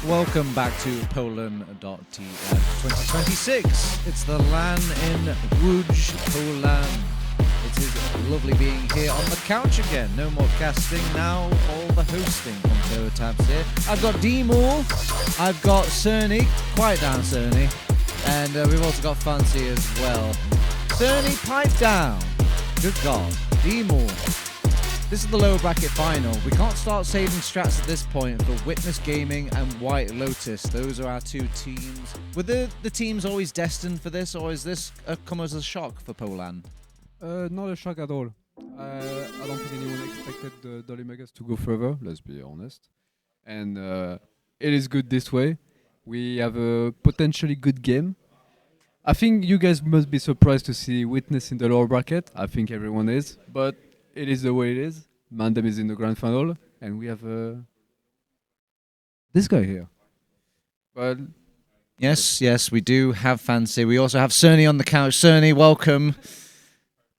Welcome back to poLANd.tf 2026. It's the LAN in Rouge, poLANd. It is lovely being here on the couch again. No more casting, now all the hosting on Zero Tabs here. I've got dmoule, I've got Cerny, quiet down Cerny, and we've also got Fancy as well. Cerny, pipe down. Good God. dmoule. This is the lower bracket final. We can't start saving strats at this point for Witness Gaming and White Lotus. Those are our two teams. Were the teams always destined for this, or is this come as a shock for poLANd? Not a shock at all. I don't think anyone expected the Dolly Megas to go further, let's be honest. And it is good this way. We have a potentially good game. I think you guys must be surprised to see Witness in the lower bracket. I think everyone is. But it is the way it is. Wandum is in the grand final, and we have this guy here. But yes, we do have Fancy. We also have Cerny on the couch. Cerny, welcome.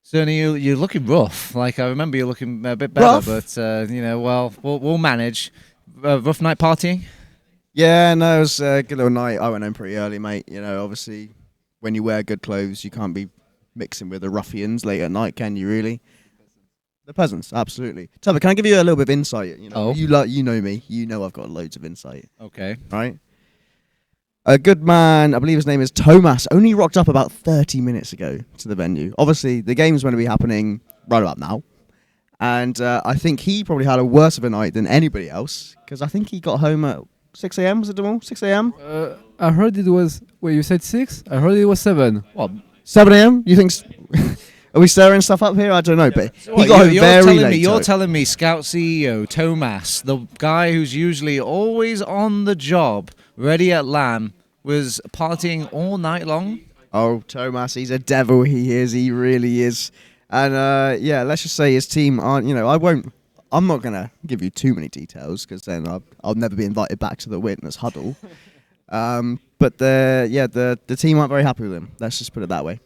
Cerny, you're looking rough. Like, I remember you looking a bit better, rough? But well, we'll manage. Rough night partying? Yeah, no, it was a good little night. I went home pretty early, mate. You know, obviously, when you wear good clothes, you can't be mixing with the ruffians late at night, can you? Really? The peasants, absolutely. Tubber, can I give you a little bit of insight? You know, you know me. You know I've got loads of insight. Okay. Right? A good man, I believe his name is Thomas, only rocked up about 30 minutes ago to the venue. Obviously, the game's going to be happening right about now. And I think he probably had a worse of a night than anybody else, because I think he got home at 6 a.m. Was it dmoule? 6 a.m.? I heard it was... Wait, you said 6? I heard it was 7. What? 7 a.m.? You think... Are we stirring stuff up here? I don't know, but So he got home very late. You're telling me Scout CEO Thomas, the guy who's usually always on the job, ready at LAN, was partying all night long? Oh, Thomas, he's a devil. He is. He really is. And yeah, let's just say his team aren't. You know, I'm not gonna give you too many details because then I'll never be invited back to the witness huddle. But the team aren't very happy with him. Let's just put it that way.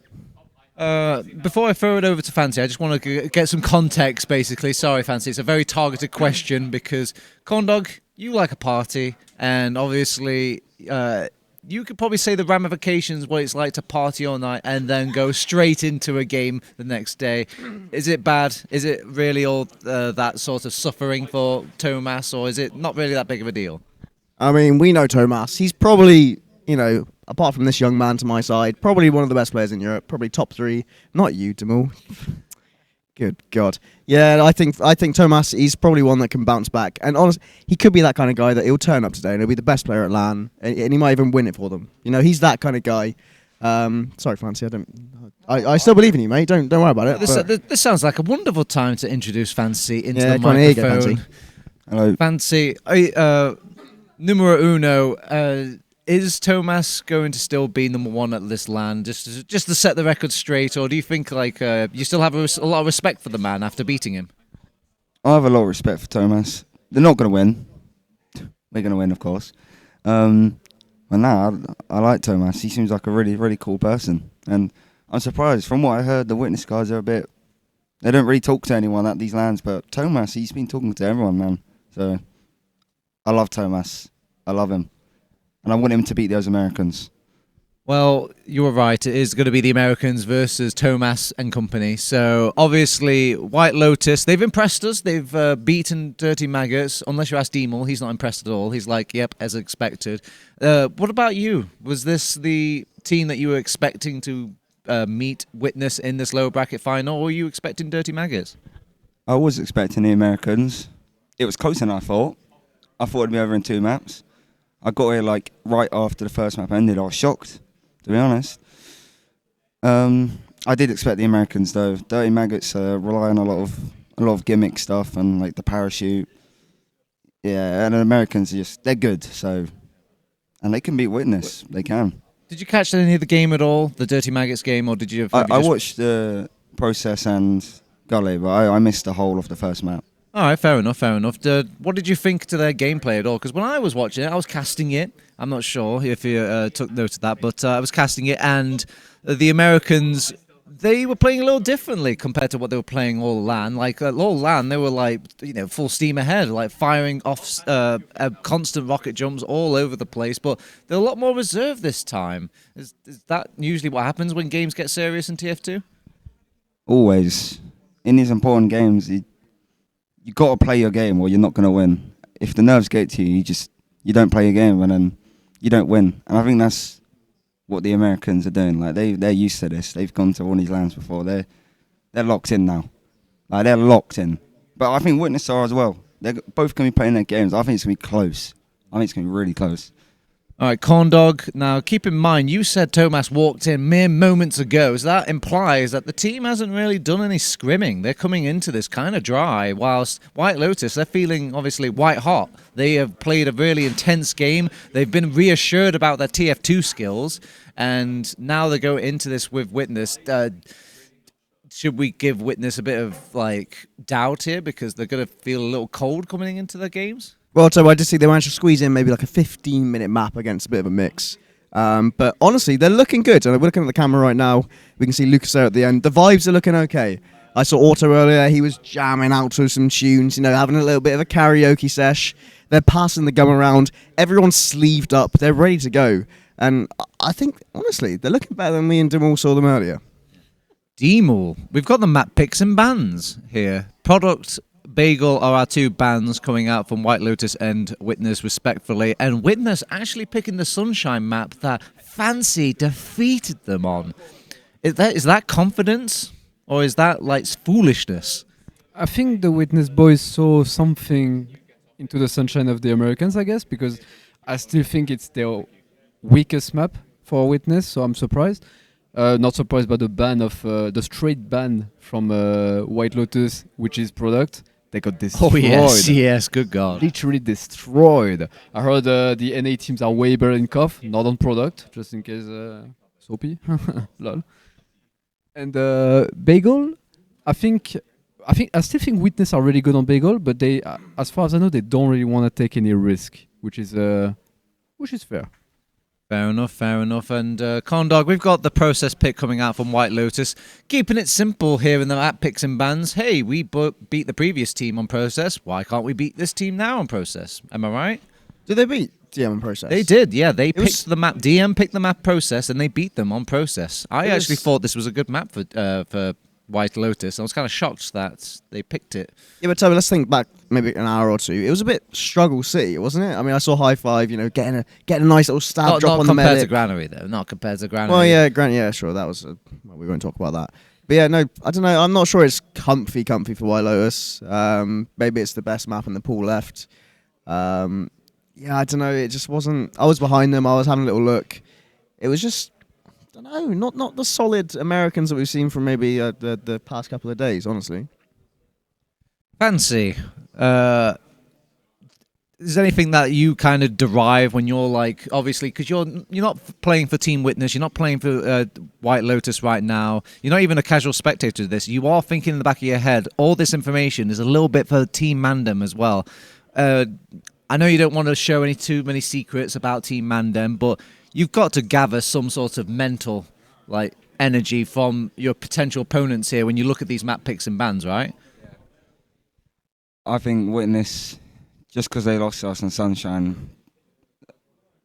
Before I throw it over to Fancy, I just want to get some context, basically. Sorry, Fancy, it's a very targeted question because, Condawg, you like a party, and obviously you could probably say the ramifications, what it's like to party all night and then go straight into a game the next day. Is it bad? Is it really all that sort of suffering for Thomas, or is it not really that big of a deal? I mean, we know Thomas. He's probably, you know, apart from this young man to my side, probably one of the best players in Europe. Probably top 3. Not you, dmoule. Good God. Yeah, I think Thomas, he's probably one that can bounce back. And honestly, he could be that kind of guy that he'll turn up today and he'll be the best player at LAN, and he might even win it for them. You know, he's that kind of guy. Sorry, Fancy, I still believe in you, mate. Don't worry about it. This sounds like a wonderful time to introduce Fancy into the come on, here you go, microphone. Fancy. Hello. Fancy, numero uno. Is Thomas going to still be number 1 at this LAN, just to set the record straight, or do you think like you still have a lot of respect for the man after beating him? I have a lot of respect for Thomas. They're not going to win. We're going to win, of course. But now I like Thomas. He seems like a really, really cool person. And I'm surprised. From what I heard, the Witness guys are they don't really talk to anyone at these LANs, but Thomas, he's been talking to everyone, man. So I love Thomas. I love him. And I want him to beat those Americans. Well, you were right. It is going to be the Americans versus Thomas and company. So, obviously, White Lotus, they've impressed us. They've beaten Dirty Maggots. Unless you ask dmoule, he's not impressed at all. He's like, yep, as expected. What about you? Was this the team that you were expecting to meet Witness in this lower bracket final, or were you expecting Dirty Maggots? I was expecting the Americans. It was closer than I thought. I thought it'd be over in 2 maps. I got here like right after the first map ended. I was shocked, to be honest. I did expect the Americans though. Dirty Maggots rely on a lot of gimmick stuff and like the parachute. Yeah, and the Americans they're good. So, and they can beat Witness. They can. Did you catch any of the game at all, the Dirty Maggots game, or did you? I watched the Process and Gully, but I missed the whole of the first map. All right, fair enough. What did you think to their gameplay at all? Because when I was watching it, I was casting it. I'm not sure if you took note of that, but I was casting it, and the Americans, they were playing a little differently compared to what they were playing all LAN. Like all LAN, they were like full steam ahead, like firing off constant rocket jumps all over the place. But they're a lot more reserved this time. Is that usually what happens when games get serious in TF2? Always. In these important games, you got to play your game or you're not going to win. If the nerves get to you, you don't play your game and then you don't win. And I think that's what the Americans are doing. Like they're used to this. They've gone to all these lands before. They're locked in now. Like they're locked in. But I think Witness are as well. They're both going to be playing their games. I think it's going to be close. I think it's going to be really close. All right, Condawg. Now, keep in mind, you said Thomas walked in mere moments ago. So that implies that the team hasn't really done any scrimming. They're coming into this kind of dry, whilst White Lotus, they're feeling obviously white hot. They have played a really intense game. They've been reassured about their TF2 skills, and now they go into this with Witness. Should we give Witness a bit of doubt here because they're going to feel a little cold coming into their games? Well, so I just see they managed to squeeze in maybe like a 15-minute map against a bit of a mix. But honestly, they're looking good. And we're looking at the camera right now. We can see Lucas there at the end. The vibes are looking okay. I saw Otto earlier. He was jamming out to some tunes, having a little bit of a karaoke sesh. They're passing the gum around. Everyone's sleeved up. They're ready to go. And I think, honestly, they're looking better than me and dmoule saw them earlier. dmoule. We've got the map picks and bans here. Product, Bagel are our two bans coming out from White Lotus and Witness, respectfully. And Witness actually picking the Sunshine map that Fancy defeated them on. Is that confidence? Or is that foolishness? I think the Witness boys saw something into the Sunshine of the Americans, I guess, because I still think it's their weakest map for Witness, so I'm surprised. Not surprised by the ban of the straight ban from White Lotus, which is Product. They got destroyed. Oh, yes, good God. Literally destroyed. I heard the NA teams are way better in COF, not on Product, just in case Soapy. Lol. And Bagel, I still think Witness are really good on Bagel, but they, as far as I know, they don't really want to take any risk, which is fair. Fair enough. And Condawg, we've got the process pick coming out from White Lotus. Keeping it simple here in the map picks and bans. Hey, we beat the previous team on process. Why can't we beat this team now on process? Am I right? Did they beat DM on process? They did, yeah. They picked the map. DM picked the map process, and they beat them on process. I actually thought this was a good map for White Lotus. I was kind of shocked that they picked it. Yeah, but Toby, let's think back maybe an hour or two. It was a bit struggle city, wasn't it? I mean, I saw High Five, getting a nice little stab drop on the medic. Not compared to Granary, though. Not compared to Granary. Well, yeah, yeah, sure. That was we won't talk about that. But yeah, no, I don't know. I'm not sure it's comfy for White Lotus. Maybe it's the best map in the pool left. Yeah, I don't know. It just wasn't. I was behind them. I was having a little look. It was just. I don't know, not the solid Americans that we've seen from maybe the past couple of days, honestly. Fancy. Is there anything that you kind of derive when you're obviously, because you're not playing for Team Witness, you're not playing for White Lotus right now, you're not even a casual spectator to this, you are thinking in the back of your head, all this information is a little bit for Team Mandem as well. I know you don't want to show too many secrets about Team Mandem, but you've got to gather some sort of mental energy from your potential opponents here when you look at these map picks and bans, right? I think Witness, just because they lost to us on Sunshine,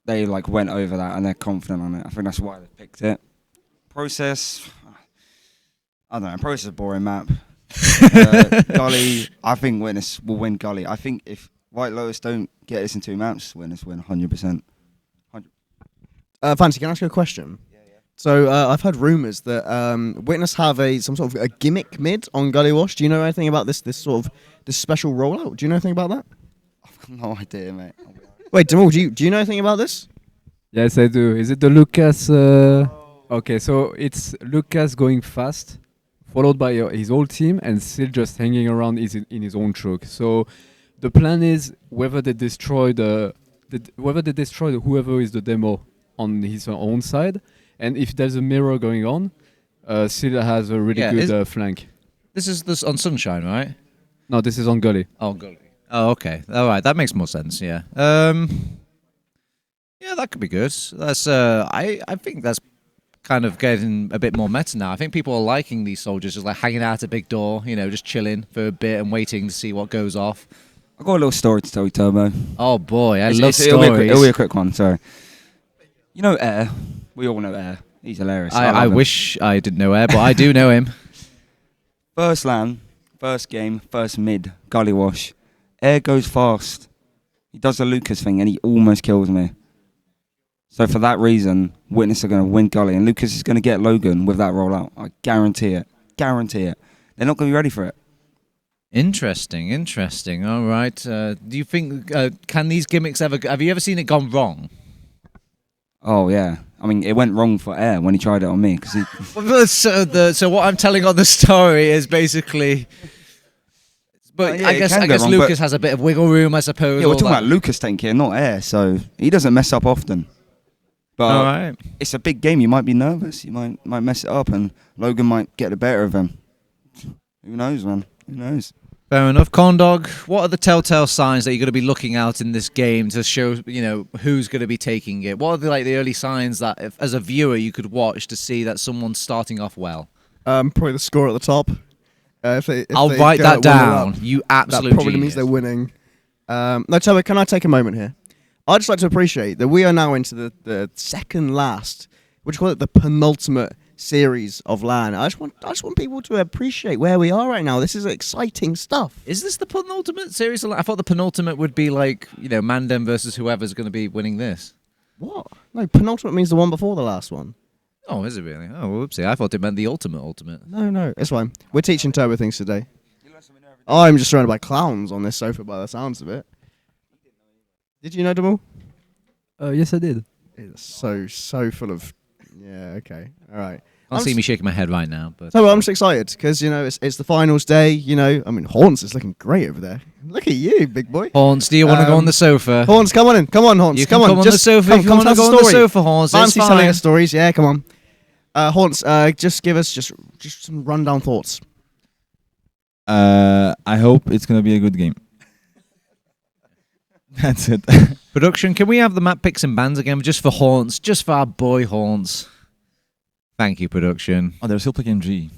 they went over that and they're confident on it. I think that's why they picked it. Process, I don't know. Process is a boring map. Gully, I think Witness will win Gully. I think if White Lotus don't get this in two maps, Witness win 100%. Fancy, can I ask you a question? Yeah. So I've heard rumours that Witness have some sort of a gimmick mid on Gully Wash. Do you know anything about this special rollout? Do you know anything about that? I've got no idea, mate. Wait, dmoule, do you know anything about this? Yes, I do. Is it the Lucas? Okay, so it's Lucas going fast, followed by his whole team, and still just hanging around in his own choke. So the plan is whether they destroy whoever is the demo on his own side, and if there's a mirror going on, Silla has a really good flank. This is on Sunshine, right? No, this is on Gully. Oh, Gully. Oh, okay. All right, that makes more sense. Yeah. Yeah, that could be good. That's I think that's kind of getting a bit more meta now. I think people are liking these soldiers just like hanging out at big door, you know, just chilling for a bit and waiting to see what goes off. I've got a little story to tell you, Turbo. Oh boy, I love It'll stories. be a quick one, sorry. You know Air? We all know Air. He's hilarious. I wish I didn't know Air, but I do know him. First LAN, first game, first mid, gully wash. Air goes fast. He does the Lucas thing and he almost kills me. So for that reason, Witness are going to win gully and Lucas is going to get Logan with that rollout. I guarantee it. Guarantee it. They're not going to be ready for it. Interesting. All right. Do you think, can these gimmicks ever, have you ever seen it gone wrong? Oh, yeah. I mean, it went wrong for Air when he tried it on me. Cause So what I'm telling on the story is basically... But yeah, I guess wrong, Lucas has a bit of wiggle room, I suppose. Yeah, we're talking about Lucas taking care, not Air, so he doesn't mess up often. But all right. It's a big game. You might be nervous. You might mess it up, and Logan might get the better of him. Who knows, man? Who knows? Fair enough. Condawg, what are the telltale signs that you're going to be looking out in this game to show, you know, who's going to be taking it? What are the early signs that, if, as a viewer, you could watch to see that someone's starting off well? Probably the score at the top. If I'll they write go that at 1-0 down. up, You absolute that probably genius. means they're winning. No, Toby, can I take a moment here? I'd just like to appreciate that we are now into the second last, what do you call it, the penultimate series of LAN. I just want people to appreciate where we are right now. This is exciting stuff. Is this the penultimate series? I thought the penultimate would be like, you know, Mandem versus whoever's going to be winning this. What? No, penultimate means the one before the last one. Oh, is it really? Oh, whoopsie. I thought it meant the ultimate. No, it's fine. We're teaching Turbo things today. I'm just surrounded by clowns on this sofa by the sounds of it. Did you know dmoule? Yes, I did. It's so full of... Yeah, okay. All right. Can't see me shaking my head right now. But So I'm just excited because, you know, it's the finals day, you know. I mean, Horns is looking great over there. Look at you, big boy. Horns, do you want to go on the sofa? Horns, come on in. Come on, Horns. You can come on Just the sofa come, if you come want to tell go us on a the story. sofa, Horns. Fancy It's telling fine. us stories. Yeah, come on. Horns, just give us just some rundown thoughts. I hope it's gonna be a good game. That's it. Production, can we have the map picks and bans again just for Haunts, just for our boy Haunts? Thank you, production. Oh, they're still playing G.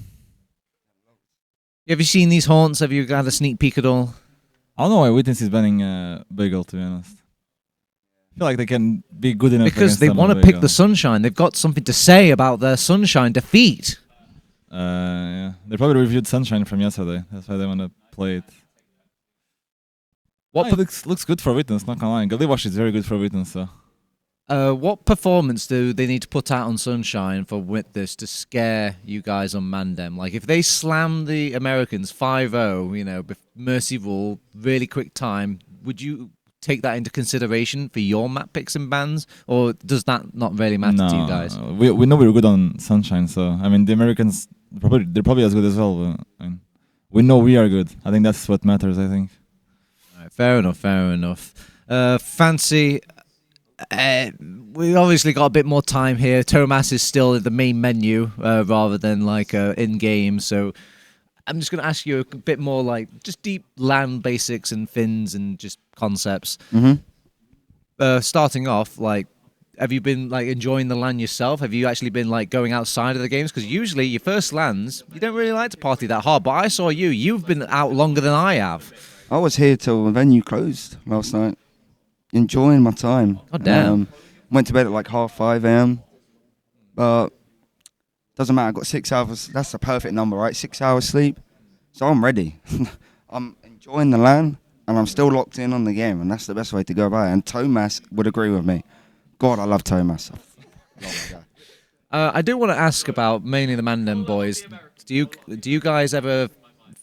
Have you seen these Haunts? Have you had a sneak peek at all? I don't know why Witness is banning Bagel, to be honest. I feel like they can be good enough Because they want to pick the Sunshine. They've got something to say about their Sunshine defeat. Yeah. They probably reviewed Sunshine from yesterday. That's why they want to play it. What It looks good for Witness, not gonna lie. Gullywash is very good for Witness, so. what performance do they need to put out on Sunshine for Witness to scare you guys on Mandem? Like, if they slam the Americans 5-0, you know, Mercy Rule, really quick time, would you take that into consideration for your map picks and bans? Or does that not really matter to you guys? No. We know we're good on Sunshine, so, I mean, the Americans, they're probably as good as well. But, I mean, we know we are good. I think that's what matters, I think. Fair enough. Fancy, we obviously got a bit more time here. Tomas is still in the main menu rather than like in-game, so I'm just going to ask you a bit more like just deep LAN basics and fins and just concepts. Starting off, like, have you been like enjoying the LAN yourself? Have you actually been like going outside of the games? Because usually your first LANs, you don't really like to party that hard, but I saw you've been out longer than I have. I was here till the venue closed last night, enjoying my time. Oh, damn. Went to bed at like 5:30 a.m. But doesn't matter. I got 6 hours. That's the perfect number, right? 6 hours sleep. So I'm ready. I'm enjoying the LAN, and I'm still locked in on the game, and that's the best way to go about it. And Tomas would agree with me. God, I love Tomas. I do want to ask about mainly the Mandem boys. Do you guys ever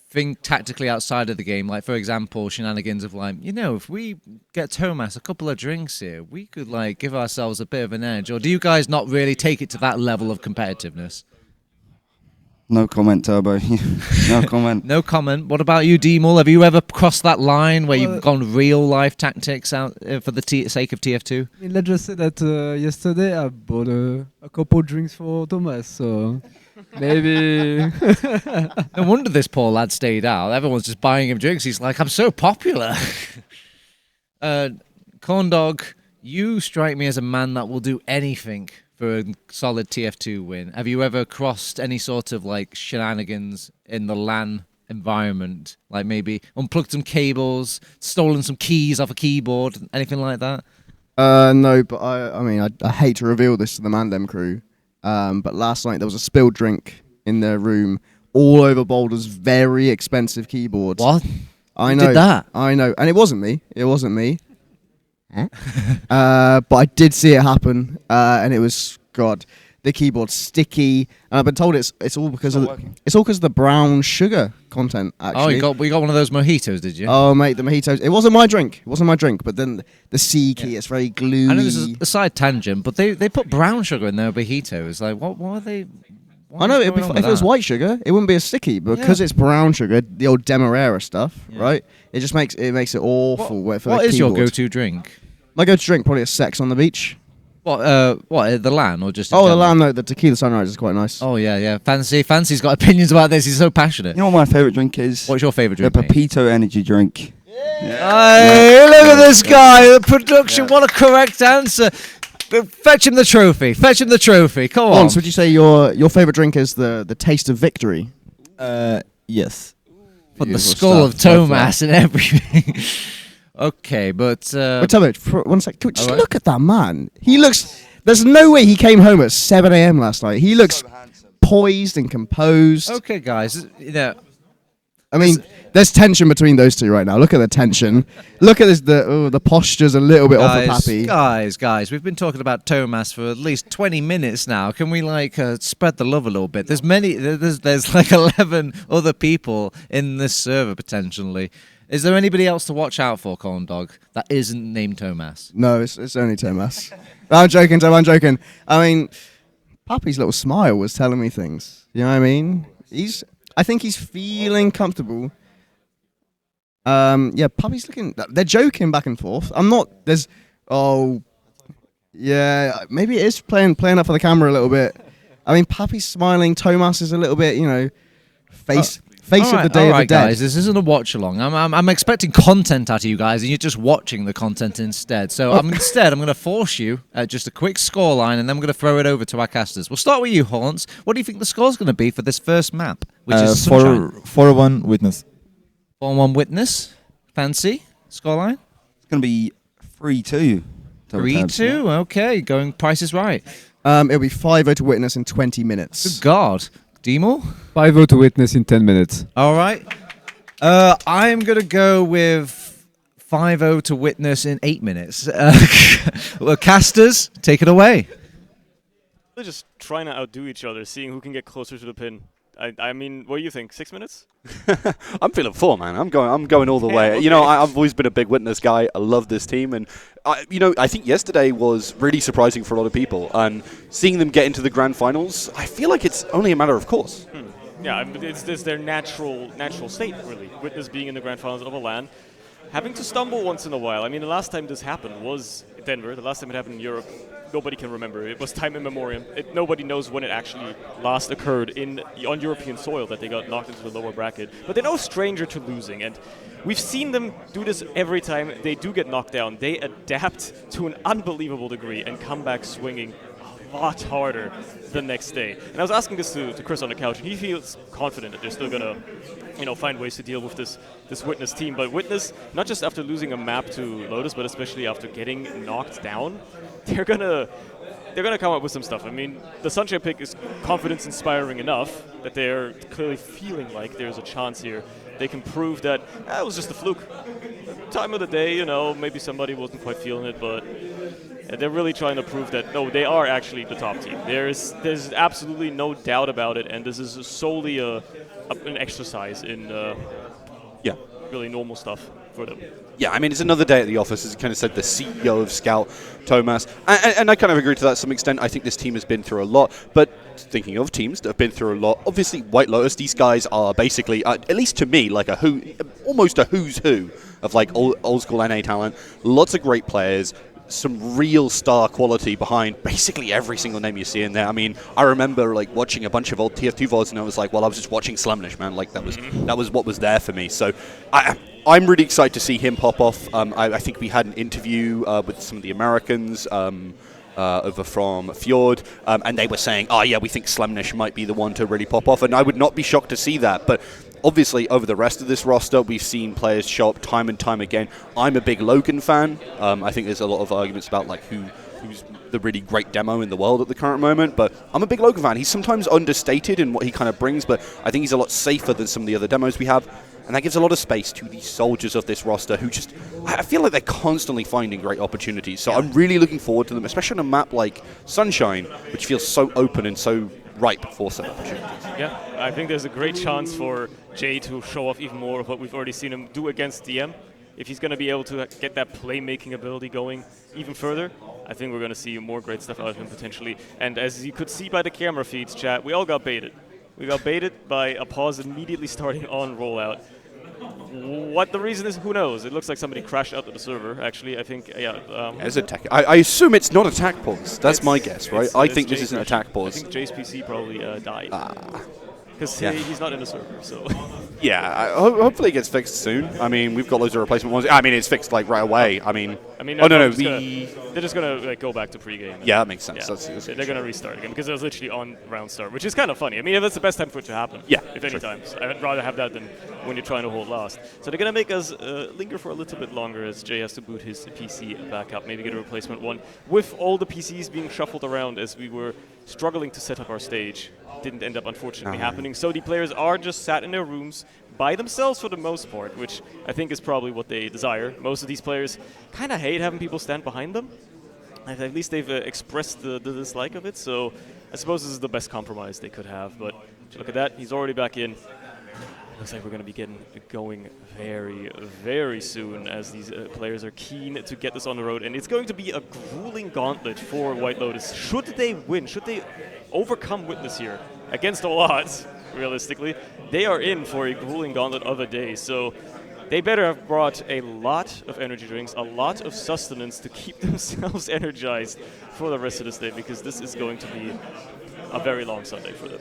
think tactically outside of the game? Like, for example, shenanigans of like, you know, if we get Tomas a couple of drinks here, we could like give ourselves a bit of an edge. Or do you guys not really take it to that level of competitiveness? No comment, Turbo. No comment. No comment. What about you, dmoule? Have you ever crossed that line where you've gone real life tactics out for the sake of TF2? I mean, let's just say that yesterday I bought a couple drinks for Thomas, so maybe. No wonder this poor lad stayed out. Everyone's just buying him drinks. He's like, I'm so popular. Condawg, you strike me as a man that will do anything for a solid TF2 win. Have you ever crossed any sort of like shenanigans in the LAN environment? Like maybe unplugged some cables, stolen some keys off a keyboard, anything like that? No, but I hate to reveal this to the Mandem crew, but last night there was a spilled drink in their room all over Boulder's very expensive keyboards. What? I Who know. did that? I know, and it wasn't me. But I did see it happen, and it was the keyboard's sticky, and I've been told it's all because of the brown sugar content. Actually, we got one of those mojitos, did you? Oh mate, the mojitos. It wasn't my drink. But then the C key, it's very gluey. I know this is a side tangent, but they put brown sugar in their mojitos. Like, what are they? I know if it was white sugar, it wouldn't be as sticky, but because it's brown sugar, the old Demerara stuff, right? It just makes it awful. What is your go-to drink? My go-to drink probably a Sex on the Beach. What the LAN or just? The LAN though, the tequila sunrise is quite nice. Oh yeah. Fancy's got opinions about this. He's so passionate. You know what my favourite drink is? What's your favourite drink? The Pepito energy drink. Hey, look at this guy. The production. What a correct answer. Fetch him the trophy. Come on. Once, would you say your favourite drink is the taste of victory? Yes. From the skull of Thomas and everything. Okay, but... Wait, tell me, for 1 sec. Just look at that man. He looks... There's no way he came home at 7 a.m. last night. He looks poised and composed. Okay, guys. I mean, there's tension between those two right now. Look at the tension. Look at this. The posture's a little bit off of Pappy. Guys, we've been talking about Thomas for at least 20 minutes now. Can we spread the love a little bit? There's like 11 other people in this server potentially. Is there anybody else to watch out for, Condawg, that isn't named Thomas? No, it's only Thomas. I'm joking, Tom. I'm joking. I mean, Pappy's little smile was telling me things. You know what I mean? I think he's feeling comfortable. Pappy's looking... They're joking back and forth. Maybe it is playing up for the camera a little bit. I mean, Pappy's smiling. Thomas is a little bit, face of the Day of the Dead. Guys, this isn't a watch along. I'm expecting content out of you guys, and you're just watching the content instead. So I'm going to force you at just a quick scoreline, and then we're going to throw it over to our casters. We'll start with you, Haunts. What do you think the score's going to be for this first map, which is Sunshine? 4-1 Witness. 4-1 Witness. Fancy scoreline? It's going to be 3-2. 3-2. Okay, going Price is Right. It'll be 5-0 to Witness in 20 minutes. Good God. dmoule? 5-0 to Witness in 10 minutes. All right. I'm going to go with 5-0 to Witness in 8 minutes. Well, casters, take it away. They're just trying to outdo each other, seeing who can get closer to the pin. I mean, what do you think? 6 minutes? I'm feeling 4, man. I'm going all the way. Okay. I've always been a big Witness guy. I love this team, and I think yesterday was really surprising for a lot of people. And seeing them get into the grand finals, I feel like it's only a matter of course. Yeah, it's their natural state, really. Witness being in the grand finals of a LAN, having to stumble once in a while. I mean, the last time this happened was Denver. The last time it happened in Europe, nobody can remember. It was time in memoriam. Nobody knows when it actually last occurred on European soil that they got knocked into the lower bracket. But they're no stranger to losing, and we've seen them do this every time they do get knocked down. They adapt to an unbelievable degree and come back swinging a lot harder the next day. And I was asking this to Chris on the couch, and he feels confident that they're still going to find ways to deal with this Witness team. But Witness, not just after losing a map to Lotus, but especially after getting knocked down, they're gonna come up with some stuff. I mean, the Sunshine pick is confidence-inspiring enough that they're clearly feeling like there's a chance here. They can prove that it was just a fluke. Time of the day, maybe somebody wasn't quite feeling it, but they're really trying to prove that, no, they are actually the top team. There's absolutely no doubt about it, and this is solely an exercise in really normal stuff for them. Yeah, I mean, it's another day at the office, as you kind of said, the CEO of Scout, Thomas. And I kind of agree to that to some extent. I think this team has been through a lot. But thinking of teams that have been through a lot, obviously White Lotus, these guys are basically, at least to me, like almost a who's who of like old school NA talent. Lots of great players. Some real star quality behind basically every single name you see in there. I mean, I remember like watching a bunch of old TF2 VODs, and I was like, well, I was just watching Slumnish, man. Like that was what was there for me. So I'm really excited to see him pop off. I think we had an interview with some of the Americans over from Fjord, and they were saying, oh yeah, we think Slemnish might be the one to really pop off, and I would not be shocked to see that. But obviously, over the rest of this roster, we've seen players show up time and time again. I'm a big Logan fan. I think there's a lot of arguments about like who's the really great demo in the world at the current moment, but I'm a big Logan fan. He's sometimes understated in what he kind of brings, but I think he's a lot safer than some of the other demos we have, and that gives a lot of space to the soldiers of this roster who just, I feel like they're constantly finding great opportunities. So I'm really looking forward to them, especially on a map like Sunshine, which feels so open and so ripe for some opportunities. Yeah, I think there's a great chance for Jay to show off even more of what we've already seen him do against DM. If he's going to be able to get that playmaking ability going even further, I think we're going to see more great stuff out of him potentially. And as you could see by the camera feeds, chat, we all got baited. We got baited by a pause immediately starting on rollout. What the reason is, who knows? It looks like somebody crashed out of the server, actually. I think, yeah. As attack, I assume it's not attack pause. That's my guess, right? I think this is an attack pause. I think Jay's PC probably died. Because he's not in the server, so... Yeah, hopefully it gets fixed soon. I mean, we've got loads of replacement ones. I mean, it's fixed like right away. I mean, they're just gonna like go back to pregame. Yeah, that makes sense. Yeah. They're gonna restart again because it was literally on round start, which is kind of funny. I mean, that's the best time for it to happen. Yeah, if any times. I'd rather have that than when you're trying to hold last. So they're gonna make us linger for a little bit longer as Jay has to boot his PC back up, maybe get a replacement one. With all the PCs being shuffled around as we were struggling to set up our stage, didn't end up unfortunately happening. So the players are just sat in their rooms by themselves for the most part, which I think is probably what they desire. Most of these players kind of hate having people stand behind them. At least they've expressed the dislike of it, so I suppose this is the best compromise they could have. But look at that, he's already back in. Looks like we're going to be getting going very, very soon as these players are keen to get this on the road. And it's going to be a grueling gauntlet for White Lotus. Should they win, should they overcome Witness here against all odds, realistically, they are in for a grueling gauntlet of a day. So they better have brought a lot of energy drinks, a lot of sustenance to keep themselves energized for the rest of this day, because this is going to be a very long Sunday for them.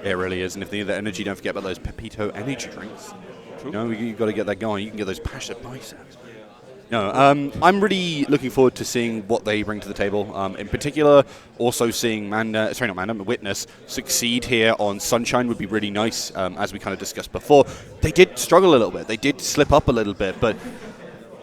It really is, and if they need that energy, don't forget about those Pepito energy drinks. True. You know, you've got to get that going. You can get those passionate biceps. No, I'm really looking forward to seeing what they bring to the table. In particular, also seeing Witness succeed here on Sunshine would be really nice, as we kind of discussed before. They did struggle a little bit. They did slip up a little bit, but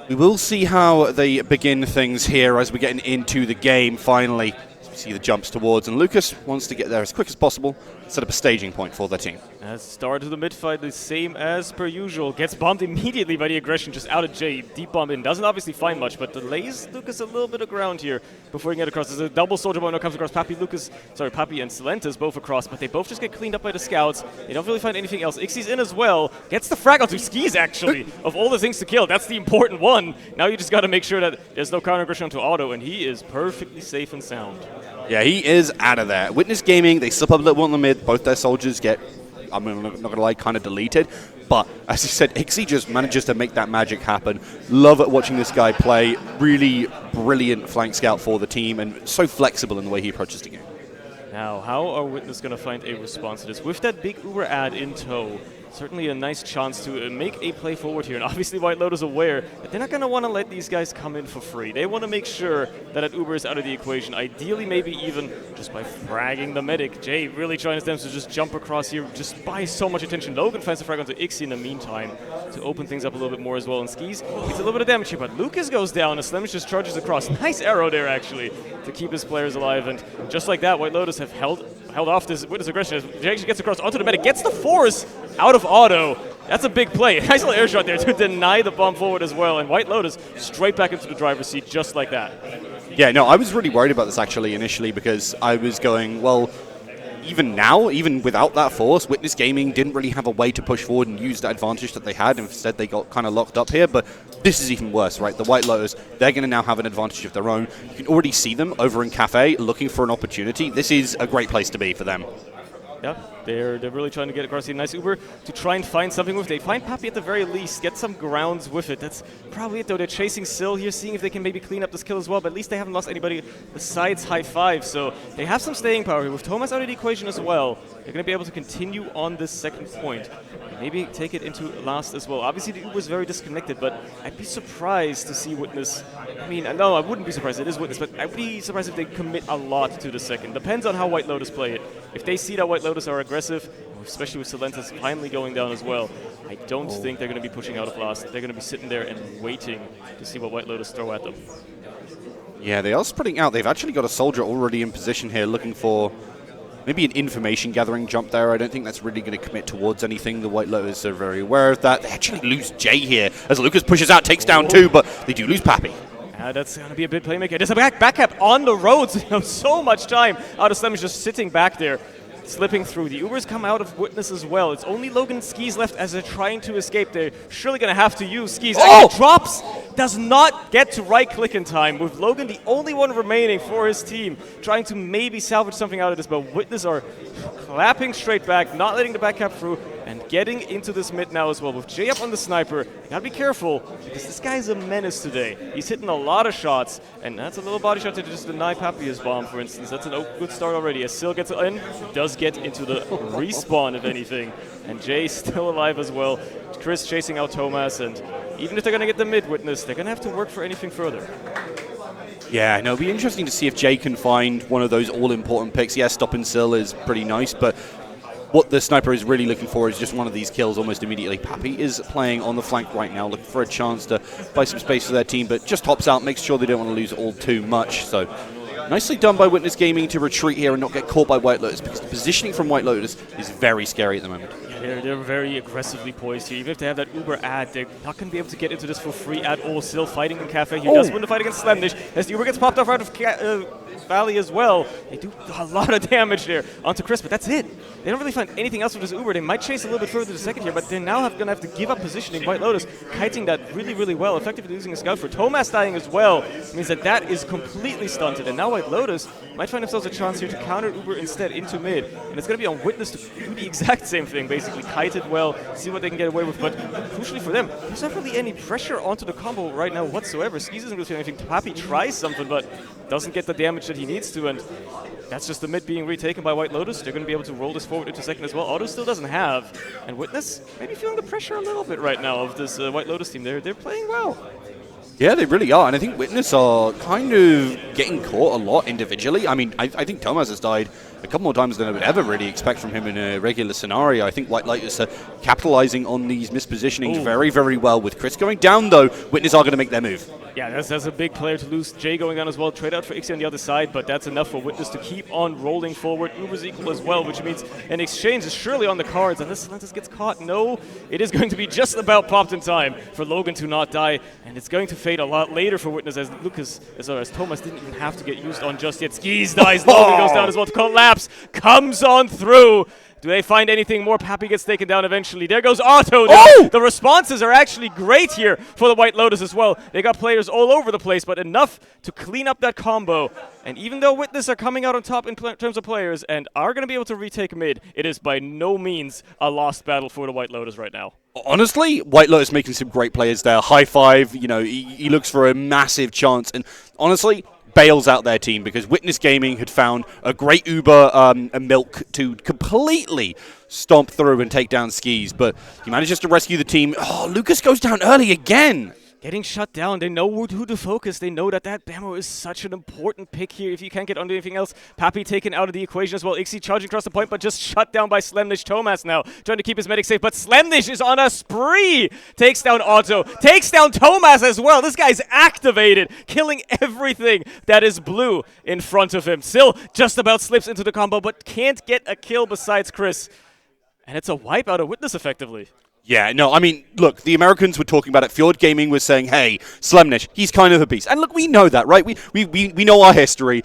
we will see how they begin things here as we're getting into the game finally. See the jumps towards, and Lucas wants to get there as quick as possible, set up a staging point for their team. As start of the mid fight, the same as per usual. Gets bombed immediately by the aggression just out of Jay. Deep bomb in. Doesn't obviously find much, but delays Lucas a little bit of ground here before he can get across. There's a double soldier bomb that comes across. Papi and Silentis both across, but they both just get cleaned up by the scouts. They don't really find anything else. Ixie's in as well. Gets the frag onto Skis, actually. Of all the things to kill, that's the important one. Now you just got to make sure that there's no counter aggression onto Auto, and he is perfectly safe and sound. Yeah, he is out of there. Witness Gaming, they slip up a little on the mid. Both their soldiers get, I'm not going to lie, kind of deleted. But as I said, Ixie just manages to make that magic happen. Love watching this guy play. Really brilliant flank scout for the team and so flexible in the way he approaches the game. Now, how are Witness going to find a response to this? With that big Uber ad in tow, certainly a nice chance to make a play forward here. And obviously White Lotus aware that they're not going to want to let these guys come in for free. They want to make sure that Uber is out of the equation. Ideally, maybe even just by fragging the medic. Jay really trying his best to just jump across here, just buy so much attention. Logan finds the frag onto Ixie in the meantime to open things up a little bit more as well. And Skis gets a little bit of damage here, but Lucas goes down as Slemmish just charges across. Nice arrow there, actually, to keep his players alive. And just like that, White Lotus have held off this Witness aggression as Jay actually gets across onto the medic, gets the force out of Auto. That's a big play. Nice little air shot there to deny the bomb forward as well. And White Lotus straight back into the driver's seat just like that. Yeah, no, I was really worried about this actually initially because I was going, well, even now, even without that force, Witness Gaming didn't really have a way to push forward and use the advantage that they had. Instead, they got kind of locked up here. But this is even worse, right? The White Lotus, they're going to now have an advantage of their own. You can already see them over in Cafe looking for an opportunity. This is a great place to be for them. Yeah, they're really trying to get across the nice Uber to try and find something with it. They find Papi at the very least, get some grounds with it. That's probably it, though. They're chasing Syl here, seeing if they can maybe clean up this kill as well, but at least they haven't lost anybody besides High Five, so they have some staying power here. With Thomas out of the equation as well, they're going to be able to continue on this second point. Maybe take it into last as well. Obviously, the Uber is very disconnected, but I'd be surprised to see Witness I mean, no, I wouldn't be surprised. It is Witness, but I'd be surprised if they commit a lot to the second. Depends on how White Lotus play it. If they see that White Lotus are aggressive, especially with Silentis finally going down as well, I don't think they're going to be pushing out a blast. They're going to be sitting there and waiting to see what White Lotus throw at them. Yeah, they are spreading out. They've actually got a soldier already in position here looking for maybe an information gathering jump there. I don't think that's really going to commit towards anything. The White Lotus are very aware of that. They actually lose Jay here as Lucas pushes out, takes down 2, but they do lose Pappy. That's going to be a big playmaker. There's a back cap on the roads. So much time out of Slim is just sitting back there, slipping through. The Ubers come out of Witness as well. It's only Logan and Skis left as they're trying to escape. They're surely going to have to use Skis. Actually drops, does not get to right-click in time, with Logan the only one remaining for his team, trying to maybe salvage something out of this, but Witness are clapping straight back, not letting the back cap through, and getting into this mid now as well. With Jay up on the sniper, you gotta be careful, because this guy's a menace today. He's hitting a lot of shots, and that's a little body shot to just deny Pappy his bomb, for instance. That's a good start already. As Sil gets in, does get into the respawn, if anything. And Jay still alive as well. Chris chasing out Thomas, and even if they're gonna get the mid Witness, they're gonna have to work for anything further. Yeah, no, it'll be interesting to see if Jay can find one of those all-important picks. Yeah, stopping Sil is pretty nice, but what the sniper is really looking for is just one of these kills almost immediately. Pappy is playing on the flank right now, looking for a chance to buy some space for their team, but just hops out, makes sure they don't want to lose all too much. So nicely done by Witness Gaming to retreat here and not get caught by White Lotus, because the positioning from White Lotus is very scary at the moment. They're very aggressively poised here. Even if they have that Uber ad, they're not going to be able to get into this for free at all. Still fighting in Cafe. He does win the fight against Slemnish. As the Uber gets popped off out of Valley as well. They do a lot of damage there onto Chris, but that's it. They don't really find anything else with this Uber. They might chase a little bit further to the second here, but they're now going to have to give up positioning. White Lotus kiting that really, really well. Effectively losing a scout for Thomas dying as well means that that is completely stunted. And now White Lotus might find themselves a chance here to counter Uber instead into mid. And it's going to be on Witness to do the exact same thing, basically. Kite it well, see what they can get away with. But crucially for them, there's not really any pressure onto the combo right now whatsoever. Skis doesn't really feel anything. Pappy tries something, but doesn't get the damage that he needs to. And that's just the mid being retaken by White Lotus. They're going to be able to roll this forward into second as well. Auto still doesn't have. And Witness maybe feeling the pressure a little bit right now of this White Lotus team. They're playing well. Yeah, they really are, and I think Witness are kind of getting caught a lot individually. I mean, I think Thomas has died a couple more times than I would ever really expect from him in a regular scenario. I think White Lotus are capitalizing on these mispositionings very, very well. With Chris going down, though, Witness are going to make their move. Yeah, that's a big player to lose. Jay going down as well. Trade out for Ixie on the other side, but that's enough for Witness to keep on rolling forward. Uber's equal as well, which means an exchange is surely on the cards. Unless Silentis gets caught, no, it is going to be just about popped in time for Logan to not die, and it's going to fade a lot later for Witness as as Thomas didn't even have to get used on just yet. Skis dies, Logan goes down as well to collapse, comes on through. Do they find anything more? Pappy gets taken down eventually. There goes Otto. The responses are actually great here for the White Lotus as well. They got players all over the place, but enough to clean up that combo. And even though Witness are coming out on top in terms of players and are going to be able to retake mid, it is by no means a lost battle for the White Lotus right now. Honestly, White Lotus making some great players there. High five, you know, he looks for a massive chance. And honestly, bails out their team because Witness Gaming had found a great Uber and Milk to completely stomp through and take down Skis, but he manages to rescue the team. Oh, Lucas goes down early again. Getting shut down. They know who to focus. They know that Bamo is such an important pick here. If you can't get onto anything else, Pappy taken out of the equation as well. Ixie charging across the point, but just shut down by Slemnish. Thomas now trying to keep his medic safe, but Slemnish is on a spree. Takes down Otto. Takes down Thomas as well. This guy's activated, killing everything that is blue in front of him. Still just about slips into the combo, but can't get a kill besides Chris. And it's a wipe out of Witness effectively. Yeah, no, I mean, look, the Americans were talking about it. Fjord Gaming was saying, hey, Slemnish, he's kind of a beast. And look, we know that, right? We know our history,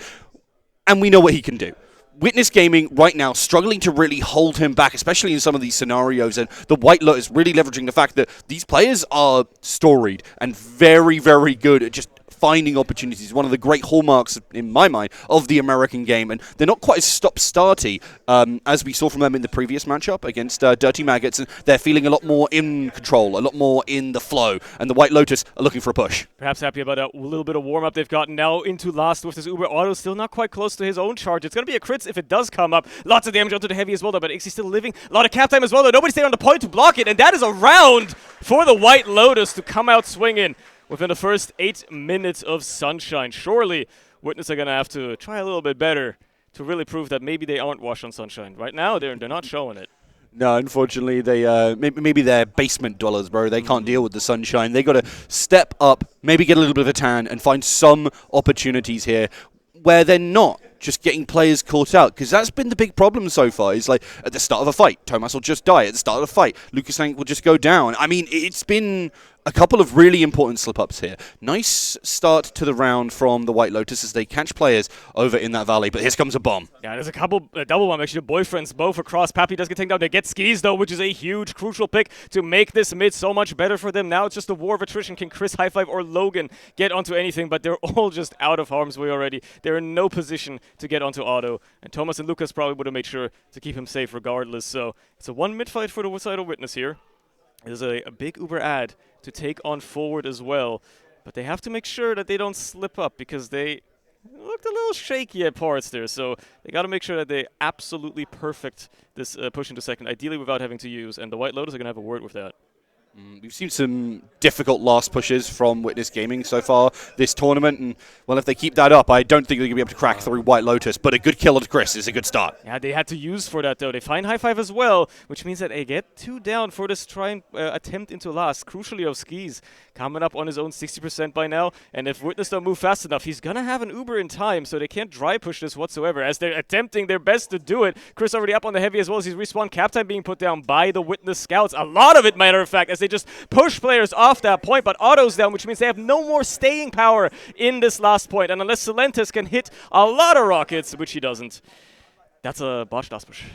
and we know what he can do. Witness Gaming right now struggling to really hold him back, especially in some of these scenarios, and the White Lotus really leveraging the fact that these players are storied and very, very good at just finding opportunities. One of the great hallmarks, in my mind, of the American game, and they're not quite as stop-starty as we saw from them in the previous matchup against Dirty Maggots, and they're feeling a lot more in control, a lot more in the flow, and the White Lotus are looking for a push. Perhaps happy about a little bit of warm-up they've gotten now into last with this Uber Auto, still not quite close to his own charge. It's going to be a crits if it does come up. Lots of damage onto the heavy as well, though, but Ixie still living. A lot of cap time as well, though. Nobody stayed on the point to block it, and that is a round for the White Lotus to come out swinging. within the first 8 minutes of Sunshine. Surely, Witness are going to have to try a little bit better to really prove that maybe they aren't washed on Sunshine. Right now, they're not showing it. No, unfortunately, they maybe they're basement dwellers, bro. They can't deal with the sunshine. They got to step up, maybe get a little bit of a tan, and find some opportunities here where they're not just getting players caught out, because that's been the big problem so far. Is like at the start of a fight, Thomas will just die. At the start of a fight, Lucas Hank will just go down. I mean, it's been a couple of really important slip-ups here. Nice start to the round from the White Lotus as they catch players over in that valley, but here comes a bomb. Yeah, there's a double bomb actually. The boyfriends both across. Pappy does get taken down. They get skis though, which is a huge, crucial pick to make this mid so much better for them. Now it's just a war of attrition. Can Chris, High Five, or Logan get onto anything? But they're all just out of harm's way already. They're in no position to get onto Otto. And Thomas and Lucas probably would have made sure to keep him safe regardless. So it's a one mid fight for the side of Witness here. There's a big Uber ad to take on forward as well. But they have to make sure that they don't slip up because they looked a little shaky at parts there. So they got to make sure that they absolutely perfect this push into second, ideally without having to use. And the White Lotus are going to have a word with that. We've seen some difficult last pushes from Witness Gaming so far this tournament, and well, if they keep that up, I don't think they're going to be able to crack through White Lotus, but a good kill at Chris is a good start. Yeah, they had to use for that, though. They find High Five as well, which means that they get 2 down for this try and attempt into last. Crucially, of Skis coming up on his own 60% by now, and if Witness don't move fast enough, he's going to have an Uber in time, so they can't dry push this whatsoever, as they're attempting their best to do it. Chris already up on the heavy as well as he's respawn. Cap time being put down by the Witness scouts. A lot of it, matter of fact, as they just push players off that point, but Otto's down, which means they have no more staying power in this last point. And unless Silentis can hit a lot of rockets, which he doesn't, that's a botched last push.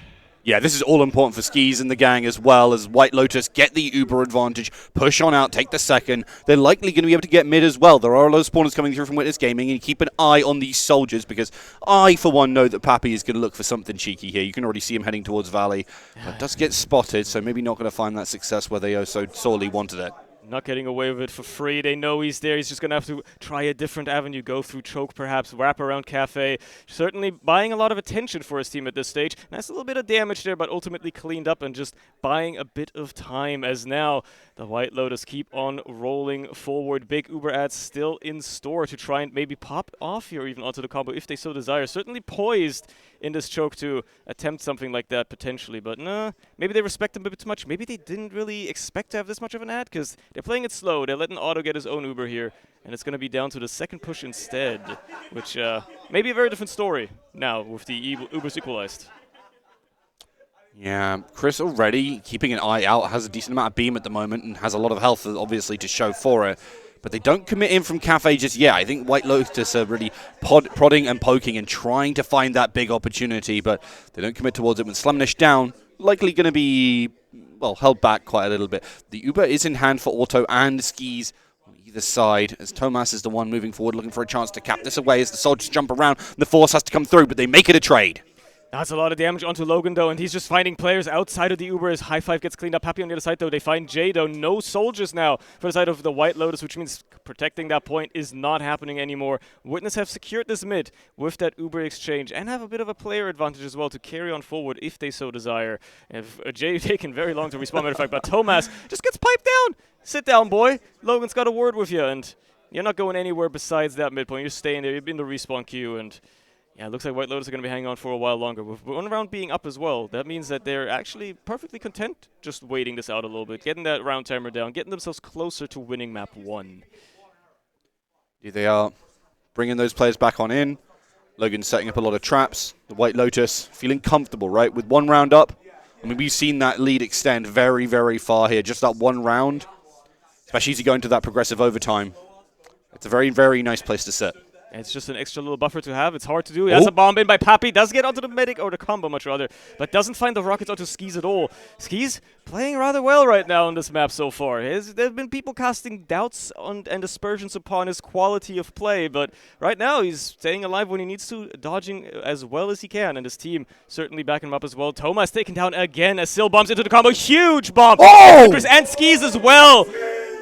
Yeah, this is all important for Skis and the gang as well, as White Lotus get the Uber advantage, push on out, take the second. They're likely going to be able to get mid as well. There are a lot of spawners coming through from Witness Gaming, and keep an eye on these soldiers, because I, for one, know that Pappy is going to look for something cheeky here. You can already see him heading towards Valley, but does get spotted, so maybe not going to find that success where they so sorely wanted it. Not getting away with it for free. They know he's there. He's just going to have to try a different avenue, go through choke perhaps, wrap around Cafe. Certainly buying a lot of attention for his team at this stage. Nice little bit of damage there, but ultimately cleaned up and just buying a bit of time, as now the White Lotus keep on rolling forward. Big Uber ads still in store to try and maybe pop off here even onto the combo if they so desire. Certainly poised in this choke to attempt something like that potentially, but nah, maybe they respect him a bit too much. Maybe they didn't really expect to have this much of an ad, because they're playing it slow. They're letting Otto get his own Uber here, and it's going to be down to the second push instead, which may be a very different story now with the Ubers equalized. Yeah, Chris already keeping an eye out, has a decent amount of beam at the moment, and has a lot of health obviously to show for it. But they don't commit in from Cafe just yet. I think White Lotus are really prodding and poking and trying to find that big opportunity, but they don't commit towards it. With Slumnish down, likely going to be, well, held back quite a little bit. The Uber is in hand for Auto and Skis on either side, as Thomas is the one moving forward, looking for a chance to cap this away as the soldiers jump around. The force has to come through, but they make it a trade. That's a lot of damage onto Logan, though, and he's just finding players outside of the Uber as High Five gets cleaned up. Happy on the other side, though. They find Jay, though. No soldiers now for the side of the White Lotus, which means protecting that point is not happening anymore. Witness have secured this mid with that Uber exchange and have a bit of a player advantage as well to carry on forward if they so desire. If Jay taken very long to respawn, matter of fact, but Thomas just gets piped down. Sit down, boy. Logan's got a word with you, and you're not going anywhere besides that midpoint. You're staying there. You're in the respawn queue, and yeah, it looks like White Lotus are going to be hanging on for a while longer. With one round being up as well, that means that they're actually perfectly content just waiting this out a little bit, getting that round timer down, getting themselves closer to winning map 1. They are bringing those players back on in. Logan's setting up a lot of traps. The White Lotus feeling comfortable, right? With 1 round up. I mean, we've seen that lead extend very, very far here. Just that 1 round, especially as you go into that progressive overtime. It's a very, very nice place to sit. It's just an extra little buffer to have. It's hard to do. That's a bomb in by Pappy. Does get onto the medic, or the combo much rather, but doesn't find the rockets onto Skis at all. Skis playing rather well right now on this map so far. There's been people casting doubts and aspersions upon his quality of play, but right now he's staying alive when he needs to, dodging as well as he can, and his team certainly backing him up as well. Thomas taken down again as Sil bombs into the combo. Huge bomb! Oh! And Skis as well!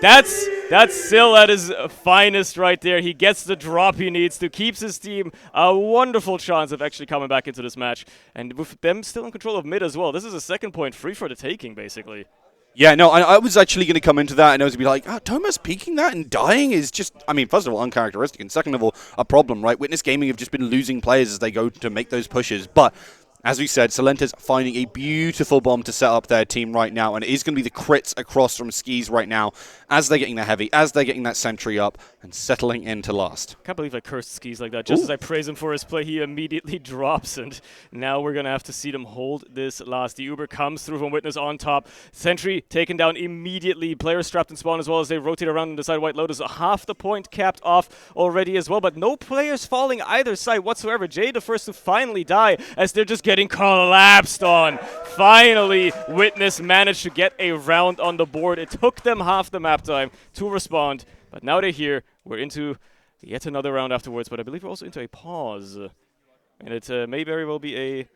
That's Sil at his finest right there. He gets the drop he needs to, keeps his team a wonderful chance of actually coming back into this match. And with them still in control of mid as well, this is a second point free for the taking, basically. Yeah, no, I was actually going to come into that, and I was going to be like, Thomas peeking that and dying is just, I mean, first of all, uncharacteristic, and second of all, a problem, right? Witness Gaming have just been losing players as they go to make those pushes, but as we said, Solenta's finding a beautiful bomb to set up their team right now, and it is going to be the crits across from Skis right now as they're getting the heavy, as they're getting that sentry up, and settling into last. I can't believe I cursed Skis like that. Just as I praise him for his play, he immediately drops, and now we're going to have to see them hold this last. The Uber comes through from Witness on top. Sentry taken down immediately. Players strapped in spawn as well as they rotate around and decide White Lotus. Half the point capped off already as well, but no players falling either side whatsoever. Jay the first to finally die as they're just getting collapsed on. Finally, Witness managed to get a round on the board. It took them half the map time to respond, but now they're here. We're into yet another round afterwards, but I believe we're also into a pause. And it may very well be a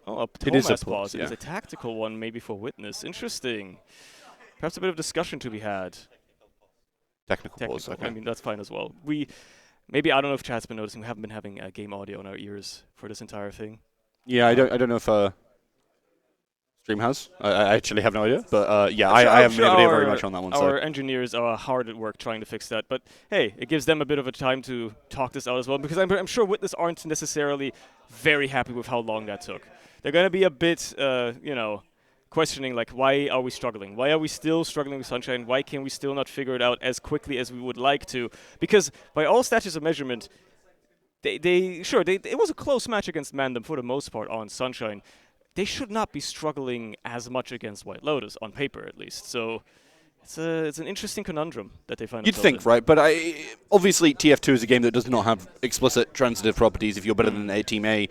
Thomas pause. Yeah. It is a tactical one maybe for Witness. Interesting. Perhaps a bit of discussion to be had. Technical pause, okay. I mean, that's fine as well. Maybe, I don't know if chat's been noticing, we haven't been having game audio in our ears for this entire thing. Yeah, I don't know if Stream has. I actually have no idea, but yeah, I haven't been able to hear very much on that one. Our engineers are hard at work trying to fix that, but hey, it gives them a bit of a time to talk this out as well, because I'm sure Witness aren't necessarily very happy with how long that took. They're going to be a bit, questioning, like, why are we struggling? Why are we still struggling with Sunshine? Why can we still not figure it out as quickly as we would like to? Because by all statutes of measurement, it was a close match against Wandum for the most part on Sunshine. They should not be struggling as much against White Lotus, on paper at least. So it's an interesting conundrum that they find You'd themselves think, in. right? But obviously TF2 is a game that does not have explicit transitive properties. If you're better than Team A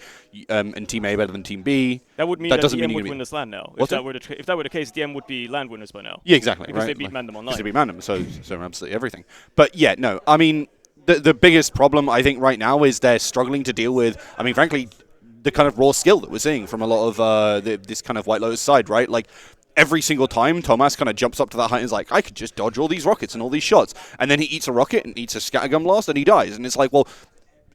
and Team A better than Team B, that would mean that DM would win this LAN now. If that were the case, DM would be LAN winners by now. Yeah, exactly. Because right? they beat Wandum online. Because they beat Wandum, so absolutely everything. But yeah, no, I mean, the biggest problem I think right now is they're struggling to deal with, I mean, frankly, the kind of raw skill that we're seeing from a lot of this kind of White Lotus side, right? Like, every single time, Thomas kind of jumps up to that height and is like, I could just dodge all these rockets and all these shots. And then he eats a rocket and eats a scattergun blast and he dies. And it's like, well,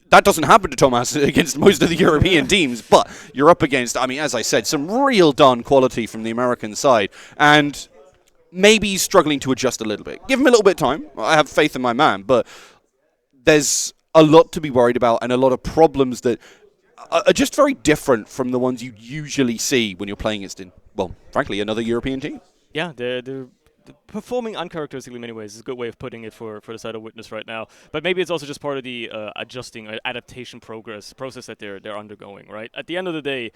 that doesn't happen to Thomas against most of the European teams. But you're up against, I mean, as I said, some real darn quality from the American side. And maybe he's struggling to adjust a little bit. Give him a little bit of time. I have faith in my man. But there's a lot to be worried about and a lot of problems that are just very different from the ones you usually see when you're playing against, well, frankly, another European team. Yeah, they're performing uncharacteristically in many ways. It's a good way of putting it for the side of Witness right now. But maybe it's also just part of the adjusting, adaptation process that they're undergoing, right? At the end of the day,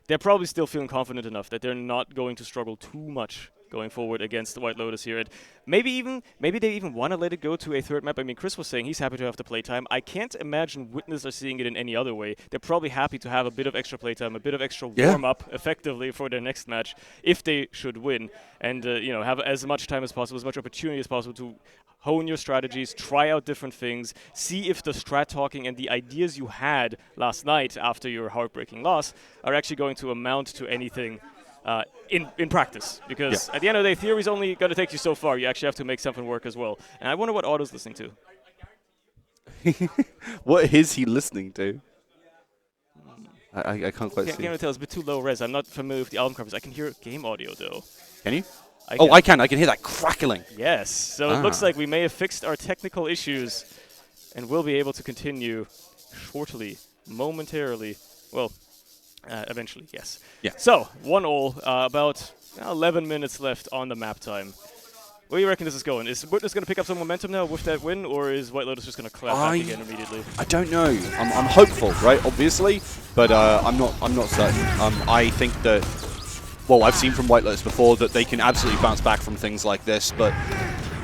they're probably still feeling confident enough that they're not going to struggle too much going forward against the White Lotus here. And maybe they even want to let it go to a third map. I mean, Chris was saying he's happy to have the playtime. I can't imagine Witness are seeing it in any other way. They're probably happy to have a bit of extra playtime, a bit of extra warm-up, effectively, for their next match, if they should win. And, have as much time as possible, as much opportunity as possible to hone your strategies, try out different things, see if the strat talking and the ideas you had last night after your heartbreaking loss are actually going to amount to anything in practice, because at the end of the day, theory is only going to take you so far. You actually have to make something work as well. And I wonder what Otto's listening to. What is he listening to? I can't quite see. I can't tell. It's a bit too low res. I'm not familiar with the album covers. I can hear game audio, though. Can you? I can. I can hear that crackling. Yes. So it looks like we may have fixed our technical issues and we'll be able to continue shortly, momentarily. Well, eventually, yes. Yeah. So, 1-1, about 11 minutes left on the map time. Where do you reckon this is going? Is Witness going to pick up some momentum now with that win, or is White Lotus just going to clap back again immediately? I don't know. I'm hopeful, right? Obviously, but I'm not certain. I think that, well, I've seen from White Lotus before that they can absolutely bounce back from things like this, but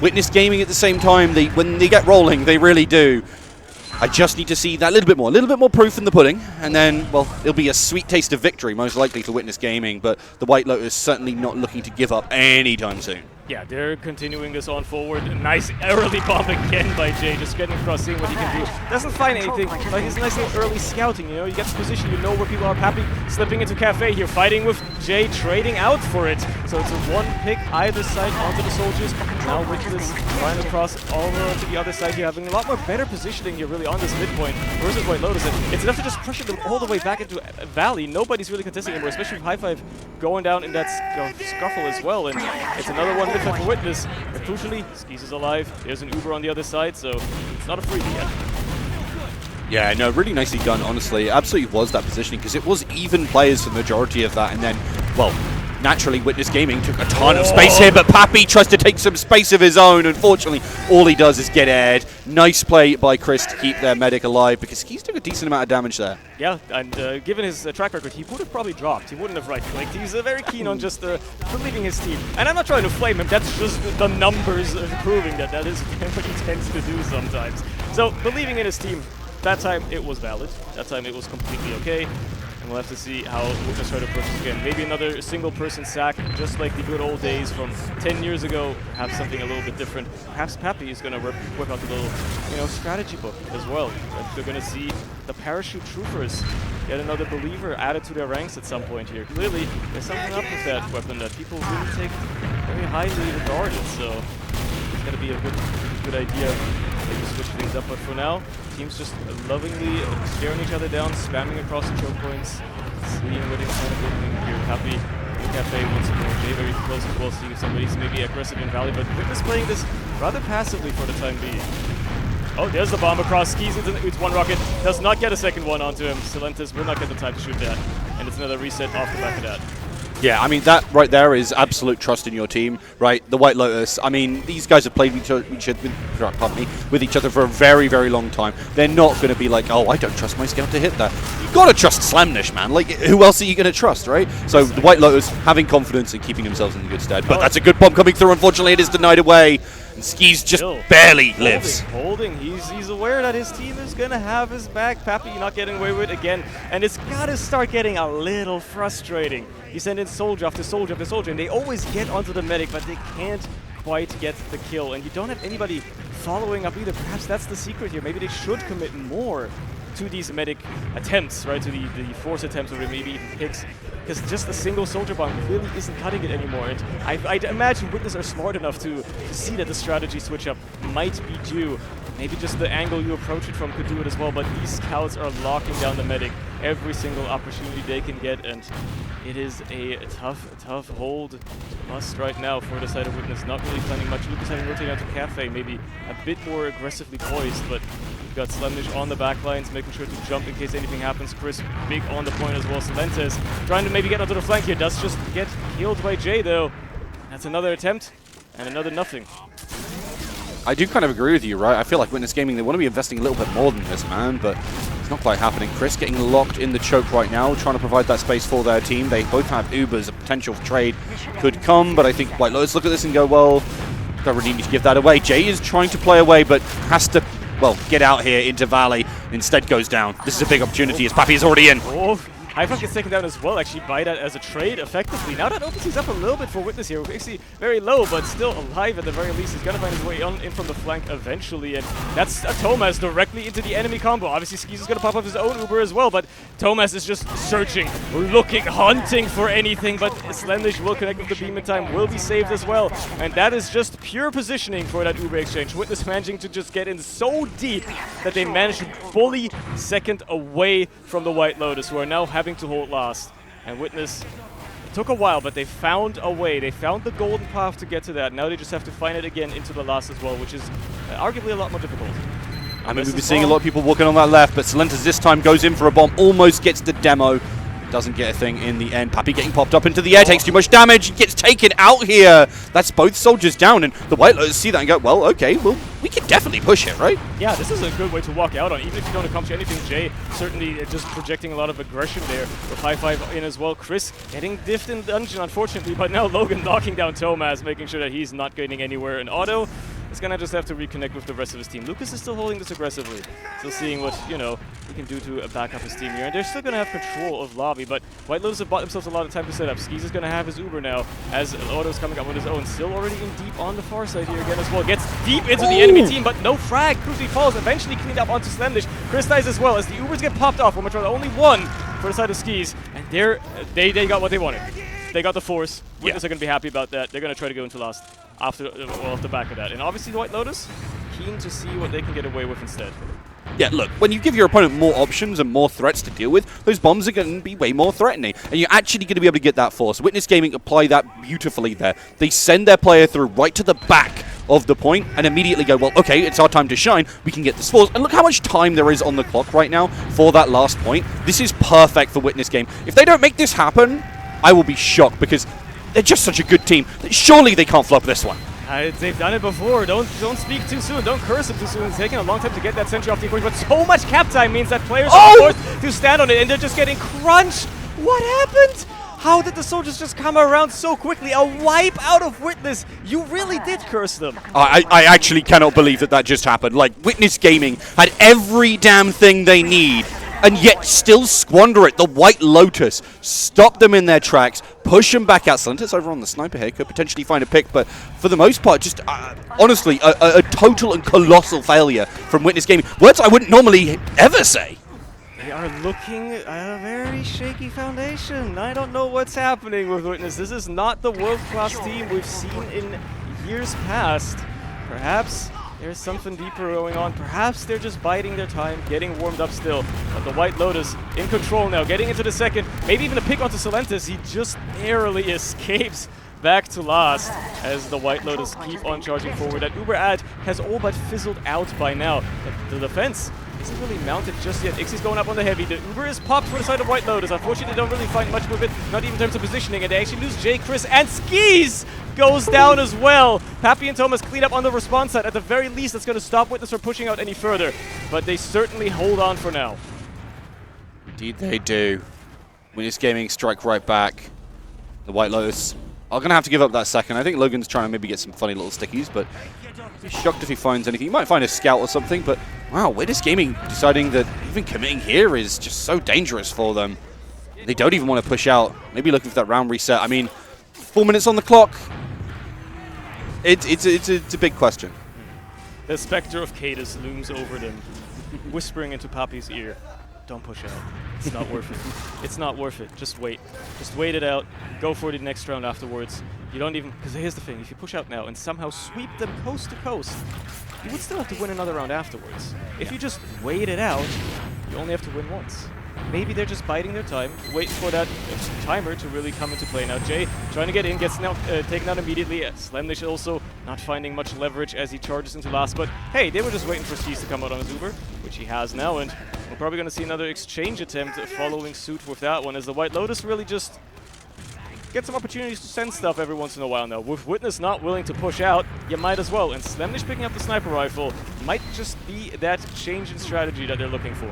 Witness Gaming at the same time, when they get rolling, they really do. I just need to see that little bit more proof in the pudding, and then, well, it'll be a sweet taste of victory, most likely for Witness Gaming, but the White Lotus certainly not looking to give up anytime soon. Yeah, they're continuing this on forward. A nice early bomb again by Jay, just getting across, seeing what he can do. Doesn't find anything, but his nice little early scouting, you know, you get the position, you know where people are. Pappy slipping into Cafe here, fighting with Jay, trading out for it. So it's a one pick either side onto the soldiers. Now with this flying across all the way to the other side here, having a lot more better positioning here really on this midpoint versus White Lotus. And it's enough to just pressure them all the way back into Valley. Nobody's really contesting anymore, especially with High Five going down in that scuffle as well. And it's another one midfield for Witness. But crucially, Skis is alive. There's an Uber on the other side, so it's not a freebie yet. Yeah, no, really nicely done, honestly. It absolutely was that positioning, because it was even players for the majority of that, and then, well, naturally, Witness Gaming took a ton of space here, but Pappy tries to take some space of his own. Unfortunately, all he does is get aired. Nice play by Chris to keep their medic alive, because Skis took a decent amount of damage there. Yeah, and given his track record, he would have probably dropped. He wouldn't have right-clicked. He's very keen on just believing his team. And I'm not trying to flame him. That's just the numbers proving that is what he tends to do sometimes. So, believing in his team, that time it was valid. That time it was completely okay. And we'll have to see how Witness try to push this again. Maybe another single-person sack, just like the good old days from 10 years ago. Perhaps something a little bit different. Perhaps Pappy is going to whip out the little, strategy book as well. They're going to see the Parachute Troopers get another believer added to their ranks at some point here. Clearly, there's something up with that weapon that people really take very highly regarded. So it's going to be a good idea. Maybe switch things up, but for now, teams just lovingly staring each other down, spamming across the choke points, seeing what it's kind of doing here. Happy in Cafe once more. Jay very close as well, seeing if somebody's maybe aggressive in Valley, but Witness playing this rather passively for the time being. Oh, there's the bomb across Skis. It's one rocket. Does not get a second one onto him. Silentis will not get the time to shoot that. And it's another reset off the back of that. Yeah, I mean, that right there is absolute trust in your team, right? The White Lotus, I mean, these guys have played with each other for a very, very long time. They're not going to be like, oh, I don't trust my scout to hit that. You've got to trust Slamnish, man. Like, who else are you going to trust, right? So the White Lotus having confidence and keeping themselves in good stead. But that's a good bomb coming through. Unfortunately, it is denied away. And Skis just barely lives. Holding. He's aware that his team is going to have his back. Pappy not getting away with it again. And it's got to start getting a little frustrating. You send in soldier after soldier after soldier, and they always get onto the medic, but they can't quite get the kill. And you don't have anybody following up either. Perhaps that's the secret here. Maybe they should commit more to these medic attempts, right? To the force attempts or maybe even picks. Because just a single soldier bomb really isn't cutting it anymore. And I'd imagine Witness are smart enough to see that the strategy switch up might be due. Maybe just the angle you approach it from could do it as well, but these scouts are locking down the medic every single opportunity they can get, and it is a tough hold must right now for the side of Witness. Not really planning much. Lucas having rotated out to Cafe, maybe a bit more aggressively poised, but we've got Slamnish on the back lines, making sure to jump in case anything happens. Chris big on the point as well. Silentes trying to maybe get onto the flank here, does just get killed by Jay though. That's another attempt, and another nothing. I do kind of agree with you, right? I feel like Witness Gaming, they want to be investing a little bit more than this, man, but it's not quite happening. Chris getting locked in the choke right now, trying to provide that space for their team. They both have Ubers. A potential trade could come, but I think White Lotus look at this and go, well, don't really need to give that away. Jay is trying to play away, but has to, well, get out here into Valley. Instead goes down. This is a big opportunity as Pappy is already in. Oh. High Five gets taken down as well, actually, by that as a trade effectively. Now that opens things up a little bit for Witness here. We're actually very low, but still alive at the very least. He's going to find his way in from the flank eventually, and that's Thomas directly into the enemy combo. Obviously, Skis is going to pop up his own Uber as well, but Thomas is just searching, looking, hunting for anything, but Slamnish will connect with the beam in time, will be saved as well, and that is just pure positioning for that Uber exchange. Witness managing to just get in so deep that they managed to fully second away from the White Lotus, who are now having to hold last. And Witness, it took a while, but they found a way. They found the golden path to get to that. Now they just have to find it again into the last as well, which is arguably a lot more difficult. I mean, we've been seeing a lot of people walking on that left, but Silentis this time goes in for a bomb, almost gets the demo. Doesn't get a thing in the end. Pappy getting popped up into the air, takes too much damage, gets taken out here. That's both soldiers down, and the White Lotus see that and go, well, okay, well, we can definitely push it, right? Yeah, this is a good way to walk out on, even if you don't accomplish anything. Jay certainly just projecting a lot of aggression there with High Five in as well. Chris getting diffed in dungeon, unfortunately, but now Logan knocking down Thomas, making sure that he's not getting anywhere. And Otto, is going to just have to reconnect with the rest of his team. Lucas is still holding this aggressively, still seeing what, you know, he can do to back up his team here. And they're still going to have control of lobby, but White Lotus have bought themselves a lot of time to set up. Skis is going to have his Uber now, as Lotus coming up on his own. Still already in deep on the far side here again as well. Gets deep into the enemy team, but no frag. Cruzy falls, eventually cleaned up onto zambz. Chris dies as well, as the Ubers get popped off. Womatron only one for the side of Skis, and they got what they wanted. They got the force. Witness are going to be happy about that. They're going to try to go into last after, off the back of that. And obviously the White Lotus, keen to see what they can get away with instead. Yeah, look, when you give your opponent more options and more threats to deal with, those bombs are going to be way more threatening. And you're actually going to be able to get that force. Witness Gaming apply that beautifully there. They send their player through right to the back of the point and immediately go, well, okay, it's our time to shine. We can get this force. And look how much time there is on the clock right now for that last point. This is perfect for Witness Game. If they don't make this happen, I will be shocked because they're just such a good team. Surely they can't flop this one. They've done it before. Don't speak too soon. Don't curse them too soon. It's taking a long time to get that sentry off the equation, but so much cap time means that players are forced to stand on it, and they're just getting crunched. What happened? How did the soldiers just come around so quickly? A wipe out of Witness. You really did curse them. I actually cannot believe that just happened. Like, Witness Gaming had every damn thing they need, and yet still squander it. The White Lotus stop them in their tracks, push them back out. Salentis over on the sniper here could potentially find a pick, but for the most part, just honestly, a total and colossal failure from Witness Gaming. Words I wouldn't normally ever say. They are looking at a very shaky foundation. I don't know what's happening with Witness. This is not the world-class team we've seen in years past. Perhaps there's something deeper going on. Perhaps they're just biding their time, getting warmed up still. But the White Lotus in control now, getting into the second. Maybe even a pick onto Salentis. He just narrowly escapes back to last as the White Lotus keep on charging forward. That Uber ad has all but fizzled out by now. The defense isn't really mounted just yet. Ixie's going up on the heavy. The Uber is popped for the side of White Lotus. Unfortunately, they don't really find much with it, not even in terms of positioning, and they actually lose Jay, Chris, and Skis goes down as well. Pappy and Thomas clean up on the response side. At the very least, that's going to stop Witness from pushing out any further, but they certainly hold on for now. Indeed they do. Witness Gaming strike right back. The White Lotus are going to have to give up that second. I think Logan's trying to maybe get some funny little stickies, but I'd be shocked if he finds anything. He might find a scout or something, but wow, Witness Gaming deciding that even committing here is just so dangerous for them. They don't even want to push out. Maybe looking for that round reset. I mean, 4 minutes on the clock. It's a big question. The specter of Cadus looms over them, whispering into Pappy's ear. Don't push out. It's not worth it. It's not worth it. Just wait. Just wait it out. Go for the next round afterwards. You don't even... Because here's the thing. If you push out now and somehow sweep them coast to coast, you would still have to win another round afterwards. If you just wait it out, you only have to win once. Maybe they're just biding their time, waiting for that timer to really come into play. Now Jay trying to get in, gets now taken out immediately. zambz also not finding much leverage as he charges into last. But hey, they were just waiting for Skis to come out on his Uber, which he has now. And we're probably going to see another exchange attempt following suit with that one, as the White Lotus really just get some opportunities to send stuff every once in a while now. With Witness not willing to push out, you might as well. And zambz picking up the sniper rifle might just be that change in strategy that they're looking for.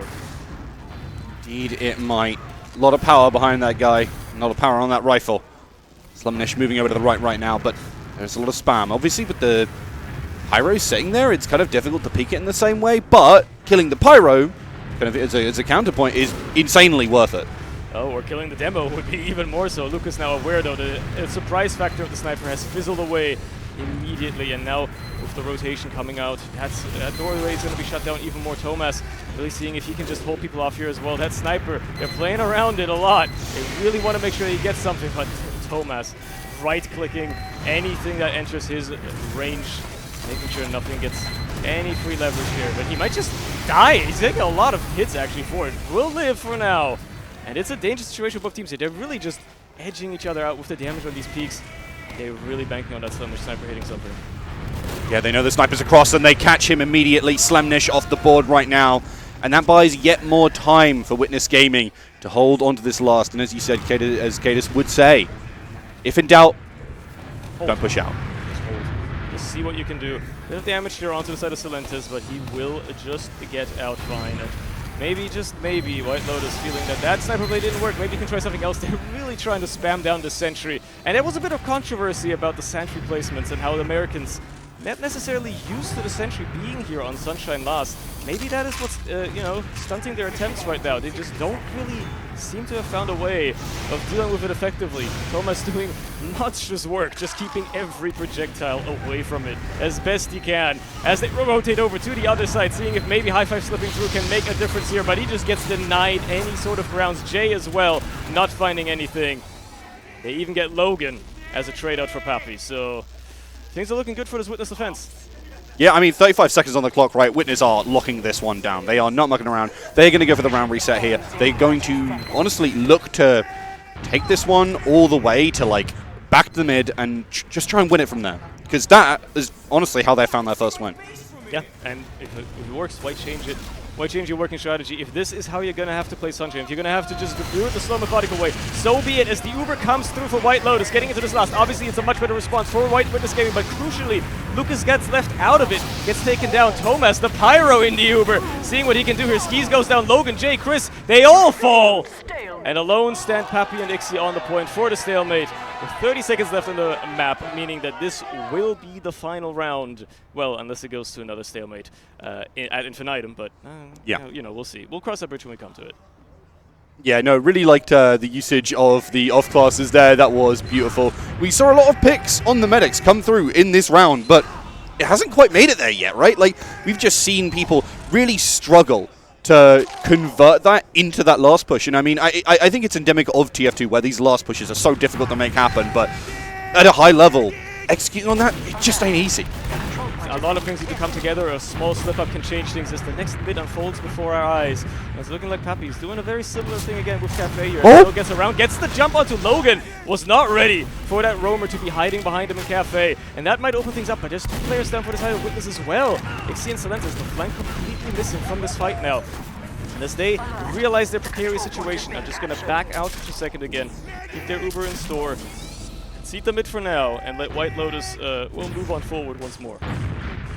Indeed, it might. A lot of power behind that guy. A lot of power on that rifle. zambz moving over to the right now, but there's a lot of spam. Obviously, with the pyro sitting there, it's kind of difficult to peek it in the same way, but killing the pyro kind of as a counterpoint is insanely worth it. Oh, or killing the demo would be even more so. Lucas now aware, though, the surprise factor of the sniper has fizzled away immediately, and now with the rotation coming out, that doorway is going to be shut down even more. Thomas really seeing if he can just hold people off here as well. That sniper, they're playing around it a lot. They really want to make sure he gets something, but Thomas right-clicking anything that enters his range, making sure nothing gets any free leverage here. But he might just die. He's taking a lot of hits, actually, for it. Will live for now. And it's a dangerous situation for both teams here. They're really just edging each other out with the damage on these peaks. They're really banking on that sniper hitting something. Yeah, they know the sniper's across, and they catch him immediately. zambz off the board right now. And that buys yet more time for Witness Gaming to hold onto this last. And as you said, as Cadus would say, if in doubt, don't push out. Just hold. Just see what you can do. Bit of damage here onto the side of Salentis, but he will just get out fine. And maybe, just maybe, White Lotus feeling that that sniper blade didn't work. Maybe he can try something else. They're really trying to spam down the sentry. And there was a bit of controversy about the sentry placements and how the Americans not necessarily used to the Sentry being here on Sunshine last. Maybe that is what's, you know, stunting their attempts right now. They just don't really seem to have found a way of dealing with it effectively. Thomas doing monstrous work, just keeping every projectile away from it as best he can. As they rotate over to the other side, seeing if maybe High Five slipping through can make a difference here, but he just gets denied any sort of grounds. Jay as well, not finding anything. They even get Logan as a trade out for Pappy, so things are looking good for this Witness offense. Yeah, I mean, 35 seconds on the clock, right? Witness are locking this one down. They are not mucking around. They're going to go for the round reset here. They're going to, honestly, look to take this one all the way to, like, back to the mid and just try and win it from there. Because that is, honestly, how they found their first win. Yeah, and if it works, why change it? Why change your working strategy? If this is how you're going to have to play Sunshine, if you're going to have to just do it the slow, methodical way, so be it. As the Uber comes through for White Lotus, getting into this last. Obviously, it's a much better response for White Witness Gaming, but crucially, Lucas gets left out of it, gets taken down. Thomas, the Pyro in the Uber, seeing what he can do here. Skis goes down, Logan, Jay, Chris, they all fall! And alone stand Pappy and Ixie on the point for the stalemate. With 30 seconds left on the map, meaning that this will be the final round. Well, unless it goes to another stalemate at infinitum, but yeah, you know, we'll see. We'll cross that bridge when we come to it. Yeah, no, really liked the usage of the off classes there. That was beautiful. We saw a lot of picks on the medics come through in this round, but it hasn't quite made it there yet, right? Like, we've just seen people really struggle to convert that into that last push. And I mean, I think it's endemic of TF2 where these last pushes are so difficult to make happen, but at a high level, executing on that, it just ain't easy. A lot of things need to come together. A small slip-up can change things as the next bit unfolds before our eyes. And it's looking like Pappy's doing a very similar thing again with Cafe here. Oh! Still gets around, gets the jump onto Logan. Was not ready for that roamer to be hiding behind him in Cafe. And that might open things up, but there's two players down for the side of Witness as well. Ixie and Silentis, the flank completely missing from this fight now. And as they realize their precarious situation, I'm just going to back out for a second again. Keep their Uber in store. Concede the mid for now, and let White Lotus will move on forward once more.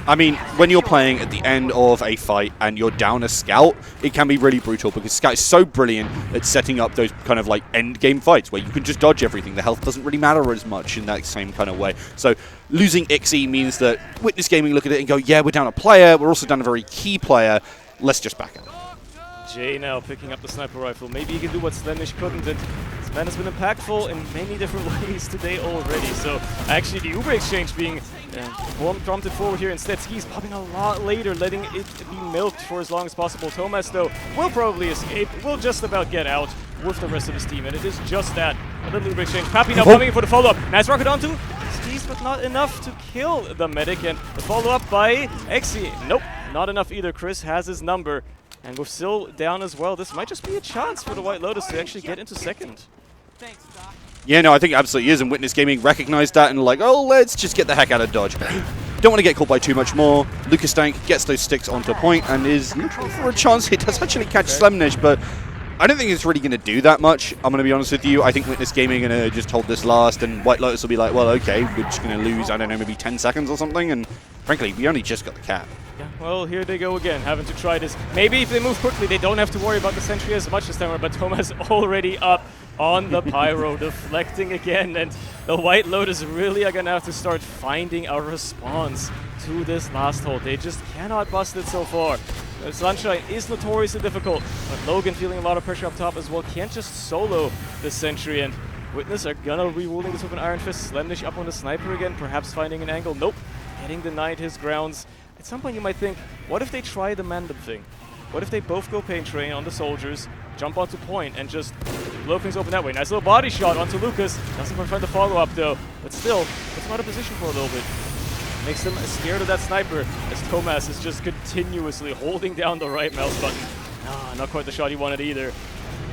I mean, when you're playing at the end of a fight and you're down a scout, it can be really brutal because Scout is so brilliant at setting up those kind of like end game fights where you can just dodge everything. The health doesn't really matter as much in that same kind of way. So losing Ixie means that Witness Gaming look at it and go, yeah, we're down a player, we're also down a very key player, let's just back out. Jay now picking up the sniper rifle. Maybe he can do what Slenish couldn't. And this man has been impactful in many different ways today already. So actually the Uber exchange being prompted forward here instead. Skis popping a lot later, letting it be milked for as long as possible. Thomas, though, will probably escape, will just about get out with the rest of his team. And it is just that. A little Uber exchange. Pappy now coming in for the follow-up. Nice rocket onto Skis, but not enough to kill the medic. And the follow-up by Ixie. Nope, not enough either. Chris has his number. And we're still down as well. This might just be a chance for the White Lotus to actually get into second. Yeah, no, I think it absolutely is, and Witness Gaming recognized that and like, oh, let's just get the heck out of dodge. Don't want to get caught by too much more. Lucas Stank gets those sticks onto point and is looking for a chance. He does actually catch Slemnish, but I don't think it's really going to do that much. I'm going to be honest with you. I think Witness Gaming are going to just hold this last, and White Lotus will be like, well, okay, we're just going to lose, I don't know, maybe 10 seconds or something, and frankly, we only just got the cap. Yeah, well, here they go again, having to try this. Maybe if they move quickly, they don't have to worry about the sentry as much this time, but Thomas already up on the Pyro, deflecting again, and the White Lotus really are going to have to start finding a response to this last hold. They just cannot bust it so far. Sunshine is notoriously difficult, but Logan feeling a lot of pressure up top as well, can't just solo the sentry, and Witness are gonna re-ruling this with an Iron Fist. Slemnish up on the sniper again, perhaps finding an angle. Nope, getting denied his grounds. At some point you might think, what if they try the Mandem thing? What if they both go Pain Train on the soldiers, jump onto point, and just blow things open that way? Nice little body shot onto Lucas. Doesn't quite find the follow-up though, but still, it's out of position for a little bit. Makes them scared of that sniper as Thomas is just continuously holding down the right mouse button. Not quite the shot he wanted either.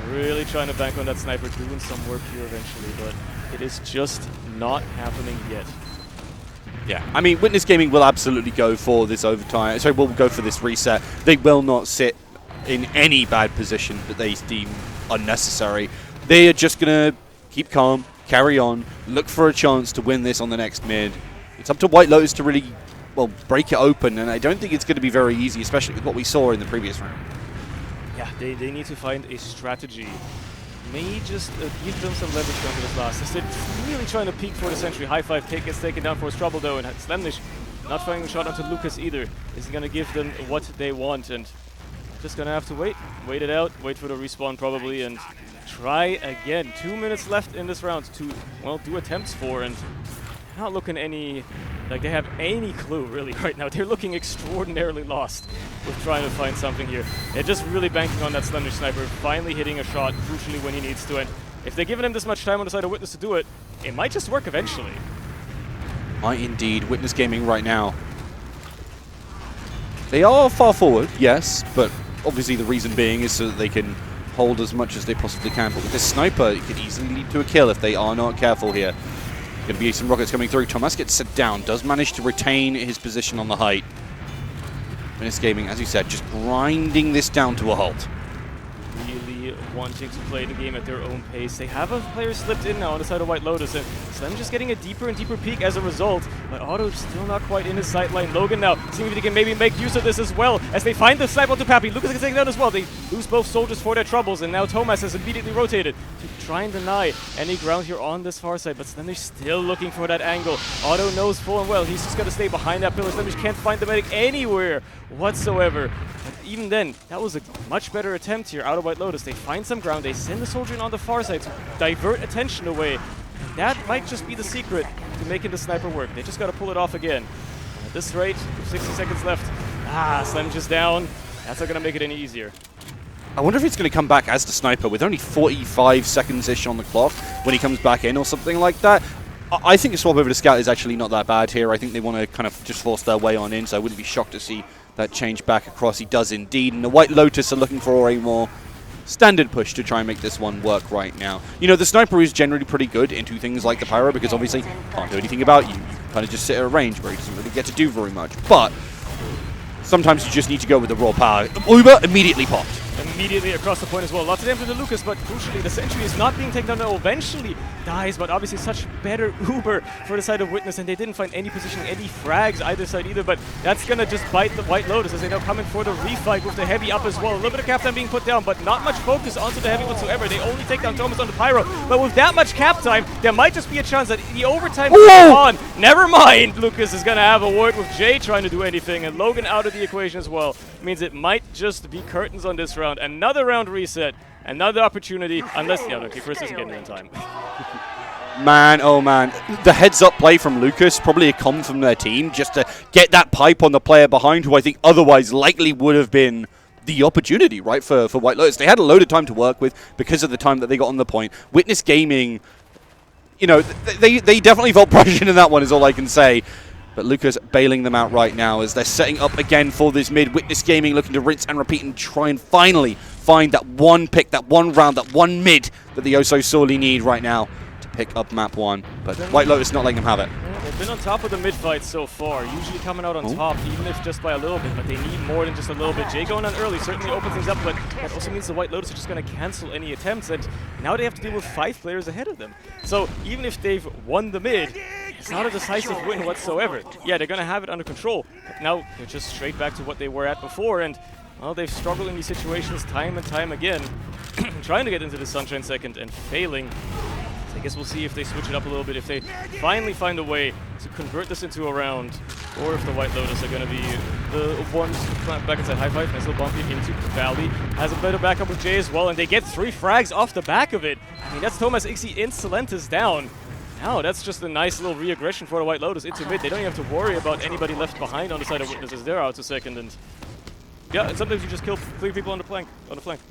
Really trying to bank on that sniper, doing some work here eventually, but it is just not happening yet. Yeah, I mean, Witness Gaming will absolutely go for this overtime. Sorry, will go for this reset. They will not sit in any bad position that they deem unnecessary. They are just going to keep calm, carry on, look for a chance to win this on the next mid. It's up to White Lotus to really, well, break it open, and I don't think it's going to be very easy, especially with what we saw in the previous round. Yeah, they need to find a strategy. May just give them some leverage down to this last. Instead, really trying to peek for the sentry. High five, gets taken down for his trouble though, and Slemnish Not firing a shot onto Lucas either isn't going to give them what they want, and just going to have to wait it out, wait for the respawn probably, and try again. 2 minutes left in this round to, well, do attempts for, and not looking like they have any clue really right now. They're looking extraordinarily lost with trying to find something here. They're just really banking on that Slender Sniper finally hitting a shot crucially when he needs to, and if they're giving him this much time on the side of Witness to do it, it might just work eventually. Might indeed. Witness Gaming right now. They are far forward, yes, but obviously the reason being is so that they can hold as much as they possibly can. But with this sniper, it could easily lead to a kill if they are not careful here. Going to be some rockets coming through. Thomas gets set down, does manage to retain his position on the height. Witness Gaming, as you said, just grinding this down to a halt. Really wanting to play the game at their own pace. They have a player slipped in now on the side of White Lotus, and Slim just getting a deeper and deeper peek as a result, but Otto still not quite in his sight line. Logan now seeing if they can maybe make use of this as well as they find the snipe onto Pappy. Lucas gets taken down as well. They lose both soldiers for their troubles, and now Thomas has immediately rotated to try and deny any ground here on this far side, but Slemish still looking for that angle. Otto knows full and well he's just got to stay behind that pillar. Slemish can't find the medic anywhere whatsoever. But even then, that was a much better attempt here out of White Lotus. They find some ground, they send the soldier in on the far side to divert attention away. That might just be the secret to making the sniper work. They just got to pull it off again. And at this rate, 60 seconds left. Slim just down. That's not going to make it any easier. I wonder if he's going to come back as the sniper with only 45 seconds-ish on the clock when he comes back in or something like that. I think a swap over to Scout is actually not that bad here. I think they want to kind of just force their way on in, so I wouldn't be shocked to see that change back across. He does indeed, and the White Lotus are looking for a more standard push to try and make this one work right now. You know, the sniper is generally pretty good into things like the pyro because obviously can't do anything about you. You kind of just sit at a range where he doesn't really get to do very much. But sometimes you just need to go with the raw power. Uber immediately popped. Immediately across the point as well. Lots of damage to Lucas, but crucially the sentry is not being taken down. Now eventually dies, but obviously such better Uber for the side of Witness, and they didn't find any positioning, any frags either side either, but that's gonna just bite the White Lotus as they now come in for the refight with the heavy up as well. A little bit of cap time being put down, but not much focus onto the heavy whatsoever. They only take down Thomas on the pyro, but with that much cap time, there might just be a chance that the overtime goes on. Never mind, Lucas is gonna have a word with Jay trying to do anything, and Logan out of the equation as well. Means it might just be curtains on this round. Another round reset, another opportunity, unless, yeah, okay, Chris isn't getting it in time. Man, oh man. The heads-up play from Lucas, probably a comm from their team, just to get that pipe on the player behind, who I think otherwise likely would have been the opportunity, right, for White Lotus. They had a load of time to work with because of the time that they got on the point. Witness Gaming, you know, they definitely felt pressured in that one, is all I can say. But Lucas bailing them out right now as they're setting up again for this mid. Witness Gaming looking to rinse and repeat and try and finally find that one pick, that one round, that one mid that they oh so sorely need right now to pick up map 1. But White Lotus not letting them have it. Yeah, they've been on top of the mid fight so far, usually coming out on top, even if just by a little bit, but they need more than just a little bit. Jay going on early certainly opens things up, but that also means the White Lotus are just going to cancel any attempts, and now they have to deal with 5 players ahead of them. So even if they've won the mid, it's not a decisive win whatsoever. Yeah, they're going to have it under control, but now they're just straight back to what they were at before, and well, they've struggled in these situations time and time again, trying to get into the Sunshine second and failing. So I guess we'll see if they switch it up a little bit, if they finally find a way to convert this into a round, or if the White Lotus are going to be the ones to climb back inside. High five, nice little bumpy into Valley. Has a bit of backup with Jay as well, and they get 3 frags off the back of it. I mean, that's Thomas Ixie in Silentis down. Now that's just a nice little re-aggression for the White Lotus into mid. They don't even have to worry about anybody left behind on the side of Witnesses. They're out to second, and yeah, and sometimes you just kill 3 people on the flank,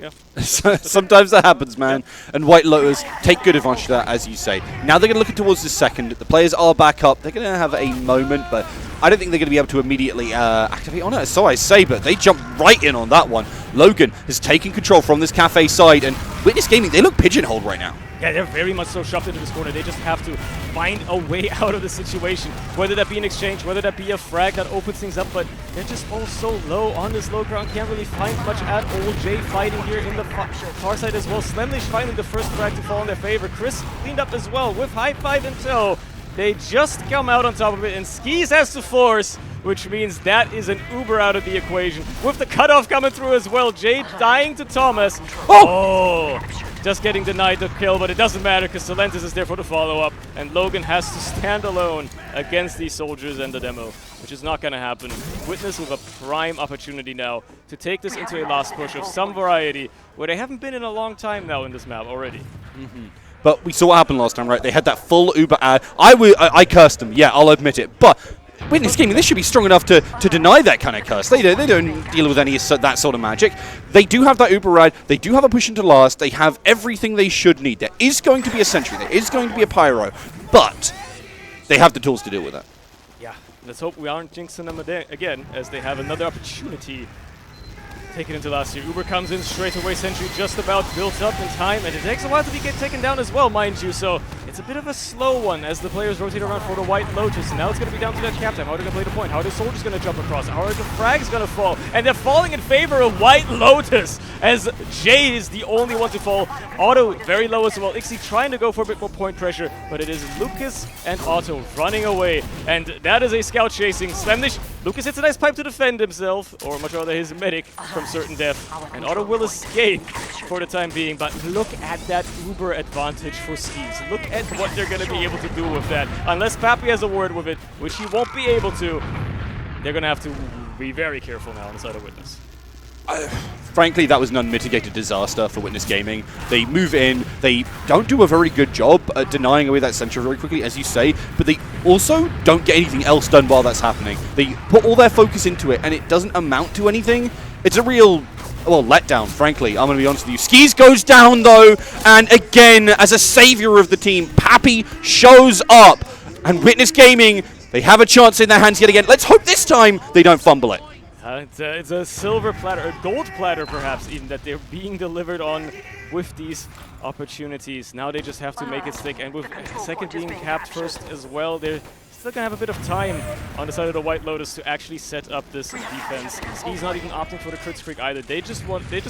yeah. Sometimes that happens, man. And White Lotus take good advantage of that, as you say. Now they're going to look towards the second. The players are back up. They're going to have a moment, but I don't think they're going to be able to immediately activate on it. So I say, but they jump right in on that one. Logan has taken control from this cafe side, and Witness Gaming, they look pigeonholed right now. Yeah, they're very much so shoved into this corner. They just have to find a way out of the situation, whether that be an exchange, whether that be a frag that opens things up, but they're just all so low on this low ground. Can't really find much at all. Jay fighting here in the far side as well. Slemlish finding the first frag to fall in their favor. Chris cleaned up as well with high five in tow. They just come out on top of it, and Skis has to force, which means that is an Uber out of the equation. With the cutoff coming through as well, Jay dying to Thomas. Oh! Just getting denied the kill, but it doesn't matter because Silentis is there for the follow-up, and Logan has to stand alone against these soldiers and the demo. which is not going to happen. Witness with a prime opportunity now to take this into a last push of some variety, where they haven't been in a long time now in this map already. But we saw what happened last time, right? They had that full Uber ad. I cursed them, yeah, I'll admit it. But Witness Gaming, they should be strong enough to deny that kind of curse. They don't deal with any of that sort of magic. They do have that Uber ad. They do have a push into last. They have everything they should need. There is going to be a sentry. There is going to be a pyro. But they have the tools to deal with that. Yeah, let's hope we aren't jinxing them again, as they have another opportunity. Taken into last year. Uber comes in straight away, sentry just about built up in time, and it takes a while to get taken down as well, mind you, so it's a bit of a slow one as the players rotate around for the White Lotus, and now it's going to be down to that cap time. How are they going to play the point? How are the soldiers going to jump across? How are the frags going to fall? And they're falling in favor of White Lotus, as Jay is the only one to fall. Otto very low as well. Ixie trying to go for a bit more point pressure, but it is Lucas and Otto running away, and that is a scout chasing Slemnish. Lucas hits a nice pipe to defend himself, or much rather his medic, from certain death, and Otto will escape for the time being, but look at that Uber advantage for Skis. Look at what they're going to be able to do with that. Unless Pappy has a word with it, which he won't be able to, they're going to have to be very careful now on the side of Witness. Frankly, that was an unmitigated disaster for Witness Gaming. They move in, they don't do a very good job at denying away that sentry very quickly, as you say, but they also don't get anything else done while that's happening. They put all their focus into it, and it doesn't amount to anything. It's a real, well, letdown, frankly. I'm going to be honest with you. Skis goes down, though, and again, as a savior of the team, Pappy shows up, and Witness Gaming, they have a chance in their hands yet again. Let's hope this time they don't fumble it. It's a silver platter, a gold platter perhaps even, that they're being delivered on with these opportunities. Now they just have to make it stick, and with second being capped first as well, they're still gonna have a bit of time on the side of the White Lotus to actually set up this defense. Ski's not even opting for the crit streak either. They're just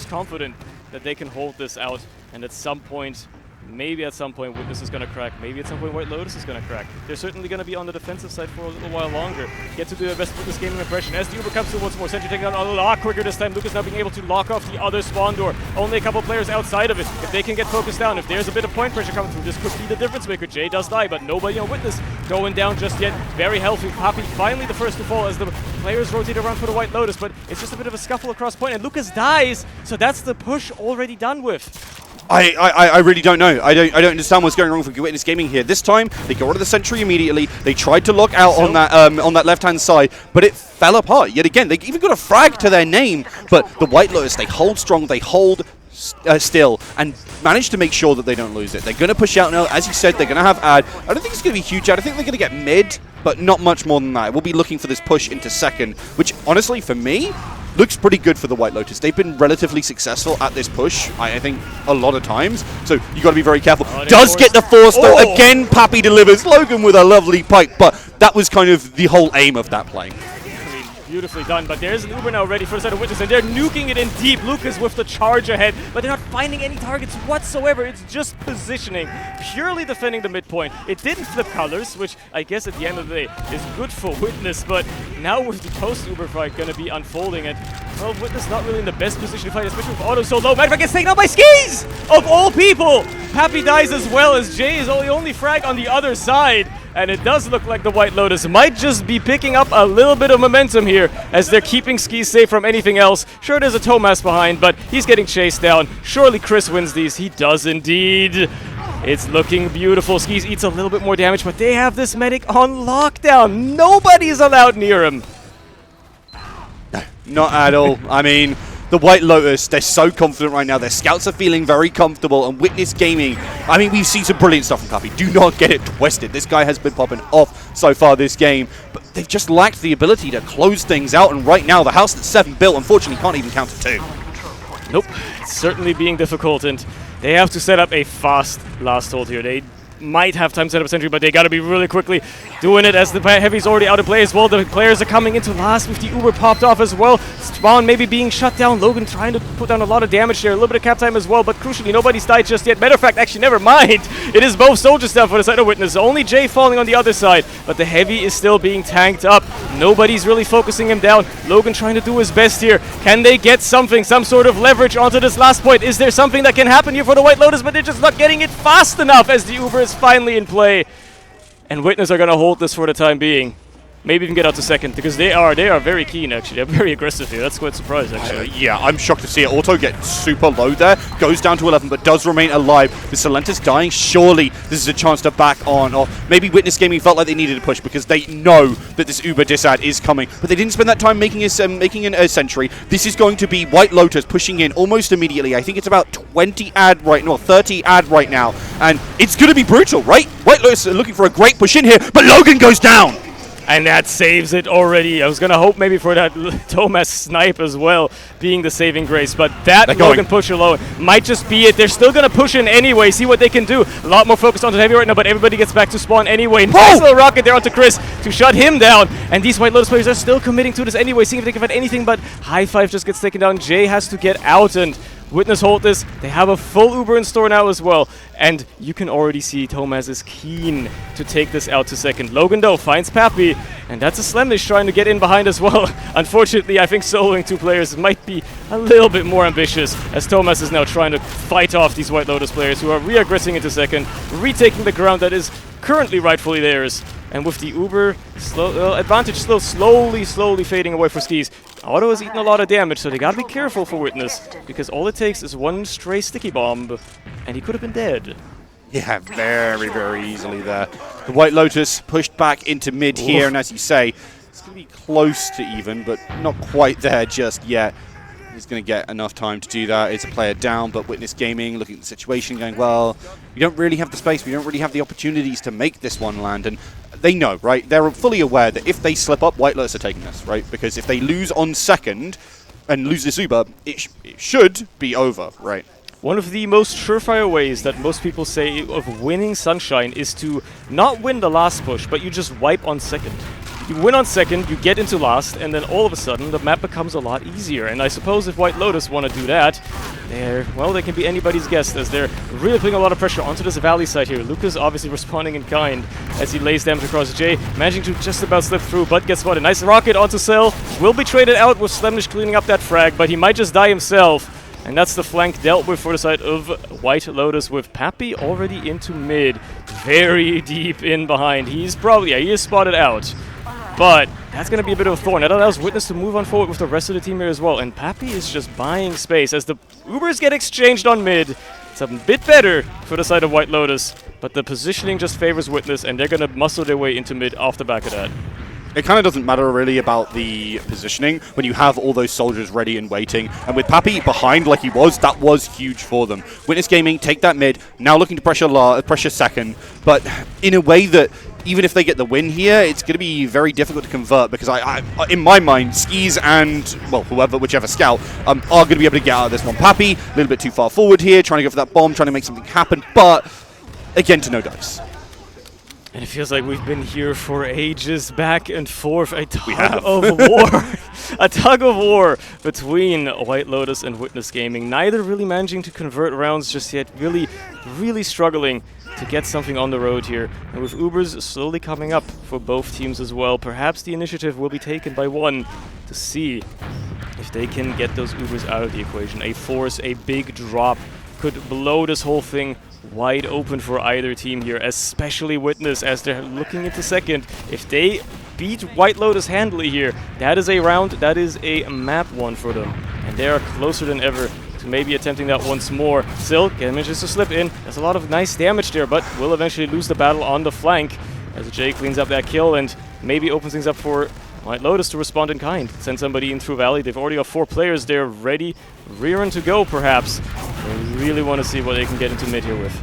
confident that they can hold this out, and at some point, maybe at some point Witness is going to crack, maybe at some point White Lotus is going to crack. They're certainly going to be on the defensive side for a little while longer. Get to do their best with this gaming impression. As the Uber comes through once more, Sentry taking down a lot quicker this time. Lucas now being able to lock off the other spawn door. Only a couple players outside of it. If they can get focused down, if there's a bit of point pressure coming through, this could be the difference maker. Jay does die, but nobody on Witness going down just yet. Very healthy. Pappy finally the first to fall as the players rotate around for the White Lotus, but it's just a bit of a scuffle across point, and Lucas dies, so that's the push already done with. I really don't know. I don't understand what's going wrong for Witness Gaming here. This time they got rid of the sentry immediately. They tried to lock out on that left-hand side, but it fell apart yet again. They even got a frag to their name, but the White Lotus, they hold strong, they hold still, and manage to make sure that they don't lose it. They're going to push out now. As you said, they're going to have ad. I don't think it's going to be huge ad. I think they're going to get mid, but not much more than that. We'll be looking for this push into second, which honestly, for me, looks pretty good for the White Lotus. They've been relatively successful at this push, I think, a lot of times. So you got to be very careful. Does get the force, though. Oh. Again, Pappy delivers. Logan with a lovely pipe, but that was kind of the whole aim of that play. Beautifully done, but there's an Uber now ready for the side of Witness, and they're nuking it in deep. Lucas with the charge ahead, but they're not finding any targets whatsoever. It's just positioning, purely defending the midpoint. It didn't flip colors, which I guess at the end of the day is good for Witness, but now with the post-Uber fight going to be unfolding, and well, Witness not really in the best position to fight, especially with Otto so low. Matter of fact, gets taken out by Skis! Of all people! Pappy dies as well, as Jay is the only frag on the other side. And it does look like the White Lotus might just be picking up a little bit of momentum here as they're keeping Skis safe from anything else. Sure, there's a Tomas behind, but he's getting chased down. Surely Chris wins these. He does indeed. It's looking beautiful. Skis eats a little bit more damage, but they have this medic on lockdown. Nobody's allowed near him. Not at all. I mean, the White Lotus, they're so confident right now. Their scouts are feeling very comfortable, and Witness Gaming, I mean, we've seen some brilliant stuff from Pappy. Do not get it twisted. This guy has been popping off so far this game, but they've just lacked the ability to close things out, and right now, the house that's 7 built, unfortunately, can't even counter 2. Nope. It's certainly being difficult, and they have to set up a fast last hold here. They might have time to set up a sentry, but they got to be really quickly doing it as the Heavy's already out of play as well. The players are coming into last with the Uber popped off as well. Spawn maybe being shut down. Logan trying to put down a lot of damage there. A little bit of cap time as well, but crucially, nobody's died just yet. Matter of fact, actually, never mind. It is both soldiers down for the side of Witness. Only Jay falling on the other side, but the Heavy is still being tanked up. Nobody's really focusing him down. Logan trying to do his best here. Can they get something, some sort of leverage onto this last point? Is there something that can happen here for the White Lotus, but they're just not getting it fast enough as the Uber is finally in play. And Witness are going to hold this for the time being. maybe even get out to second, because they are very keen, actually. They're very aggressive here. That's quite surprising, actually. Yeah, I'm shocked to see it. Auto gets super low there, goes down to 11, but does remain alive. With Salentis dying, surely this is a chance to back on. Or maybe Witness Gaming felt like they needed a push because they know that this Uber disad is coming, but they didn't spend that time making a sentry. This is going to be White Lotus pushing in almost immediately. I think it's about 20 ad right now, 30 ad right now, and it's going to be brutal, right? White Lotus are looking for a great push in here, but Logan goes down. And that saves it already. I was going to hope maybe for that Thomas snipe as well, being the saving grace. But that Logan push alone might just be it. They're still going to push in anyway, see what they can do. A lot more focused on the Heavy right now, but everybody gets back to spawn anyway. Nice little rocket there onto Chris to shut him down. And these White Lotus players are still committing to this anyway, seeing if they can find anything, but High Five just gets taken down. Jay has to get out, and Witness hold this. They have a full Uber in store now as well. And you can already see Thomas is keen to take this out to second. Logan, though, finds Pappy. And that's a Slemnish trying to get in behind as well. Unfortunately, I think soloing two players might be a little bit more ambitious, as Thomas is now trying to fight off these White Lotus players who are re-aggressing into second, retaking the ground that is currently rightfully theirs. And with the Uber advantage slowly fading away for Skis, Auto has eaten a lot of damage, so they gotta be careful for Witness, because all it takes is one stray sticky bomb, and he could have been dead. Yeah, very, very easily there. The White Lotus pushed back into mid here, and as you say, it's going to be close to even, but not quite there just yet. He's going to get enough time to do that. It's a player down, but Witness Gaming looking at the situation going, well, we don't really have the space, we don't really have the opportunities to make this one land, and they know, right? They're fully aware that if they slip up, White Lotus are taking this, right? Because if they lose on second and lose this Uber, it should be over, right? One of the most surefire ways that most people say of winning Sunshine is to not win the last push, but you just wipe on second. You win on second, you get into last, and then all of a sudden the map becomes a lot easier. And I suppose if White Lotus want to do that, they can be anybody's guess, as they're really putting a lot of pressure onto this Valley side here. Lucas obviously responding in kind as he lays damage across Jay, managing to just about slip through, but gets spotted. Nice rocket onto Cell, will be traded out with Slemnish cleaning up that frag, but he might just die himself. And that's the flank dealt with for the side of White Lotus, with Pappy already into mid, very deep in behind. He is spotted out. But that's going to be a bit of a thorn. That allows Witness to move on forward with the rest of the team here as well. And Pappy is just buying space as the Ubers get exchanged on mid. It's a bit better for the side of White Lotus, but the positioning just favors Witness, and they're going to muscle their way into mid off the back of that. It kind of doesn't matter really about the positioning when you have all those soldiers ready and waiting. And with Pappy behind like he was, that was huge for them. Witness Gaming take that mid, now looking to pressure second, but in a way that even if they get the win here, it's going to be very difficult to convert, because in my mind, Skis and, well, whichever scout are going to be able to get out of this one. Pappy, a little bit too far forward here, trying to go for that bomb, trying to make something happen, but again, to no dice. And it feels like we've been here for ages, back and forth, a tug of war. A tug of war between White Lotus and Witness Gaming. Neither really managing to convert rounds just yet, really struggling to get something on the road here. And with Ubers slowly coming up for both teams as well, perhaps the initiative will be taken by one to see if they can get those Ubers out of the equation. A force, a big drop could blow this whole thing wide open for either team here, especially Witness, as they're looking into second. If they beat White Lotus handily here, that is a round, that is a map one for them. And they are closer than ever to maybe attempting that once more. Still, manages to slip in. There's a lot of nice damage there, but will eventually lose the battle on the flank as Jay cleans up that kill and maybe opens things up for White Lotus to respond in kind. Send somebody in through Valley. They've already got 4 players there ready, rearing to go perhaps. They really want to see what they can get into mid here with.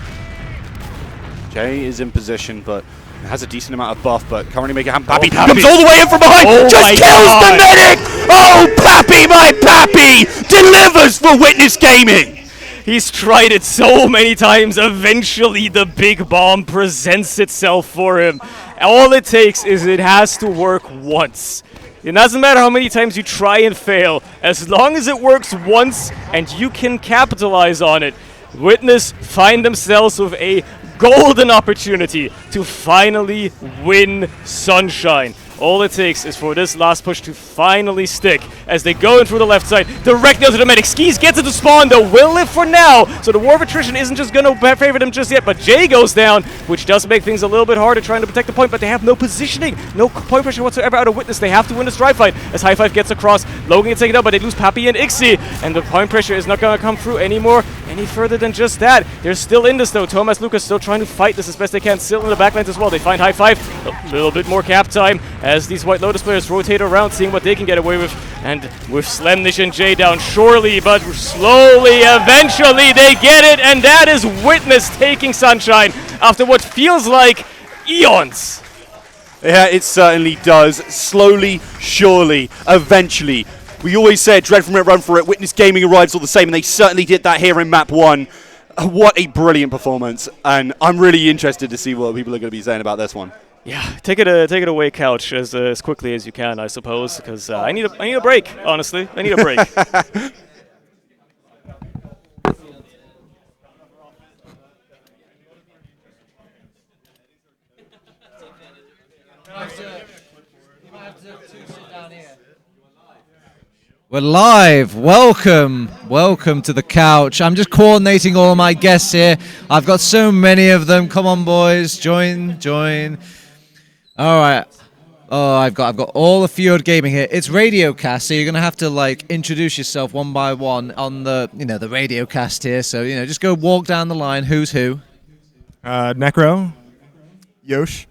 Jay is in position, but has a decent amount of buff, but can't really make it happen. Pappy comes all the way in from behind, just kills the medic! Oh, Pappy, my Pappy, delivers for Witness Gaming! He's tried it so many times, eventually the big bomb presents itself for him. All it takes is it has to work once. It doesn't matter how many times you try and fail, as long as it works once and you can capitalize on it. Witness find themselves with a golden opportunity to finally win Sunshine. All it takes is for this last push to finally stick as they go in through the left side, directly onto the medic. Skis gets it to spawn, though, will live for now, so the war of attrition isn't just going to favor them just yet, but Jay goes down, which does make things a little bit harder trying to protect the point, but they have no positioning, no point pressure whatsoever out of Witness. They have to win this drive fight as High Five gets across. Logan gets taken out, but they lose Pappy and Ixie, and the point pressure is not going to come through anymore any further than just that. They're still in this, though. Thomas Lucas still trying to fight this as best they can, still in the backlines as well. They find High Five, a little bit more cap time as these White Lotus players rotate around, seeing what they can get away with, and with Slemnish and Jay down surely, but slowly, eventually they get it, and that is Witness taking Sunshine after what feels like eons. Yeah, it certainly does. Slowly, surely, eventually. We always said dread from it, run for it. Witness Gaming arrives all the same, and they certainly did that here in map 1. What a brilliant performance, and I'm really interested to see what people are going to be saying about this one. Yeah, take it away, Couch, as quickly as you can, I suppose, because I need a break. Honestly, I need a break. We're live. Welcome to the couch. I'm just coordinating all of my guests here. I've got so many of them. Come on, boys, join. All right. Oh, I've got all the Fjord gaming here. It's radiocast, so you're gonna have to like introduce yourself one by one on the the radiocast here. So just go walk down the line. Who's who? Necro, Yosh,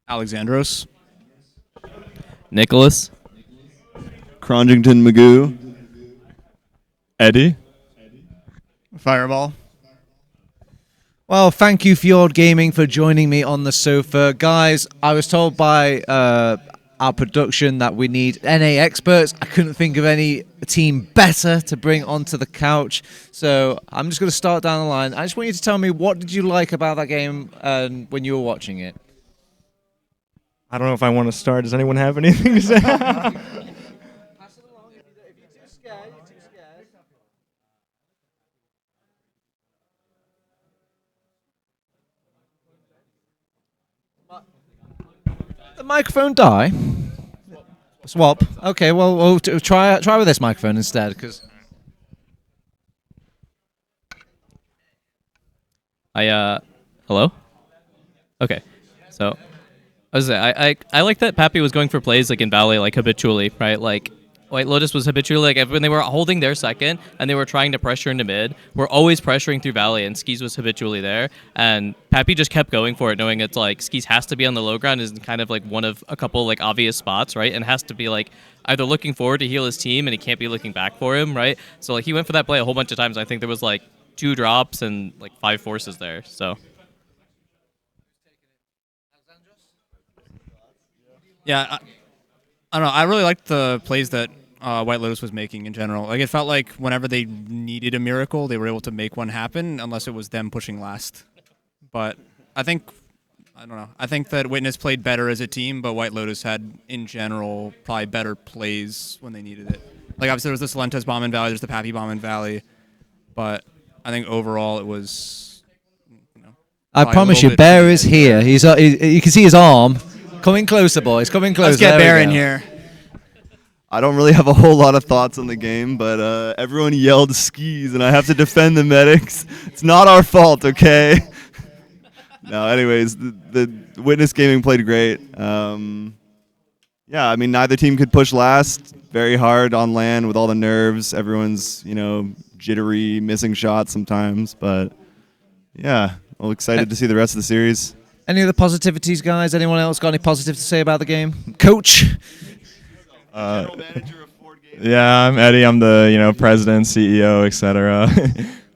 Alexandros, Nicholas, Cronjington Magoo, Eddie, Fireball. Well, thank you, Fjord Gaming, for joining me on the sofa. Guys, I was told by our production that we need NA experts. I couldn't think of any team better to bring onto the couch. So I'm just going to start down the line. I just want you to tell me, what did you like about that game when you were watching it? I don't know if I want to start. Does anyone have anything to say? The microphone die? Swap. Okay, well, we'll try with this microphone instead, because. Hello? Okay. So I like that Pappy was going for plays like in Valley like habitually, right? Like White Lotus was habitually like when they were holding their second and they were trying to pressure into mid, we're always pressuring through Valley, and Skis was habitually there, and Pappy just kept going for it, knowing it's like Skis has to be on the low ground, is kind of like one of a couple like obvious spots, right? And has to be like either looking forward to heal his team and he can't be looking back for him, right? So like he went for that play a whole bunch of times. I think there was like 2 drops and like 5 forces there. So yeah, I don't know. I really liked the plays that White Lotus was making in general. Like, it felt like whenever they needed a miracle, they were able to make one happen, unless it was them pushing last. But I don't know. I think that Witness played better as a team, but White Lotus had, in general, probably better plays when they needed it. Like, obviously, there was the Salenta's bomb in Valley, there's the Pappy bomb in Valley, but I think overall it was, I promise you, Bear is here. He's you can see his arm. Coming closer, boys. Coming closer. Let's get Bear in here. I don't really have a whole lot of thoughts on the game, but everyone yelled skis, and I have to defend the medics. It's not our fault, okay? No, anyways, the Witness Gaming played great. Yeah, I mean, neither team could push last. Very hard on LAN with all the nerves. Everyone's, jittery, missing shots sometimes. But, yeah, well, excited to see the rest of the series. Any other positivities, guys? Anyone else got any positive to say about the game? Coach? Yeah, I'm Eddie. I'm the president, CEO, etc.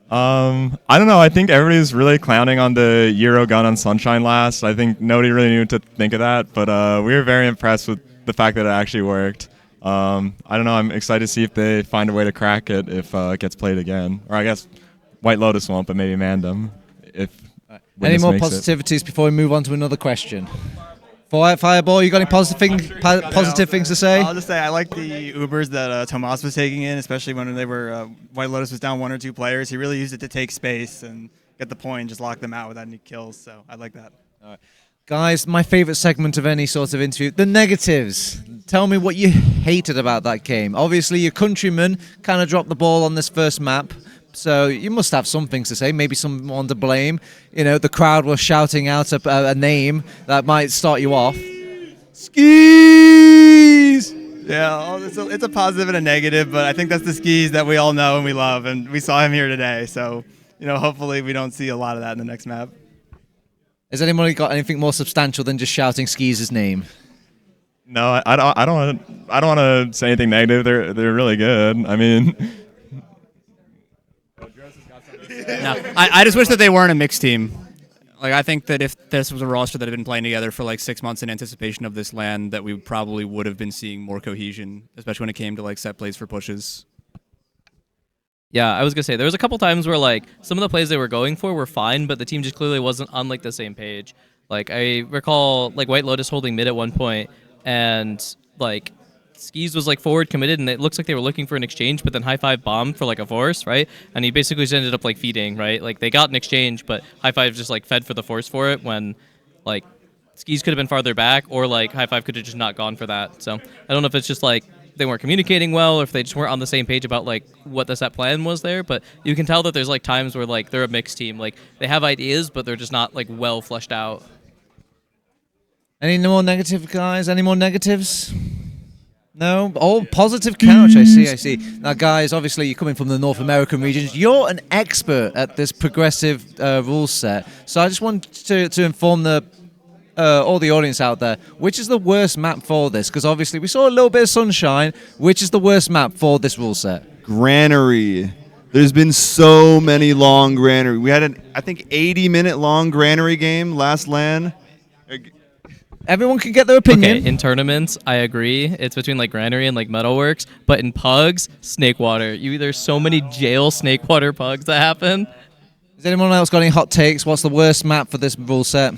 I don't know. I think everybody's really clowning on the Euro gun on Sunshine last. I think nobody really knew to think of that, but we were very impressed with the fact that it actually worked. I don't know. I'm excited to see if they find a way to crack it if it gets played again. Or I guess White Lotus won't, but maybe Wandum. Any more positivities before we move on to another question? Fireball, you got any positive things to say? I'll just say I like the Ubers that Tomas was taking in, especially when they were White Lotus was down 1 or 2 players. He really used it to take space and get the point and just lock them out without any kills. So I like that. All right. Guys, my favorite segment of any sort of interview, the negatives. Tell me what you hated about that game. Obviously, your countrymen kind of dropped the ball on this first map, so you must have some things to say, maybe someone to blame. You know, the crowd was shouting out a name that might start you off. Skis! Yeah, it's a positive and a negative, but I think that's the skis that we all know and we love, and we saw him here today, so, hopefully we don't see a lot of that in the next map. Has anybody got anything more substantial than just shouting Skis' name? No, I don't want to say anything negative. They're really good. I mean, No, I just wish that they weren't a mixed team. Like, I think that if this was a roster that had been playing together for like 6 months in anticipation of this LAN, that we probably would have been seeing more cohesion, especially when it came to like set plays for pushes. Yeah, I was gonna say there was a couple times where like some of the plays they were going for were fine, but the team just clearly wasn't on like the same page. Like I recall like White Lotus holding mid at one point, and like Skis was like forward committed, and it looks like they were looking for an exchange, but then High Five bombed for like a force, right? And he basically just ended up like feeding, right? Like they got an exchange, but High Five just like fed for the force for it when like Skis could have been farther back, or like High Five could have just not gone for that. So I don't know if it's just like they weren't communicating well, or if they just weren't on the same page about like what the set plan was there. But you can tell that there's like times where like they're a mixed team, like they have ideas, but they're just not like well fleshed out. Any more negative, guys? Any more negatives? No? All positive couch, I see. Now, guys, obviously you're coming from the North American regions. You're an expert at this progressive rule set. So I just want to inform all the audience out there, which is the worst map for this? Because obviously we saw a little bit of sunshine. Which is the worst map for this rule set? Granary. There's been so many long granary. We had I think 80-minute long granary game last LAN. Everyone can get their opinion. Okay, in tournaments, I agree. It's between like Granary and like Metalworks, but in pugs, Snakewater. There's so many jail Snakewater pugs that happen. Has anyone else got any hot takes? What's the worst map for this rule set?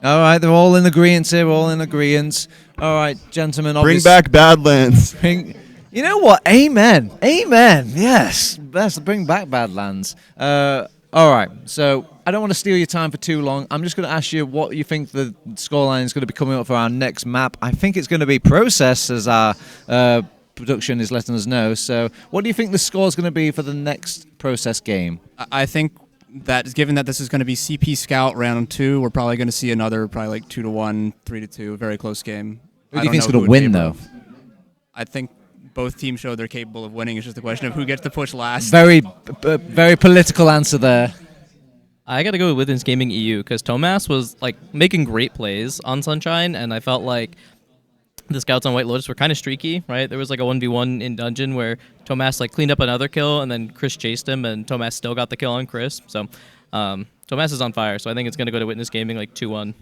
All right, they're all in agreement here. We're all in agreement. All right, gentlemen. Bring back Badlands. You know what? Amen. Amen. Yes. Best bring back Badlands. All right. So I don't want to steal your time for too long. I'm just going to ask you what you think the scoreline is going to be coming up for our next map. I think it's going to be Process, as our production is letting us know. So what do you think the score is going to be for the next Process game? I think that given that this is going to be CP Scout round 2, we're probably going to see another probably like 2-1, 3-2, very close game. Who do you think is going to win, though? I think both teams show they're capable of winning. It's just a question of who gets to push last. Very political answer there. I got to go with Withens Gaming EU because Tomas was like making great plays on Sunshine, and I felt like the scouts on White Lotus were kind of streaky, right? There was like a 1v1 in Dungeon where Tomas like cleaned up another kill, and then Chris chased him, and Tomas still got the kill on Chris. So Tomas is on fire, so I think it's going to go to Witness Gaming like 2-1.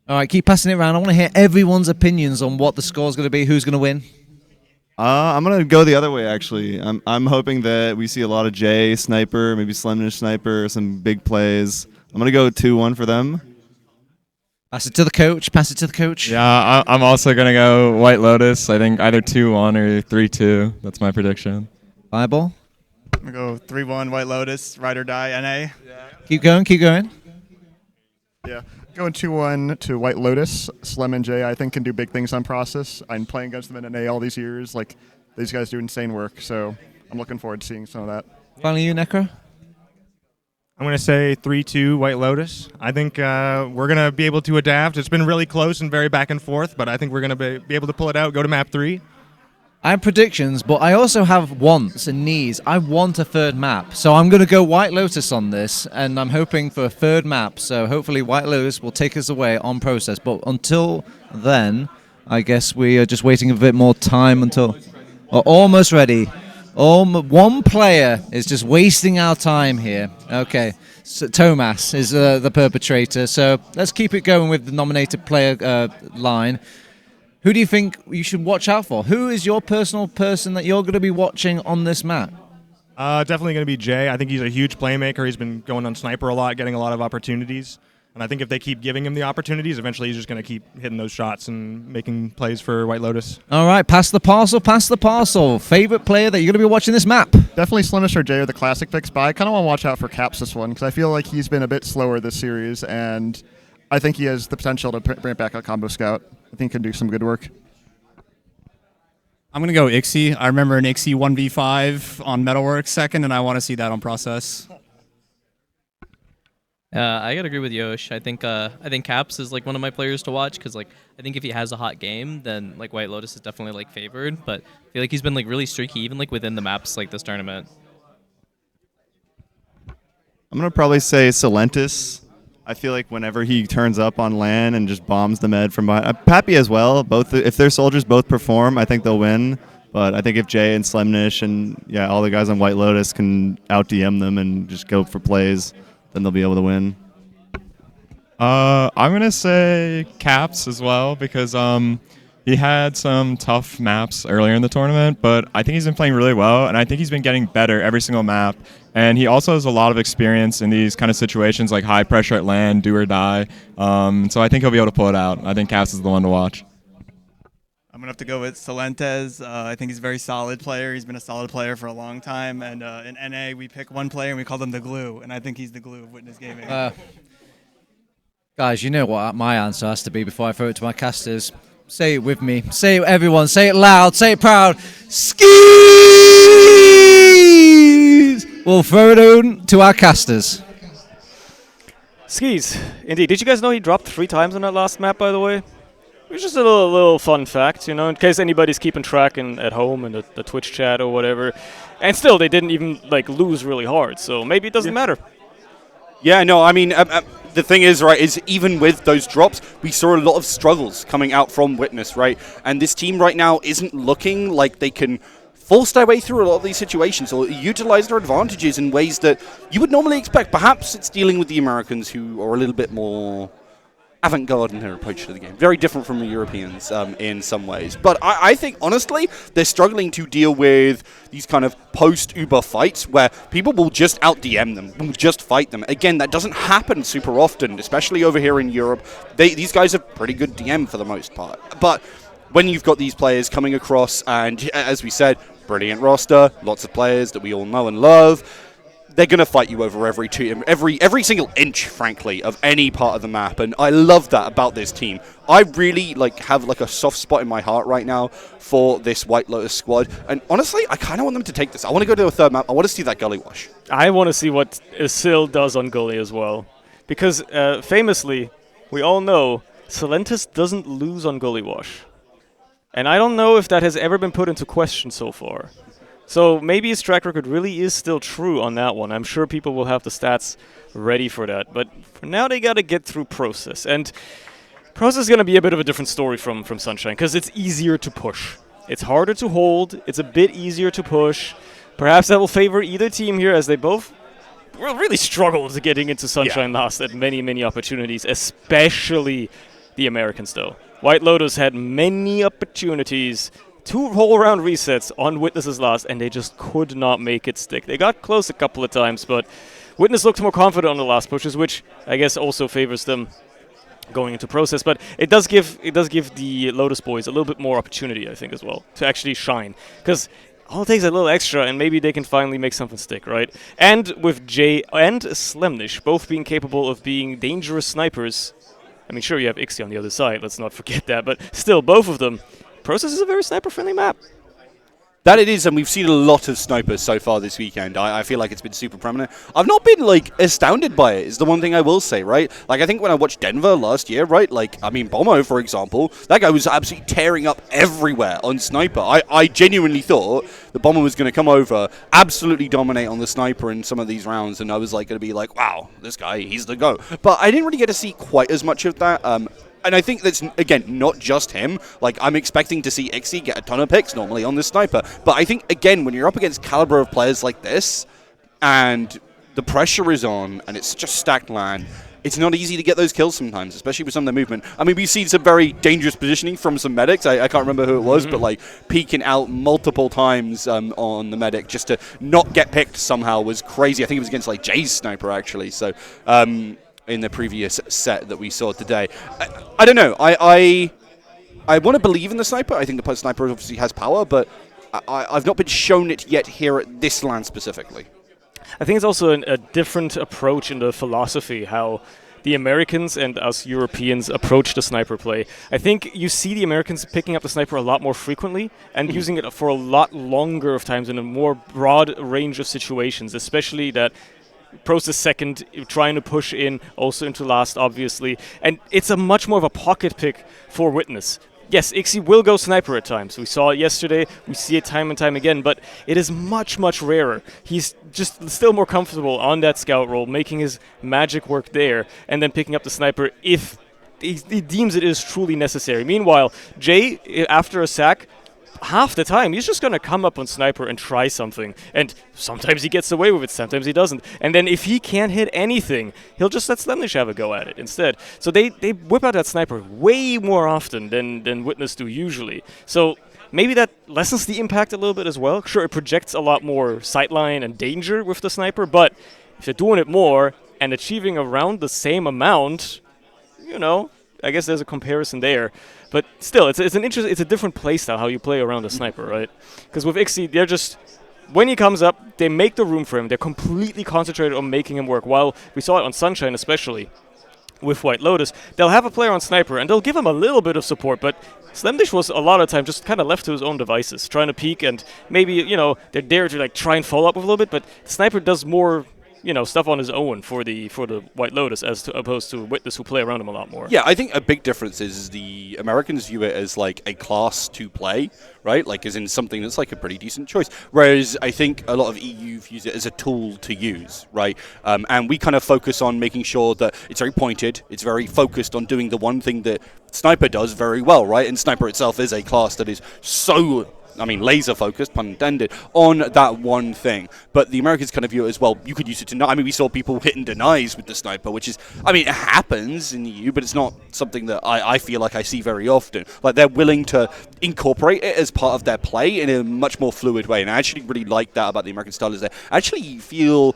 All right, keep passing it around. I want to hear everyone's opinions on what the score's going to be, who's going to win. I'm gonna go the other way. Actually, I'm hoping that we see a lot of J sniper, maybe Slemnish sniper, some big plays. I'm gonna go 2-1 for them. Pass it to the coach. Pass it to the coach. Yeah, I'm also gonna go White Lotus. I think either 2-1 or 3-2. That's my prediction. Fireball. I'm gonna go 3-1 White Lotus. Ride or die. NA. Yeah. Keep going. Keep going. Yeah. Going 2-1 to White Lotus. Slem and Jay, I think, can do big things on Process. I'm playing against them in NA all these years. Like, these guys do insane work, so I'm looking forward to seeing some of that. Finally, you, Necro? I'm going to say 3-2 White Lotus. I think we're going to be able to adapt. It's been really close and very back and forth, but I think we're going to be able to pull it out, go to map 3. I have predictions, but I also have wants and needs. I want a third map, so I'm going to go White Lotus on this, and I'm hoping for a third map, so hopefully White Lotus will take us away on Process. But until then, I guess we are just waiting a bit more time until we're almost ready. One player is just wasting our time here. Okay, so Tomas is the perpetrator, so let's keep it going with the nominated player line. Who do you think you should watch out for? Who is your personal person that you're going to be watching on this map? Definitely going to be Jay. I think he's a huge playmaker. He's been going on Sniper a lot, getting a lot of opportunities. And I think if they keep giving him the opportunities, eventually he's just going to keep hitting those shots and making plays for White Lotus. All right, pass the parcel, pass the parcel. Favorite player that you're going to be watching this map? Definitely Slimish or Jay are the classic picks, but I kind of want to watch out for Caps this one because I feel like he's been a bit slower this series, and I think he has the potential to bring back a combo scout. I think he can do some good work. I'm going to go Ixie. I remember an Ixie 1v5 on Metalworks second, and I want to see that on Process. I gotta agree with Yosh. I think Caps is like one of my players to watch because like I think if he has a hot game, then like White Lotus is definitely like favored. But I feel like he's been like really streaky even like within the maps like this tournament. I'm gonna probably say Silentis. I feel like whenever he turns up on LAN and just bombs the med from behind, Pappy as well. Both if their soldiers both perform, I think they'll win. But I think if Jay and Slemnish and all the guys on White Lotus can out DM them and just go for plays, then they'll be able to win. I'm gonna say Caps as well because he had some tough maps earlier in the tournament, but I think he's been playing really well, and I think he's been getting better every single map. And he also has a lot of experience in these kind of situations like high pressure at LAN, do or die. So I think he'll be able to pull it out. I think Caps is the one to watch. I'm going to have to go with Solentes. I think he's a very solid player. He's been a solid player for a long time. And in NA, we pick one player and we call them the glue. And I think he's the glue of Witness Gaming. Guys, you know what my answer has to be before I throw it to my casters. Say it with me. Say it, everyone. Say it loud. Say it proud. Skis! We'll throw it on to our casters. Skis, indeed. Did you guys know he dropped 3 times on that last map, by the way? It's just a little fun fact, you know, in case anybody's keeping track at home in the Twitch chat or whatever. And still, they didn't even like lose really hard, so maybe it doesn't matter. Yeah, no, I mean, the thing is, right, is even with those drops, we saw a lot of struggles coming out from Witness, right? And this team right now isn't looking like they can force their way through a lot of these situations or utilize their advantages in ways that you would normally expect. Perhaps it's dealing with the Americans who are a little bit more avant-garde in their approach to the game. Very different from the Europeans in some ways. But I think, honestly, they're struggling to deal with these kind of post-Uber fights where people will just out-DM them, will just fight them. Again, that doesn't happen super often, especially over here in Europe. These guys are pretty good DM for the most part. But when you've got these players coming across, and as we said, brilliant roster, lots of players that we all know and love, they're going to fight you over every single inch, frankly, of any part of the map, and I love that about this team. I really have a soft spot in my heart right now for this White Lotus squad, and honestly, I kind of want them to take this. I want to go to a third map. I want to see that Gully Wash. I want to see what Isil does on Gully as well, because famously, we all know Silentis doesn't lose on Gully Wash, and I don't know if that has ever been put into question so far. So maybe his track record really is still true on that one. I'm sure people will have the stats ready for that. But for now, they got to get through Process. And Process is going to be a bit of a different story from Sunshine because it's easier to push. It's harder to hold. It's a bit easier to push. Perhaps that will favor either team here as they both really struggled to getting into Sunshine last at many, many opportunities, especially the Americans, though. White Lotus had many opportunities, 2 whole round resets on Witness's last, and they just could not make it stick. They got close a couple of times, but Witness looked more confident on the last pushes, which I guess also favors them going into Process. But it does give the Lotus boys a little bit more opportunity, I think, as well, to actually shine. Because all it takes a little extra, and maybe they can finally make something stick, right? And with Jay and Slemnish both being capable of being dangerous snipers, I mean, sure, you have Ixie on the other side, let's not forget that, but still, both of them, Process is a very sniper-friendly map. That it is, and we've seen a lot of snipers so far this weekend. I feel like it's been super prominent. I've not been, astounded by it, is the one thing I will say, right? I think when I watched Denver last year, right, Bomo, for example, that guy was absolutely tearing up everywhere on sniper. I genuinely thought that Bomo was going to come over, absolutely dominate on the sniper in some of these rounds, and I was, going to be like, wow, this guy, he's the go. But I didn't really get to see quite as much of that. And I think that's, again, not just him. I'm expecting to see Ixie get a ton of picks normally on this sniper. But I think, again, when you're up against caliber of players like this, and the pressure is on, and it's just stacked LAN, it's not easy to get those kills sometimes, especially with some of the movement. I mean, we've seen some very dangerous positioning from some medics. I can't remember who it was, but peeking out multiple times on the medic just to not get picked somehow was crazy. I think it was against Jay's sniper, actually. So, in the previous set that we saw today. I don't know. I want to believe in the sniper. I think the sniper obviously has power, but I've not been shown it yet here at this LAN specifically. I think it's also a different approach in the philosophy, how the Americans and us Europeans approach the sniper play. I think you see the Americans picking up the sniper a lot more frequently and using it for a lot longer of times in a more broad range of situations, especially that Pro's the second, trying to push in, also into last, obviously. And it's a much more of a pocket pick for Witness. Yes, Ixie will go sniper at times. We saw it yesterday. We see it time and time again, but it is much, much rarer. He's just still more comfortable on that scout role, making his magic work there, and then picking up the sniper if he deems it is truly necessary. Meanwhile, Jay, after a sack, half the time, he's just going to come up on sniper and try something. And sometimes he gets away with it, sometimes he doesn't. And then if he can't hit anything, he'll just let slemnish have a go at it instead. So they whip out that sniper way more often than Witness do usually. So maybe that lessens the impact a little bit as well. Sure, it projects a lot more sightline and danger with the sniper, but if they're doing it more and achieving around the same amount, you know, I guess there's a comparison there. But still, it's a different play style how you play around a sniper, right? Because with Ixie, they're just, when he comes up, they make the room for him. They're completely concentrated on making him work. While we saw it on Sunshine especially with White Lotus, they'll have a player on sniper and they'll give him a little bit of support, but Slemdish was a lot of time just kind of left to his own devices, trying to peek, and maybe, you know, they're there to like try and follow up with a little bit, but sniper does more, you know, stuff on his own for the White Lotus as opposed to Witness, who play around him a lot more. Yeah, I think a big difference is the Americans view it as like a class to play, right? Like as in something that's like a pretty decent choice. Whereas I think a lot of EU views it as a tool to use, right? And we kind of focus on making sure that it's very pointed, it's very focused on doing the one thing that Sniper does very well, right? And Sniper itself is a class that is so, I mean, laser focused, pun intended, on that one thing. But the Americans kind of view it as, well, you could use it to, I mean, we saw people hitting denies with the sniper, which is, I mean, it happens in the EU, but it's not something that I feel like I see very often. Like, they're willing to incorporate it as part of their play in a much more fluid way. And I actually really like that about the American style, is that I actually feel,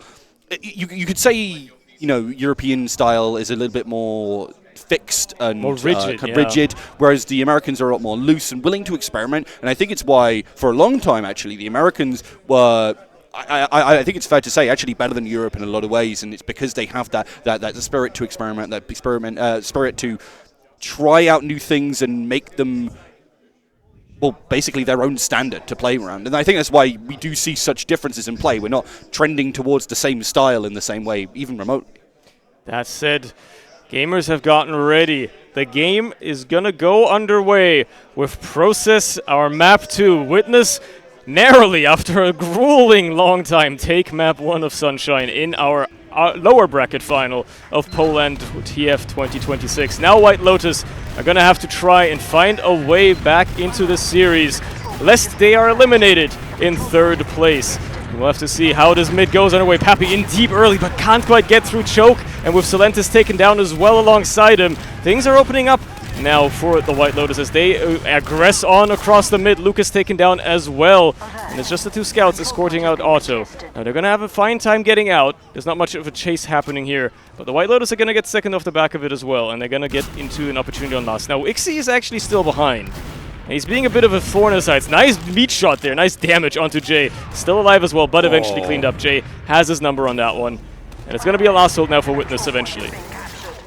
you could say, you know, European style is a little bit more fixed and more rigid, rigid, whereas the Americans are a lot more loose and willing to experiment. And I think it's why, for a long time, actually, the Americans were, I think it's fair to say, actually better than Europe in a lot of ways. And it's because they have that spirit to experiment, spirit to try out new things and make them, well, basically their own standard to play around. And I think that's why we do see such differences in play. We're not trending towards the same style in the same way, even remotely. That said, gamers have gotten ready. The game is going to go underway with Process, our map 2. Witness narrowly, after a grueling long time, take map 1 of Sunshine in our lower bracket final of poLANd.tf 2026. Now White Lotus are going to have to try and find a way back into the series, lest they are eliminated in 3rd place. We'll have to see how this mid goes underway. Pappy in deep early, but can't quite get through choke. And with Solentis taken down as well alongside him, things are opening up now for the White Lotus as they aggress on across the mid. Lucas taken down as well. And it's just the 2 scouts escorting out Otto. Now they're going to have a fine time getting out. There's not much of a chase happening here. But the White Lotus are going to get second off the back of it as well. And they're going to get into an opportunity on last. Now Ixie is actually still behind. And he's being a bit of a thorn in the sides. Nice meat shot there. Nice damage onto Jay. Still alive as well, but eventually cleaned up. Jay has his number on that one. And it's going to be a last hold now for Witness eventually.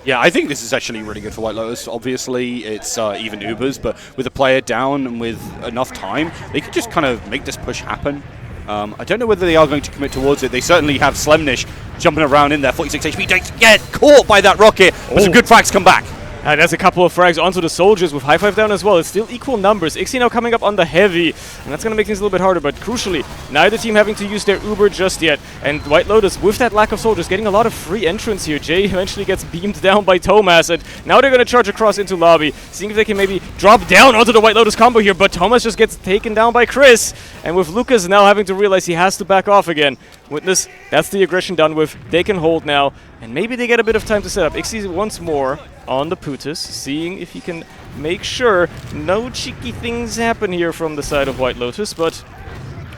Yeah, I think this is actually really good for White Lotus. Obviously, it's even Ubers, but with a player down and with enough time, they could just kind of make this push happen. I don't know whether they are going to commit towards it. They certainly have Slemnish jumping around in there. 46 HP. Don't get caught by that rocket, but some good frags come back. And there's a couple of frags onto the soldiers with high five down as well. It's still equal numbers. Ixie now coming up on the heavy, and that's going to make things a little bit harder. But crucially, neither team having to use their Uber just yet. And White Lotus, with that lack of soldiers, getting a lot of free entrance here. Jay eventually gets beamed down by Thomas, and now they're going to charge across into lobby, seeing if they can maybe drop down onto the White Lotus combo here. But Thomas just gets taken down by Chris, and with Lucas now having to realize he has to back off again. Witness, that's the aggression done with. They can hold now, and maybe they get a bit of time to set up. Ixie once more on the Putus, seeing if he can make sure no cheeky things happen here from the side of White Lotus, but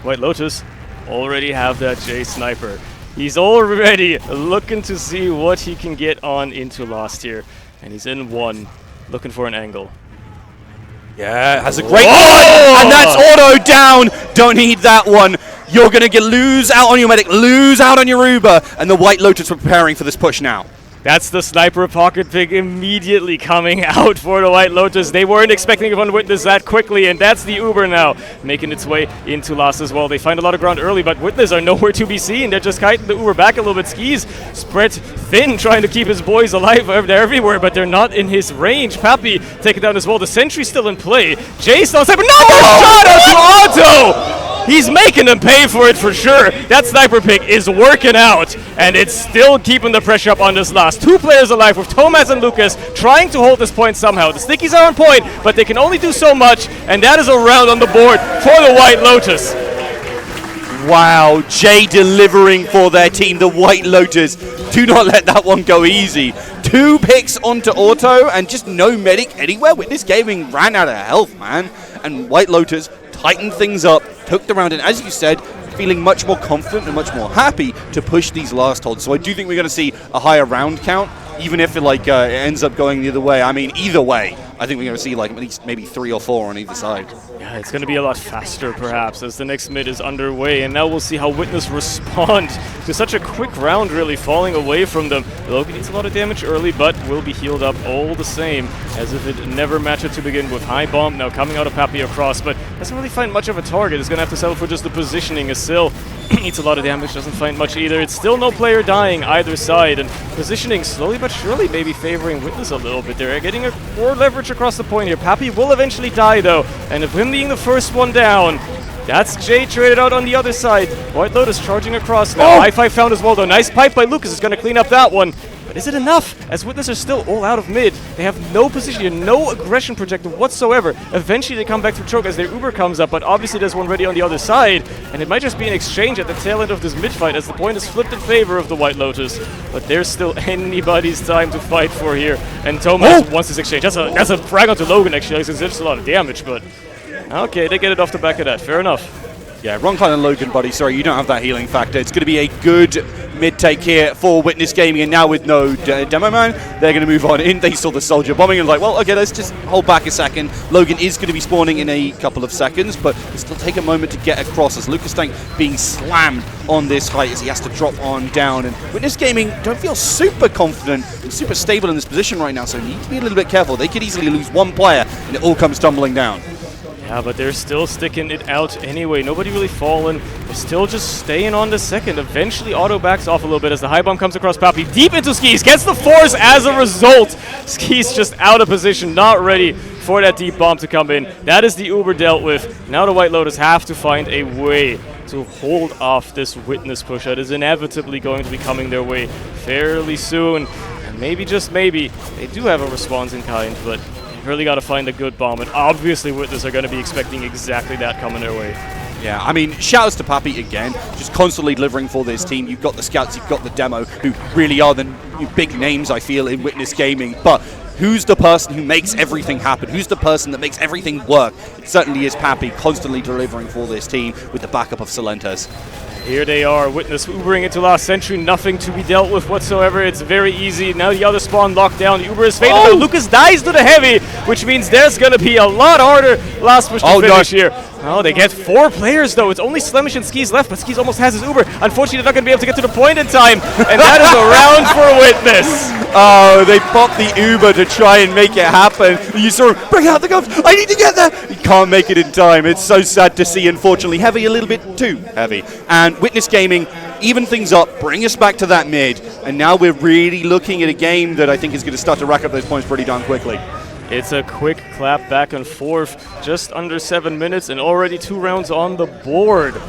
White Lotus already have that J sniper. He's already looking to see what he can get on into last here. And he's in 1, looking for an angle. Yeah, has a great one, and that's auto down. Don't need that one. You're going to lose out on your medic, lose out on your Uber, and the White Lotus are preparing for this push now. That's the sniper pocket pick immediately coming out for the White Lotus. They weren't expecting to Witness that quickly, and that's the Uber now making its way into last as well. They find a lot of ground early, but Witness are nowhere to be seen. They're just kiting the Uber back a little bit. Skis spread thin, trying to keep his boys alive. They're everywhere, but they're not in his range. Pappy taken down as well. The sentry's still in play. Jay still outside, but another shot out to Auto! He's making them pay for it for sure. That sniper pick is working out, and it's still keeping the pressure up on this last. 2 players alive with Thomas and Lucas trying to hold this point somehow. The Stickies are on point, but they can only do so much, and that is a round on the board for the White Lotus. Wow, Jay delivering for their team, the White Lotus. Do not let that one go easy. 2 picks onto Auto, and just no medic anywhere. Witness Gaming ran out of health, man. And White Lotus tightened things up, took the round, and as you said, feeling much more confident and much more happy to push these last holds. So I do think we're going to see a higher round count, even if it ends up going the other way. I mean, either way, I think we're going to see at least maybe 3 or 4 on either side. Yeah, it's going to be a lot faster, perhaps, as the next mid is underway, and now we'll see how Witness respond to such a quick round, really falling away from them. Logan needs a lot of damage early, but will be healed up all the same, as if it never mattered to begin with. High bomb now coming out of Pappy across, but doesn't really find much of a target. Is going to have to settle for just the positioning, as Sil eats a lot of damage, doesn't find much either. It's still no player dying either side, and positioning slowly but surely maybe favoring Witness a little bit. They're getting more leverage across the point here. Pappy will eventually die though, and if him being the first one down, that's Jay traded out on the other side. White Lotus charging across now. High five found as well though. Nice pipe by Lucas is going to clean up that one. But is it enough? As Witness are still all out of mid. They have no position, no aggression projected whatsoever. Eventually they come back to choke as their Uber comes up, but obviously there's one ready on the other side. And it might just be an exchange at the tail end of this mid fight as the point is flipped in favor of the White Lotus. But there's still anybody's time to fight for here. And Thomas wants this exchange. That's a frag onto Logan actually, because it's a lot of damage, but okay, they get it off the back of that. Fair enough. Yeah, wrong kind of Logan, buddy. Sorry, you don't have that healing factor. It's going to be a good mid-take here for Witness Gaming, and now with no demo man, they're going to move on in. They saw the soldier bombing and like, well, okay, let's just hold back a second. Logan is going to be spawning in a couple of seconds, but it'll still take a moment to get across as Lucas Tank being slammed on this height as he has to drop on down. And Witness Gaming don't feel super confident and super stable in this position right now, so need to be a little bit careful. They could easily lose one player, and it all comes tumbling down. Yeah, but they're still sticking it out anyway. Nobody really fallen. They're still just staying on the second. Eventually, Auto backs off a little bit as the high bomb comes across Pappy. Deep into Skis. Gets the force as a result. Skis just out of position. Not ready for that deep bomb to come in. That is the Uber dealt with. Now the White Lotus have to find a way to hold off this Witness push that is inevitably going to be coming their way fairly soon. And maybe, just maybe, they do have a response in kind, but really got to find a good bomb, and obviously Witness are going to be expecting exactly that coming their way. Yeah, I mean, shoutouts to Pappy again, just constantly delivering for this team. You've got the scouts, you've got the demo, who really are the big names, I feel, in Witness Gaming, but who's the person who makes everything happen? Who's the person that makes everything work? It certainly is Pappy, constantly delivering for this team with the backup of Silentes. Here they are, Witness Ubering into last century, nothing to be dealt with whatsoever. It's very easy. Now the other spawn locked down. The Uber is faded. Oh! Lucas dies to the heavy, which means there's going to be a lot harder last push to finish here. Oh, they get 4 players though. It's only Slemish and Skis left, but Skis almost has his Uber. Unfortunately, they're not going to be able to get to the point in time, and that is a round for Witness. Oh, they popped the Uber to try and make it happen. You saw him, bring out the guns, I need to get there. He can't make it in time. It's so sad to see, unfortunately. Heavy, a little bit too heavy. And Witness Gaming even things up, bring us back to that mid, and now we're really looking at a game that I think is going to start to rack up those points pretty darn quickly. It's a quick clap back and forth, just under 7 minutes, and already 2 rounds on the board.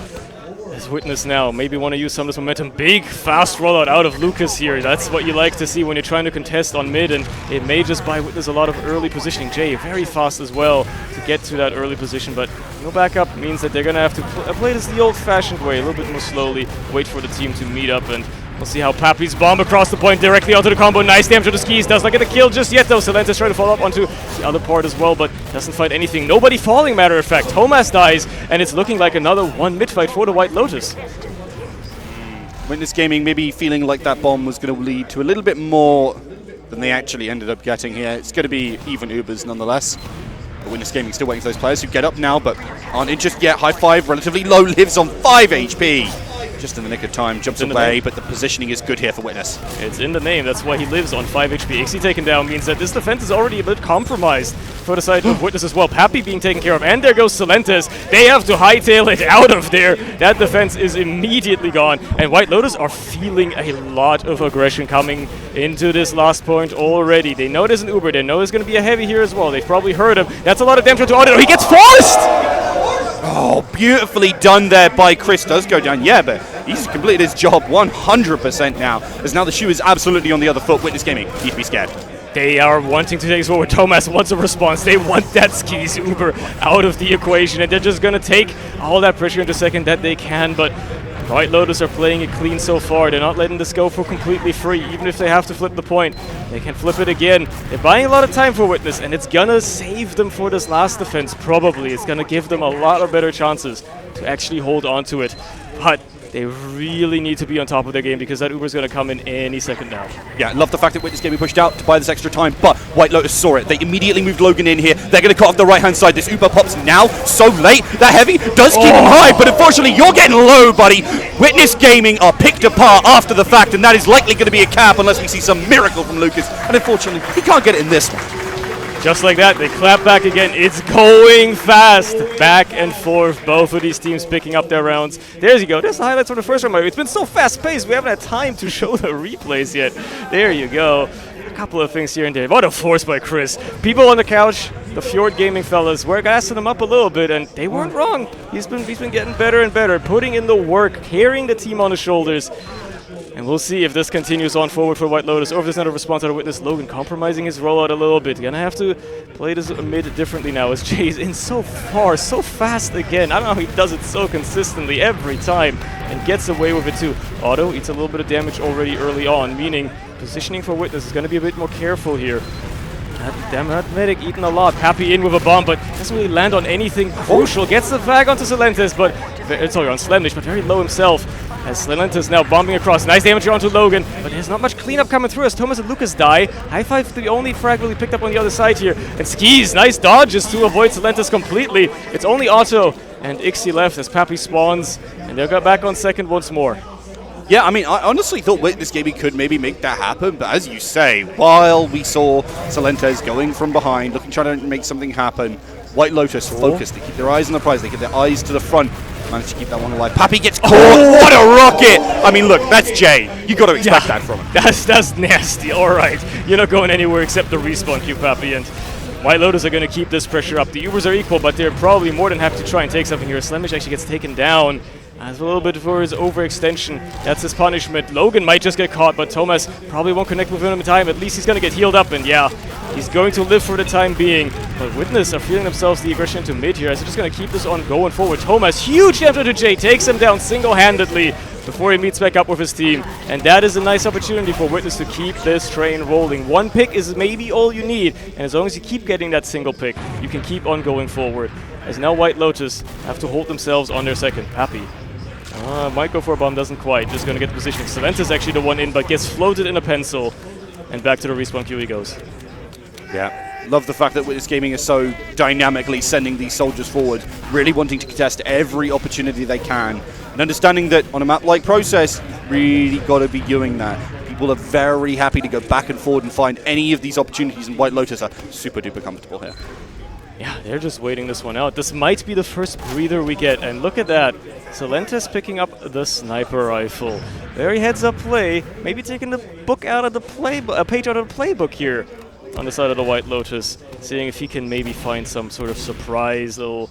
As Witness now maybe want to use some of this momentum. Big, fast rollout out of Lucas here. That's what you like to see when you're trying to contest on mid, and it may just buy Witness a lot of early positioning. Jay, very fast as well to get to that early position, but no backup means that they're going to have to play this the old-fashioned way, a little bit more slowly, wait for the team to meet up, and we'll see how Pappy's bomb across the point directly onto the combo. Nice damage to the Skis. Does not get a kill just yet, though. Silentes trying to follow up onto the other part as well, but doesn't find anything. Nobody falling, matter of fact. Thomas dies, and it's looking like another one mid fight for the White Lotus. Witness Gaming maybe feeling like that bomb was going to lead to a little bit more than they actually ended up getting here. It's going to be even Ubers nonetheless. But Witness Gaming still waiting for those players who get up now, but aren't in just yet. High five, relatively low, lives on 5 HP. Just in the nick of time, jumps away, but the positioning is good here for Witness. It's in the name, that's why he lives on 5 HP. Ixie taken down means that this defense is already a bit compromised for the side of Witness as well. Pappy being taken care of, and there goes Silentes. They have to hightail it out of there. That defense is immediately gone, and White Lotus are feeling a lot of aggression coming into this last point already. They know there's an Uber, they know there's going to be a heavy here as well. They've probably heard him. That's a lot of damage to Audio. He gets forced! Oh, beautifully done there by Chris. Does go down, yeah, but he's completed his job 100% now, as now the shoe is absolutely on the other foot. Witness Gaming need to be scared. They are wanting to take this forward. Thomas wants a response. They want that Skis Uber out of the equation, and they're just going to take all that pressure into second that they can, but White Lotus are playing it clean so far. They're not letting this go for completely free. Even if they have to flip the point, they can flip it again. They're buying a lot of time for Witness, and it's going to save them for this last defense, probably. It's going to give them a lot of better chances to actually hold on to it. But they really need to be on top of their game because that Uber is going to come in any second now. Yeah, love the fact that Witness Gaming pushed out to buy this extra time, but White Lotus saw it. They immediately moved Logan in here. They're going to cut off the right-hand side. This Uber pops now so late. That heavy does keep him high, but unfortunately, you're getting low, buddy. Witness Gaming are picked apart after the fact, and that is likely going to be a cap unless we see some miracle from Lucas. And unfortunately, he can't get it in this one. Just like that, they clap back again. It's going fast. Back and forth. Both of these teams picking up their rounds. There you go. There's the highlights from the first round. It's been so fast-paced. We haven't had time to show the replays yet. There you go. A couple of things here and there. What a force by Chris. People on the couch, the Fjord Gaming fellas, were gassing him up a little bit, and they weren't wrong. He's been getting better and better, putting in the work, carrying the team on his shoulders. And we'll see if this continues on forward for White Lotus, or if there's not a response out of Witness. Logan compromising his rollout a little bit. Gonna have to play this mid differently now, as Jay's in so far, so fast again. I don't know how he does it so consistently every time, and gets away with it too. Otto eats a little bit of damage already early on, meaning positioning for Witness is gonna be a bit more careful here. That medic eating a lot. Pappy in with a bomb, but doesn't really land on anything crucial. Gets the flag onto Silentes, but sorry, on Slemnish, but very low himself. As Silentes now bombing across. Nice damage onto Logan, but there's not much cleanup coming through as Thomas and Lucas die. High five, the only frag really picked up on the other side here. And Skis, nice dodges to avoid Silentes completely. It's only Otto and Ixie left as Pappy spawns, and they'll get back on second once more. Yeah, I mean, I honestly thought Witness Gaming could maybe make that happen, but as you say, while we saw Silentes going from behind, trying to make something happen, White Lotus focused. They keep their eyes on the prize. They keep their eyes to the front. Managed to keep that one alive. Pappy gets caught. What a rocket! I mean, look, that's Jay. You got to expect that from him. That's nasty. All right, you're not going anywhere except the respawn queue, Pappy. And White Lotus are going to keep this pressure up. The Ubers are equal, but they're probably more than happy to try and take something here. Slemish actually gets taken down. As a little bit for his overextension. That's his punishment. Logan might just get caught, but Thomas probably won't connect with him in time. At least he's going to get healed up, and yeah, he's going to live for the time being. But Witness are feeling themselves the aggression into mid here, as they're just going to keep this on going forward. Thomas, huge damage to Jay, takes him down single-handedly before he meets back up with his team. And that is a nice opportunity for Witness to keep this train rolling. One pick is maybe all you need, and as long as you keep getting that single pick, you can keep on going forward. As now White Lotus have to hold themselves on their second. Pappy might go for a bomb, doesn't quite. Just going to get the positioning. Silentes is actually the one in, but gets floated in a pencil. And back to the respawn queue he goes. Yeah, love the fact that Witness Gaming is so dynamically sending these soldiers forward, really wanting to contest every opportunity they can, and understanding that on a map like Process, really got to be doing that. People are very happy to go back and forward and find any of these opportunities, and White Lotus are super duper comfortable here. Yeah, they're just waiting this one out. This might be the first breather we get, and look at that. Silentes picking up the sniper rifle. Very heads-up play, maybe taking the book out of the page out of the playbook here on the side of the White Lotus, seeing if he can maybe find some sort of surprise little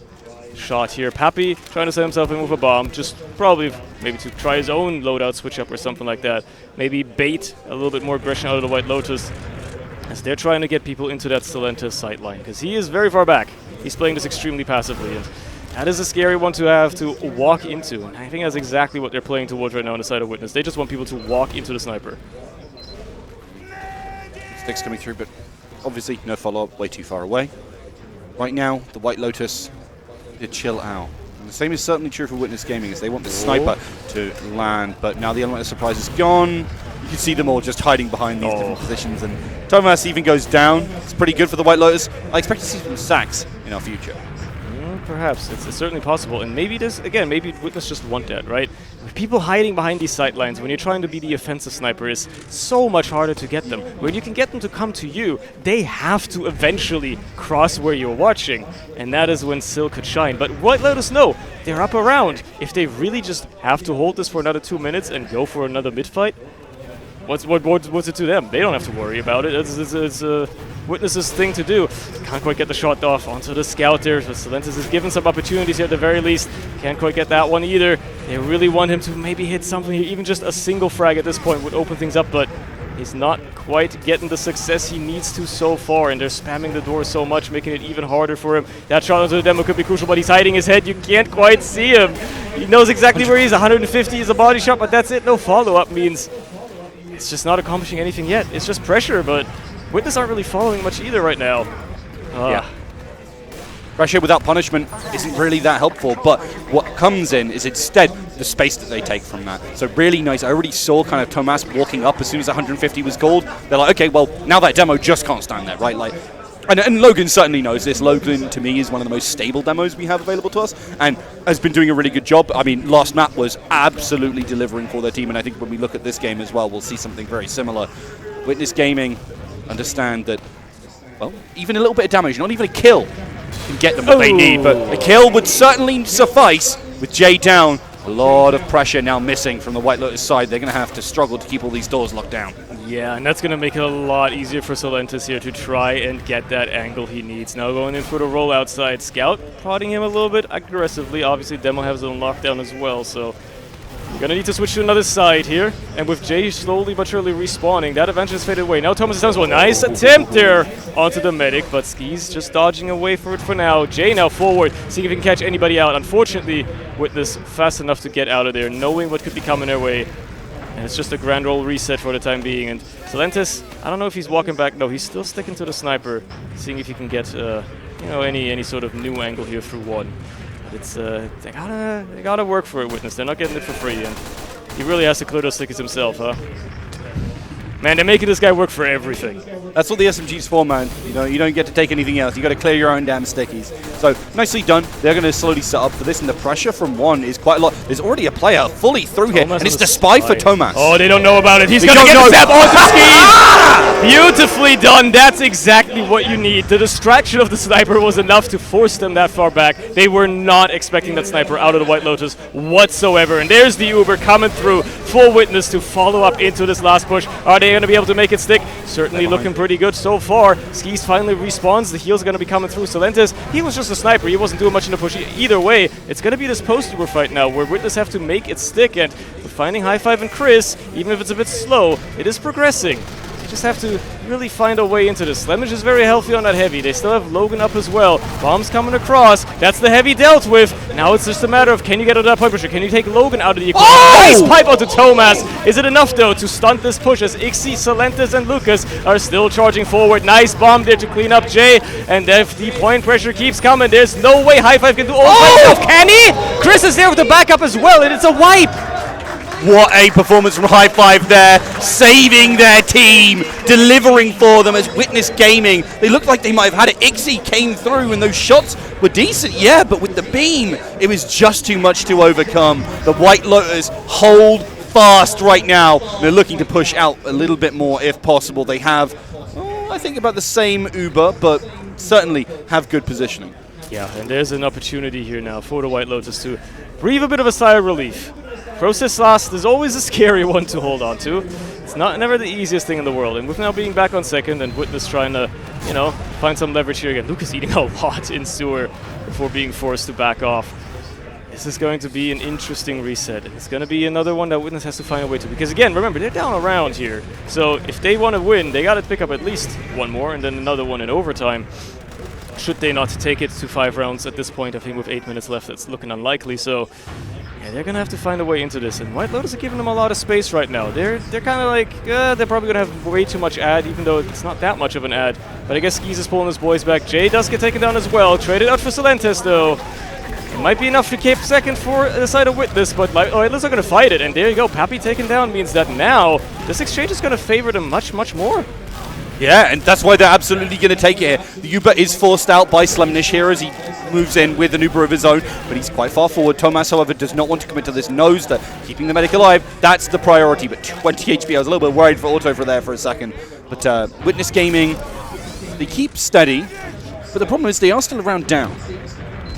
shot here. Pappy trying to set himself in with a bomb, just probably maybe to try his own loadout switch up or something like that. Maybe bait a little bit more aggression out of the White Lotus, as they're trying to get people into that Silentes sightline, because he is very far back. He's playing this extremely passively, and that is a scary one to have to walk into, and I think that's exactly what they're playing towards right now on the side of Witness. They just want people to walk into the sniper. Sticks coming through, but obviously no follow-up, way too far away. Right now, the White Lotus, they chill out. And the same is certainly true for Witness Gaming, as they want the sniper to land, but now the element of surprise is gone. You can see them all just hiding behind these different positions, and Thomas even goes down. It's pretty good for the White Lotus. I expect to see some sacks in our future. Perhaps. It's certainly possible. And maybe this, again, maybe Witness just want that, right? People hiding behind these sidelines when you're trying to be the offensive sniper is so much harder to get them. When you can get them to come to you, they have to eventually cross where you're watching. And that is when Sil could shine. But White Lotus know they're up around. If they really just have to hold this for another 2 minutes and go for another mid-fight, what's it to them? They don't have to worry about it. It's Witness's thing to do. Can't quite get the shot off onto the scout there, but Silentis is given some opportunities here at the very least. Can't quite get that one either. They really want him to maybe hit something here. Even just a single frag at this point would open things up, but he's not quite getting the success he needs to so far, and they're spamming the door so much, making it even harder for him. That shot onto the demo could be crucial, but he's hiding his head. You can't quite see him. He knows exactly where he is. 150 is a body shot, but that's it. No follow-up means it's just not accomplishing anything yet. It's just pressure, but Witness aren't really following much either right now. Yeah. Pressure without punishment isn't really that helpful, but what comes in is instead the space that they take from that. So really nice. I already saw kind of Thomas walking up as soon as 150 was gold. They're like, okay, well, now that demo just can't stand there, right? Like, and Logan certainly knows this. Logan, to me, is one of the most stable demos we have available to us, and has been doing a really good job. I mean, last map was absolutely delivering for their team, and I think when we look at this game as well, we'll see something very similar. Witness Gaming understand that, well, even a little bit of damage, not even a kill, can get them what they need, but a kill would certainly suffice. With Jay down, a lot of pressure now missing from the White Lotus side. They're going to have to struggle to keep all these doors locked down. Yeah, and that's going to make it a lot easier for Silentis here to try and get that angle he needs. Now going in for the roll outside. Scout prodding him a little bit aggressively. Obviously, Demo has his own lockdown as well, so we're going to need to switch to another side here. And with Jay slowly but surely respawning, that advantage has faded away. Now Thomas is well. Nice attempt there onto the medic, but Ski's just dodging away for it for now. Jay now forward, seeing if he can catch anybody out. Unfortunately, Witness fast enough to get out of there, knowing what could be coming their way. And it's just a grand roll reset for the time being. And Silentis, I don't know if he's walking back. No, he's still sticking to the sniper, seeing if he can get any sort of new angle here through one. It's they gotta work for it, Witness. They're not getting it for free, and he really has to clear those tickets himself, huh? Man, they're making this guy work for everything. That's what the SMG's for, man. You know, you don't get to take anything else. You got to clear your own damn stickies. So nicely done. They're going to slowly set up for this, and the pressure from one is quite a lot. There's already a player fully through here, and it's the spy for Thomas. Oh, they don't know about it. He's going to get the zap onto Ski. Beautifully done. That's exactly what you need. The distraction of the sniper was enough to force them that far back. They were not expecting that sniper out of the White Lotus whatsoever. And there's the Uber coming through for Witness to follow up into this last push. Are they going to be able to make it stick? Certainly looking pretty good so far. Skis finally respawns. The heal's going to be coming through. Silentis, he was just a sniper. He wasn't doing much in the push. Either way, it's going to be this post-Uber fight now where Witness have to make it stick. And with finding High Five and Chris, even if it's a bit slow, it is progressing. You just have to really find a way into this. Slemage is very healthy on that heavy. They still have Logan up as well. Bombs coming across. That's the heavy dealt with. Now it's just a matter of, can you get out of that point pressure? Can you take Logan out of the equation? Nice pipe out to Thomas. Is it enough, though, to stunt this push as Ixi, Silentis, and Lucas are still charging forward? Nice bomb there to clean up Jay. And if the point pressure keeps coming, there's no way High Five can do all by himself. Can he? Chris is there with the backup as well, and it's a wipe. What a performance from High Five there, saving their team, delivering for them as Witness Gaming. They looked like they might have had it. Ixi came through and those shots were decent, yeah, but with the beam, it was just too much to overcome. The White Lotus hold fast right now. They're looking to push out a little bit more if possible. They have, I think, about the same Uber, but certainly have good positioning. Yeah, and there's an opportunity here now for the White Lotus to breathe a bit of a sigh of relief. Process last is always a scary one to hold on to. It's never the easiest thing in the world. And with now being back on second and Witness trying to, find some leverage here again. Lucas eating a lot in sewer before being forced to back off. This is going to be an interesting reset. It's going to be another one that Witness has to find a way to. Because again, remember, they're down around here. So if they want to win, they got to pick up at least one more and then another one in overtime. Should they not take it to 5 rounds at this point, I think with 8 minutes left, it's looking unlikely. So yeah, they're going to have to find a way into this. And White Lotus are giving them a lot of space right now. They're kind of like, they're probably going to have way too much ad, even though it's not that much of an ad. But I guess Skis is pulling his boys back. Jay does get taken down as well. Traded out for Silentis, though. It might be enough to keep second for the side of Witness, but Whiteless are going to fight it. And there you go, Pappy taken down means that now this exchange is going to favor them much, much more. Yeah, and that's why they're absolutely going to take it here. The Uber is forced out by Slemnish here as he moves in with an Uber of his own, but he's quite far forward. Thomas, however, does not want to commit to this, knows that keeping the medic alive, that's the priority, but 20 HP. I was a little bit worried for Auto for there for a second. But Witness Gaming, they keep steady, but the problem is they are still around down.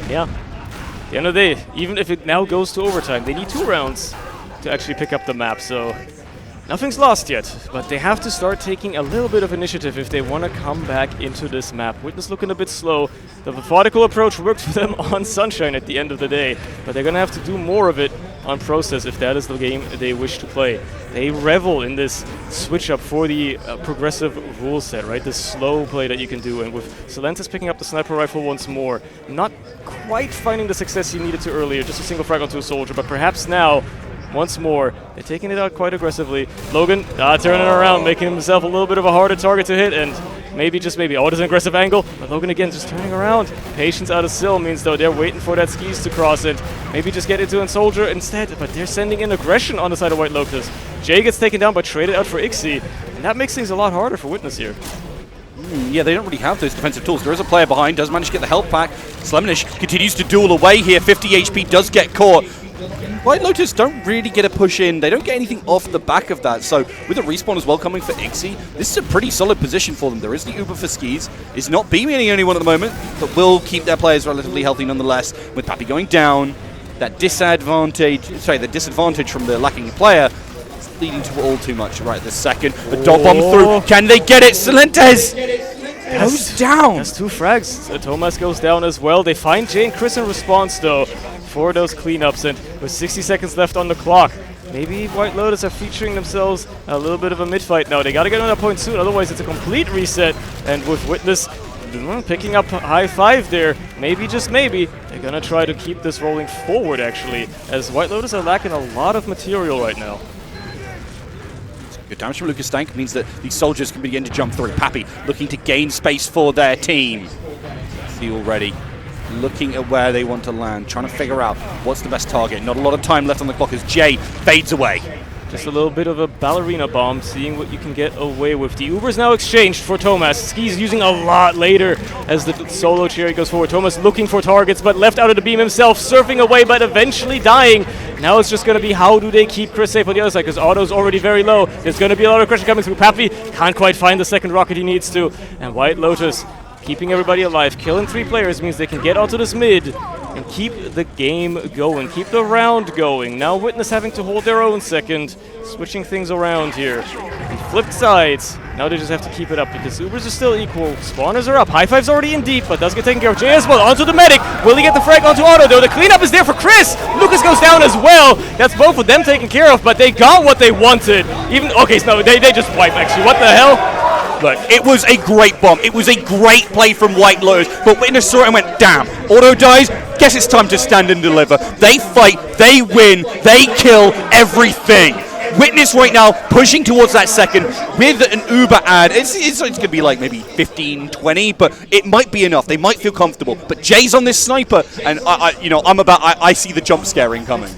Yeah. At the end of the day, even if it now goes to overtime, they need 2 rounds to actually pick up the map, so nothing's lost yet, but they have to start taking a little bit of initiative if they want to come back into this map. Witness looking a bit slow. The methodical approach worked for them on Sunshine at the end of the day, but they're going to have to do more of it on Process if that is the game they wish to play. They revel in this switch up for the progressive rule set, right? This slow play that you can do, and with Silentis picking up the sniper rifle once more, not quite finding the success he needed to earlier, just a single frag onto a soldier, but perhaps now once more, they're taking it out quite aggressively. Logan turning around, making himself a little bit of a harder target to hit, and maybe, just maybe, oh, it is an aggressive angle, but Logan again just turning around. Patience out of Sill means, though, they're waiting for that skis to cross it. Maybe just get into a soldier instead, but they're sending in aggression on the side of White Lotus. Jay gets taken down but traded out for Ixie, and that makes things a lot harder for Witness here. Yeah, they don't really have those defensive tools. There is a player behind, does manage to get the health pack. Slemnish continues to duel away here. 50 HP does get caught. White Lotus don't really get a push in. They don't get anything off the back of that. So with a respawn as well coming for Ixie, this is a pretty solid position for them. There is the Uber for skis. It's not beaming anyone at the moment, but will keep their players relatively healthy nonetheless. With Pappy going down, that disadvantage from the lacking player is leading to all too much right this second. The dog bomb through. Can they get it? Silentes goes down. That's 2 frags. So Thomas goes down as well. They find Jay and Chris in response, though, for those cleanups, and with 60 seconds left on the clock, maybe White Lotus are featuring themselves a little bit of a mid-fight now. They got to get on that point soon, otherwise it's a complete reset. And with Witness picking up high 5 there, maybe, just maybe, they're going to try to keep this rolling forward, actually, as White Lotus are lacking a lot of material right now. Good damage from Lucas Stank means that these soldiers can begin to jump through. Pappy looking to gain space for their team. See already. Looking at where they want to land, trying to figure out what's the best target. Not a lot of time left on the clock as Jay fades away. Just a little bit of a ballerina bomb, seeing what you can get away with. The Uber's now exchanged for Thomas. Ski's using a lot later as the solo cherry goes forward. Thomas looking for targets, but left out of the beam himself, surfing away, but eventually dying. Now it's just going to be how do they keep Chris safe on the other side, because Otto's already very low. There's going to be a lot of pressure coming through. Pappy can't quite find the second rocket he needs to. And White Lotus keeping everybody alive. Killing 3 players means they can get onto this mid and keep the game going, keep the round going. Now Witness having to hold their own second, switching things around here. They flipped sides. Now they just have to keep it up because Ubers are still equal. Spawners are up. High five's already in deep, but does get taken care of. Jay as well onto the medic. Will he get the frag onto Otto though? The cleanup is there for Chris. Lucas goes down as well. That's both of them taken care of, but they got what they wanted. Even okay, so no, they just wipe actually. What the hell? Look, it was a great bomb. It was a great play from White Lotus, but Witness saw it and went, damn, Auto dies, guess it's time to stand and deliver. They fight, they win, they kill everything. Witness right now pushing towards that second with an Uber ad. It's going to be like maybe 15, 20, but it might be enough. They might feel comfortable. But Jay's on this sniper, and I see the jump scaring coming.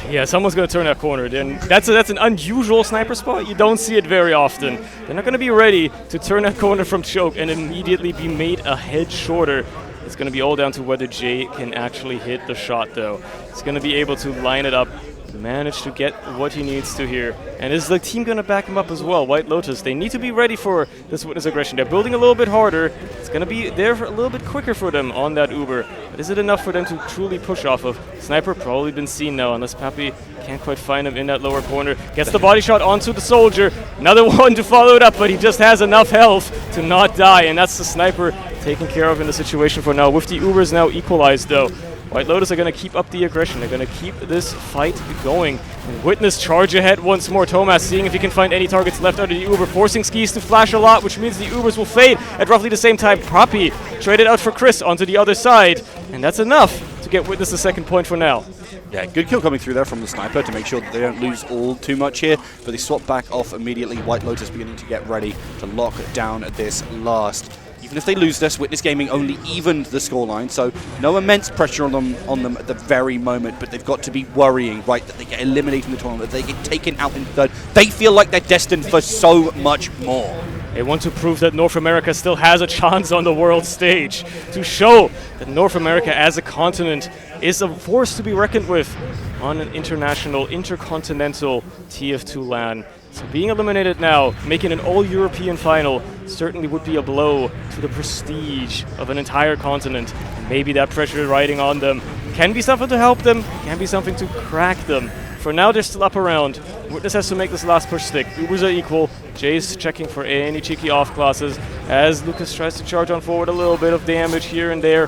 Yeah, someone's going to turn that corner. Then that's an unusual sniper spot. You don't see it very often. They're not going to be ready to turn that corner from choke and immediately be made a head shorter. It's going to be all down to whether Jay can actually hit the shot, though. He's going to be able to line it up, manage to get what he needs to here. And is the team going to back him up as well? White Lotus, they need to be ready for this Witness aggression. They're building a little bit harder. It's going to be there for a little bit quicker for them on that Uber. But is it enough for them to truly push off of? Sniper probably been seen now, unless Pappy can't quite find him in that lower corner. Gets the body shot onto the soldier. Another one to follow it up, but he just has enough health to not die. And that's the sniper taken care of in the situation for now. With the Ubers now equalized, though, White Lotus are going to keep up the aggression. They're going to keep this fight going. And Witness charge ahead once more. Thomas seeing if he can find any targets left out of the Uber, forcing skis to flash a lot, which means the Ubers will fade at roughly the same time. Pappy traded out for Chris onto the other side, and that's enough to get Witness the second point for now. Yeah, good kill coming through there from the sniper to make sure that they don't lose all too much here, but they swap back off immediately. White Lotus beginning to get ready to lock down this last Even if they lose this, Witness Gaming only evened the scoreline, so no immense pressure on them at the very moment, but they've got to be worrying, right, that they get eliminated in the tournament, that they get taken out in third. They feel like they're destined for so much more. They want to prove that North America still has a chance on the world stage, to show that North America as a continent is a force to be reckoned with on an international, intercontinental TF2 LAN. So being eliminated now, making an all-European final, certainly would be a blow to the prestige of an entire continent. And maybe that pressure riding on them can be something to help them, can be something to crack them. For now, they're still up around. Witness has to make this last push stick. Ubers are equal. Jay's checking for any cheeky off classes as Lucas tries to charge on forward, a little bit of damage here and there.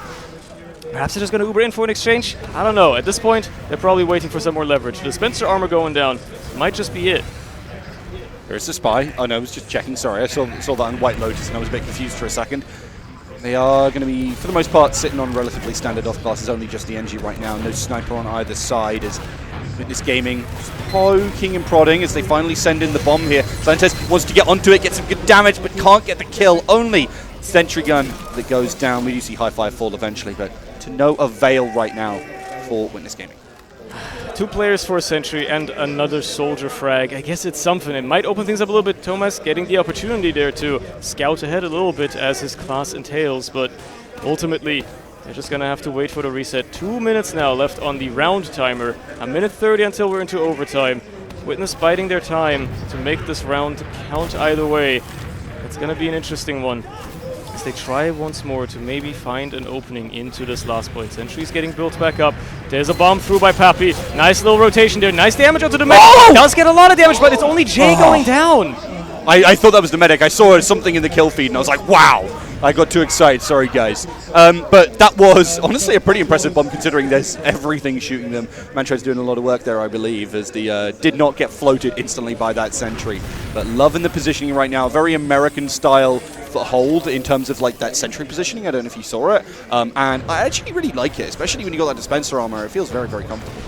Perhaps they're just going to Uber in for an exchange? I don't know. At this point, they're probably waiting for some more leverage. The dispenser armor going down might just be it. There's the spy. Oh no, I was just checking. Sorry, I saw that on White Lotus and I was a bit confused for a second. They are going to be, for the most part, sitting on relatively standard off classes, only just the NG right now. No sniper on either side as Witness Gaming just poking and prodding as they finally send in the bomb here. Salentes wants to get onto it, get some good damage, but can't get the kill. Only sentry gun that goes down. We do see high five fall eventually, but to no avail right now for Witness Gaming. 2 players for a sentry and another soldier frag. I guess it's something. It might open things up a little bit. Thomas getting the opportunity there to scout ahead a little bit as his class entails, but ultimately they're just going to have to wait for the reset. 2 minutes now left on the round timer. 1:30 until we're into overtime. Witness biding their time to make this round count either way. It's going to be an interesting one as they try once more to maybe find an opening into this last point. Sentry's getting built back up. There's a bomb through by Pappy. Nice little rotation there. Nice damage onto the medic. Oh! Does get a lot of damage, but it's only Jay going down. I thought that was the medic. I saw something in the kill feed and I was like, wow. I got too excited. Sorry, guys. But that was honestly a pretty impressive bomb considering there's everything shooting them. Mantro's doing a lot of work there, I believe, as the did not get floated instantly by that sentry. But loving the positioning right now. Very American style hold in terms of like that sentry positioning. I don't know if you saw it. And I actually really like it, especially when you got that dispenser armor. It feels very, very comfortable.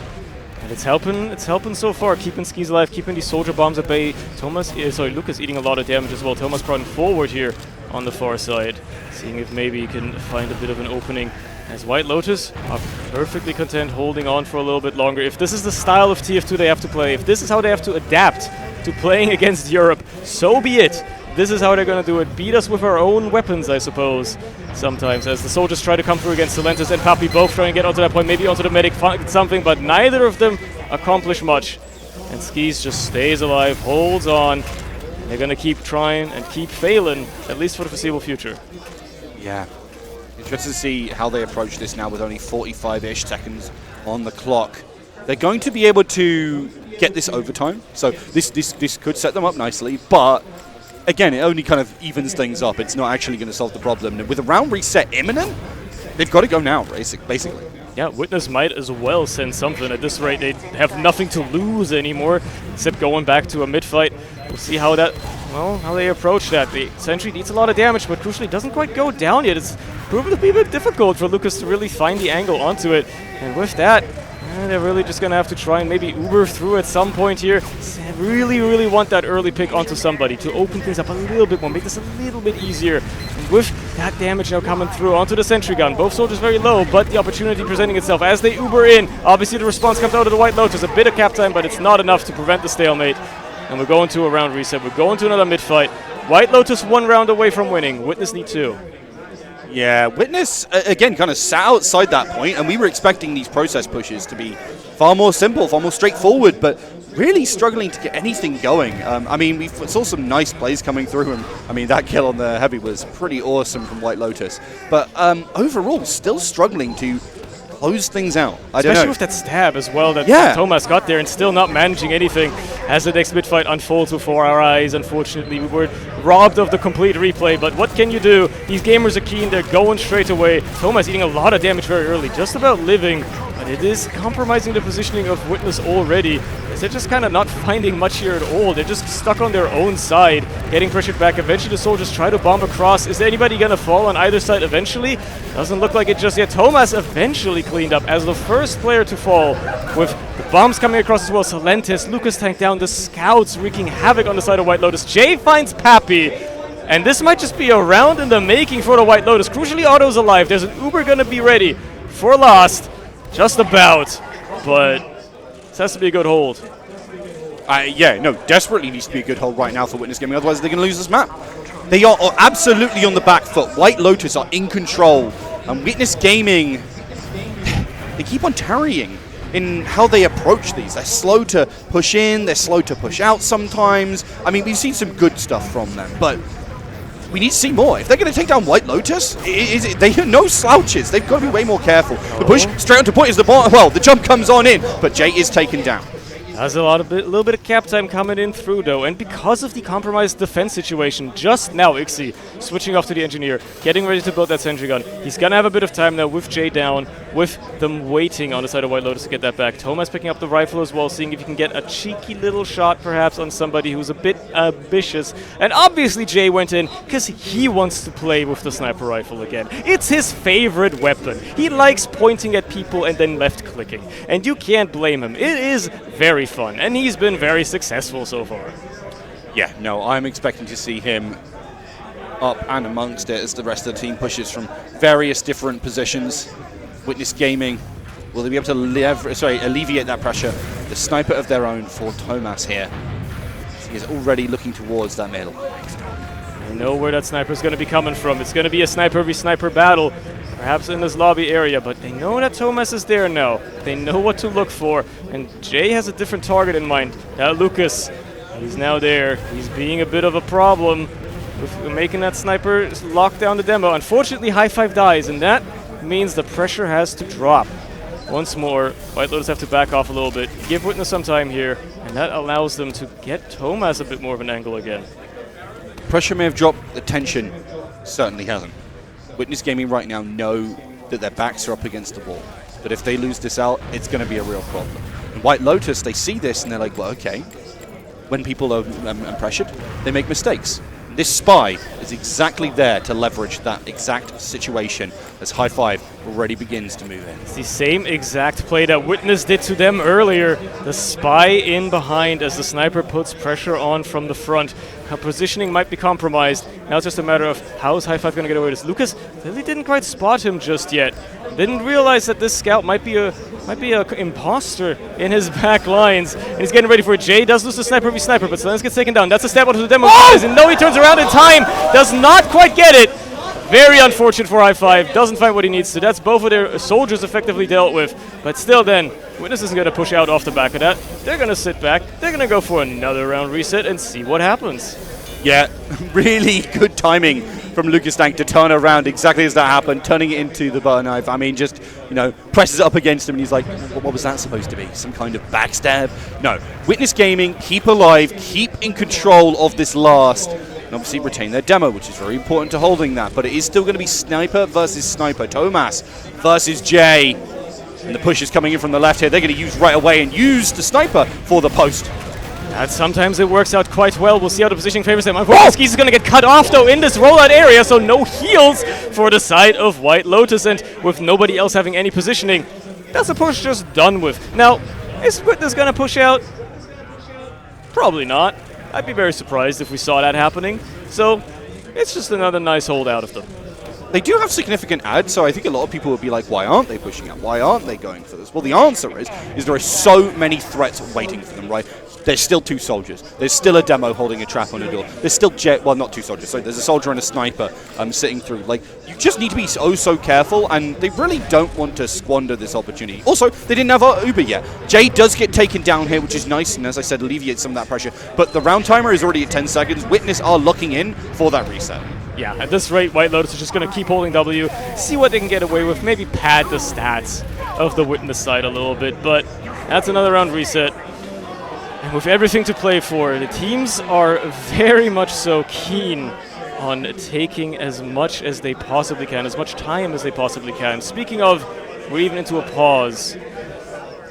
And it's helping so far, keeping skis alive, keeping these soldier bombs at bay. Lucas eating a lot of damage as well. Thomas running forward here on the far side, seeing if maybe he can find a bit of an opening. As White Lotus are perfectly content holding on for a little bit longer. If this is the style of TF2 they have to play, if this is how they have to adapt to playing against Europe, so be it. This is how they're going to do it. Beat us with our own weapons, I suppose, sometimes, as the soldiers try to come through against Salentes and Papi, both trying to get onto that point, maybe onto the medic, find something, but neither of them accomplish much. And Skis just stays alive, holds on. They're going to keep trying and keep failing, at least for the foreseeable future. Yeah. Interested to see how they approach this now with only 45-ish seconds on the clock. They're going to be able to get this overtime, so this could set them up nicely, but again, it only kind of evens things up. It's not actually going to solve the problem. And with a round reset imminent, they've got to go now, basically. Yeah, Witness might as well send something. At this rate, they have nothing to lose anymore, except going back to a mid-fight. We'll see how they approach that. The sentry needs a lot of damage, but crucially doesn't quite go down yet. It's proven to be a bit difficult for Lucas to really find the angle onto it. And with that, they're really just going to have to try and maybe Uber through at some point here. Really, really want that early pick onto somebody to open things up a little bit more, make this a little bit easier. And with that damage now coming through onto the sentry gun, both soldiers very low, but the opportunity presenting itself as they Uber in. Obviously the response comes out of the White Lotus. A bit of cap time, but it's not enough to prevent the stalemate. And we're going to a round reset. We're going to another mid-fight. White Lotus 1 round away from winning. Witness need 2. Yeah, Witness, again, kind of sat outside that point, and we were expecting these process pushes to be far more simple, far more straightforward, but really struggling to get anything going. I mean, we saw some nice plays coming through, and I mean, that kill on the heavy was pretty awesome from White Lotus. But overall, still struggling to close things out. Especially with that stab as well that Thomas got there and still not managing anything as the next mid-fight unfolds before our eyes. Unfortunately, we were robbed of the complete replay, but what can you do? These gamers are keen, they're going straight away. Thomas eating a lot of damage very early, just about living, but it is compromising the positioning of Witness already, as they're just kind of not finding much here at all. They're just stuck on their own side, getting pressured back. Eventually the soldiers try to bomb across. Is anybody going to fall on either side eventually? Doesn't look like it just yet. Thomas eventually cleaned up as the first player to fall, with the bombs coming across as well. Salentes, Lucas tanked down, the scouts wreaking havoc on the side of White Lotus. Jay finds Pappy, And this might just be a round in the making for the White Lotus. Crucially, Otto's alive. There's an Uber going to be ready for last. Just about. But this has to be a good hold. Yeah, no, desperately needs to be a good hold right now for Witness Gaming. Otherwise, they're going to lose this map. They are absolutely on the back foot. White Lotus are in control. And Witness Gaming, they keep on tarrying in how they approach these. They're slow to push in, they're slow to push out sometimes. I mean, we've seen some good stuff from them, but we need to see more. If they're going to take down White Lotus, they are no slouches. They've got to be way more careful. The push straight onto point is the jump comes on in, but Jay is taken down. Has a little bit of cap time coming in through, though, and because of the compromised defense situation, just now Ixi switching off to the engineer, getting ready to build that sentry gun. He's going to have a bit of time now with Jay down, with them waiting on the side of White Lotus to get that back. Thomas picking up the rifle as well, seeing if he can get a cheeky little shot perhaps on somebody who's a bit ambitious. And obviously Jay went in because he wants to play with the sniper rifle again. It's his favorite weapon. He likes pointing at people and then left clicking, and you can't blame him. It is very fun, and he's been very successful so far. Yeah, no, I'm expecting to see him up and amongst it as the rest of the team pushes from various different positions. Witness Gaming, will they be able to alleviate that pressure? The sniper of their own for Thomas here. He is already looking towards that middle. They know where that sniper is going to be coming from. It's going to be a sniper v sniper battle, perhaps in this lobby area, but they know that Thomas is there now. They know what to look for, and Jay has a different target in mind. Lucas, he's now there. He's being a bit of a problem with making that sniper lock down the demo. Unfortunately, High Five dies, and that means the pressure has to drop. Once more, White Lotus have to back off a little bit, give Witness some time here, and that allows them to get Thomas a bit more of an angle again. Pressure may have dropped, the tension certainly hasn't. Witness Gaming right now know that their backs are up against the wall. But if they lose this out, it's going to be a real problem. And White Lotus, they see this and they're like, well, okay. When people are pressured, they make mistakes. This spy is exactly there to leverage that exact situation as High Five already begins to move in. It's the same exact play that Witness did to them earlier. The spy in behind as the sniper puts pressure on from the front. Her positioning might be compromised. Now it's just a matter of how is High Five going to get away with this. Lucas really didn't quite spot him just yet. Didn't realize that this scout might be a imposter in his back lines. And he's getting ready for it. Jay does lose the sniper v sniper, but Silence gets taken down. That's a stab onto the demo. And no, he turns around in time. Does not quite get it. Very unfortunate for High Five. Doesn't find what he needs to. That's both of their soldiers effectively dealt with. But still then, Witness isn't going to push out off the back of that. They're going to sit back. They're going to go for another round reset and see what happens. Yeah, really good timing from Lucas Dank to turn around exactly as that happened, turning it into the butter knife. I mean, just, presses it up against him and he's like, what was that supposed to be? Some kind of backstab? No. Witness Gaming, keep alive, keep in control of this last, and obviously retain their demo, which is very important to holding that. But it is still going to be sniper versus sniper. Thomas versus Jay. And the push is coming in from the left here. They're going to use right away and use the sniper for the post. And sometimes it works out quite well. We'll see how the positioning favors them. Unfortunately, Skis is going to get cut off, though, in this rollout area, so no heals for the side of White Lotus. And with nobody else having any positioning, that's a push just done with. Now, is Witness going to push out? Probably not. I'd be very surprised if we saw that happening. So it's just another nice hold out of them. They do have significant ads, so I think a lot of people would be like, why aren't they pushing out? Why aren't they going for this? Well, the answer is there are so many threats waiting for them, right? There's still two soldiers. There's still a demo holding a trap on a door. There's still not two soldiers. So there's a soldier and a sniper sitting through. Like, you just need to be so careful, and they really don't want to squander this opportunity. Also, they didn't have Uber yet. Jay does get taken down here, which is nice, and as I said, alleviates some of that pressure. But the round timer is already at 10 seconds. Witness are locking in for that reset. Yeah, at this rate, White Lotus is just going to keep holding W, see what they can get away with, maybe pad the stats of the Witness side a little bit, but that's another round reset. And with everything to play for, the teams are very much so keen on taking as much as they possibly can, as much time as they possibly can. Speaking of, we're even into a pause.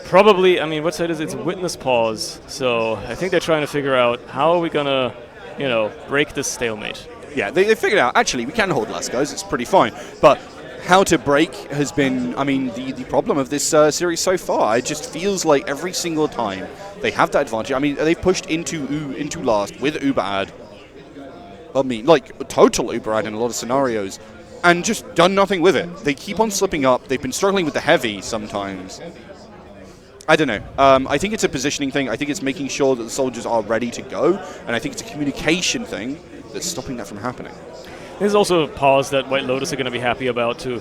Probably, I mean, what side is it? It's Witness pause. So I think they're trying to figure out how are we going to, break this stalemate. Yeah, they figured out, actually, we can hold less, guys. It's pretty fine. But how to break has been, the problem of this series so far. It just feels like every single time they have that advantage. I mean, they've pushed into last with Uber ad. I mean, like, total Uber-ad in a lot of scenarios, and just done nothing with it. They keep on slipping up. They've been struggling with the heavy sometimes. I don't know. I think it's a positioning thing. I think it's making sure that the soldiers are ready to go, and I think it's a communication thing that's stopping that from happening. There's also a pause that White Lotus are going to be happy about to,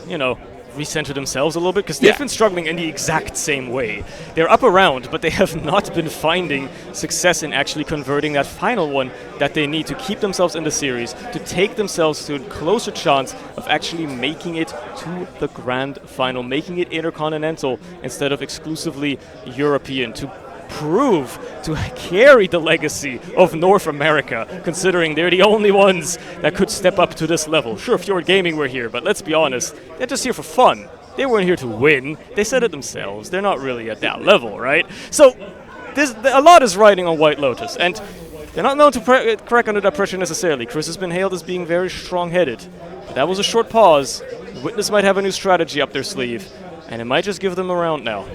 recenter themselves a little bit, because they've been struggling in the exact same way. They're up around, but they have not been finding success in actually converting that final one that they need to keep themselves in the series, to take themselves to a closer chance of actually making it to the grand final, making it intercontinental instead of exclusively European, to prove, to carry the legacy of North America, considering they're the only ones that could step up to this level. Sure, Fjord Gaming were here, but let's be honest, they're just here for fun. They weren't here to win. They said it themselves. They're not really at that level, right? So a lot is riding on White Lotus, and they're not known to crack under that pressure necessarily. Chris has been hailed as being very strong-headed. But that was a short pause. Witness might have a new strategy up their sleeve, and it might just give them a round now.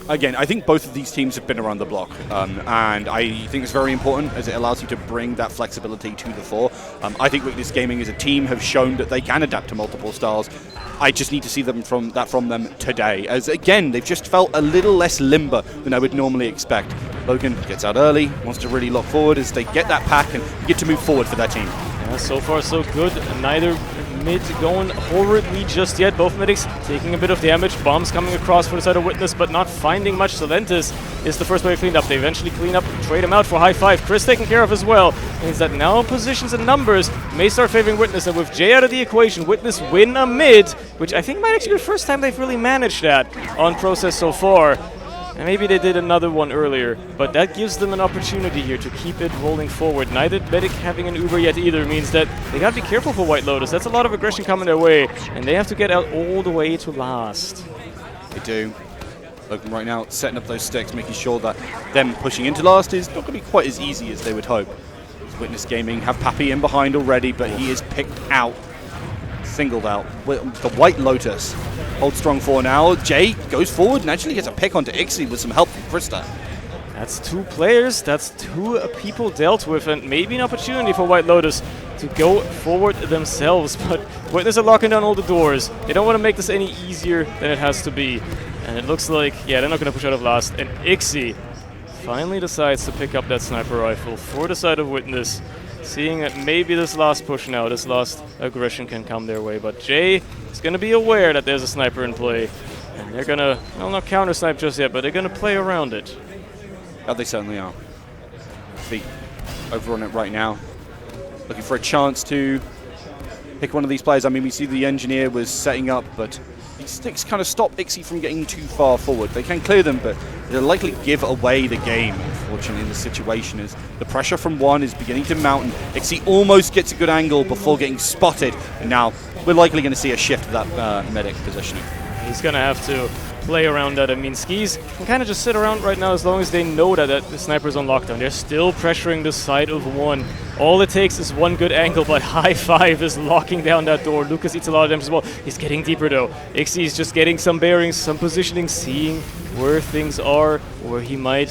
Again, I think both of these teams have been around the block, and I think it's very important as it allows you to bring that flexibility to the fore. I think Witness Gaming as a team have shown that they can adapt to multiple styles. I just need to see them from them today, as again, they've just felt a little less limber than I would normally expect. Logan gets out early, wants to really lock forward as they get that pack and get to move forward for their team. Yeah, so far so good. Neither mid going horridly just yet. Both medics taking a bit of damage. Bombs coming across for the side of Witness, but not finding much. Solentis is the first player cleaned up. They eventually clean up, trade him out for high five. Chris taken care of as well. Means that now positions and numbers may start favoring Witness, and with Jay out of the equation, Witness win a mid, which I think might actually be the first time they've really managed that on Process so far. And maybe they did another one earlier, but that gives them an opportunity here to keep it rolling forward. Neither medic having an Uber yet either means that they gotta be careful for White Lotus. That's a lot of aggression coming their way, and they have to get out all the way to last. They do. Logan right now setting up those sticks, making sure that them pushing into last is not going to be quite as easy as they would hope. Witness Gaming have Pappy in behind already, but he is picked out. Singled out. The White Lotus holds strong for now. Jay goes forward and actually gets a pick onto Ixie with some help from Krista. That's two players, that's two people dealt with, and maybe an opportunity for White Lotus to go forward themselves, but Witness are locking down all the doors. They don't want to make this any easier than it has to be. And it looks like, they're not going to push out of last, and Ixie finally decides to pick up that sniper rifle for the side of Witness, seeing that maybe this last push now, this last aggression can come their way. But Jay is going to be aware that there's a sniper in play, and they're going to, not counter-snipe just yet, but they're going to play around it. Oh, they certainly are. See, over on it right now. Looking for a chance to pick one of these players. I mean, we see the engineer was setting up, but these sticks kind of stop Ixie from getting too far forward. They can clear them, but they'll likely give away the game, unfortunately, in this situation, as the pressure from one is beginning to mount, and Ixie almost gets a good angle before getting spotted, and now we're likely going to see a shift of that medic positioning. He's going to have to play around that. I mean, Skis can kind of just sit around right now as long as they know that the sniper's on lockdown. They're still pressuring the side of one. All it takes is one good angle, but high five is locking down that door. Lucas eats a lot of damage as well. He's getting deeper though. Ixie is just getting some bearings, some positioning, seeing where things are, where he might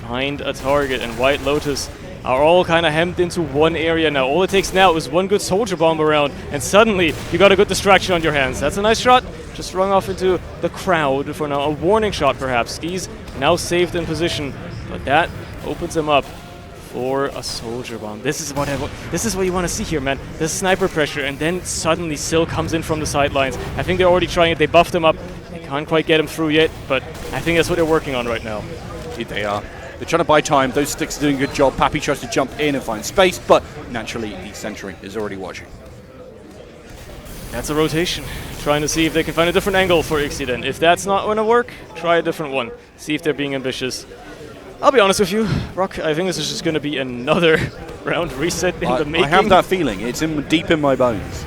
find a target. And White Lotus are all kind of hemmed into one area now. All it takes now is one good soldier bomb around, and suddenly you got a good distraction on your hands. That's a nice shot. Just rung off into the crowd for now. A warning shot, perhaps. Skis now saved in position, but that opens him up for a soldier bomb. This is what you want to see here, man. This sniper pressure, and then suddenly Sil comes in from the sidelines. I think they're already trying it. They buffed him up. They can't quite get him through yet, but I think that's what they're working on right now. Indeed they are. They're trying to buy time. Those sticks are doing a good job. Pappy tries to jump in and find space, but naturally the sentry is already watching. That's a rotation. Trying to see if they can find a different angle for Ixie then. If that's not going to work, try a different one. See if they're being ambitious. I'll be honest with you, Rock, I think this is just going to be another round reset in the making. I have that feeling. It's deep in my bones.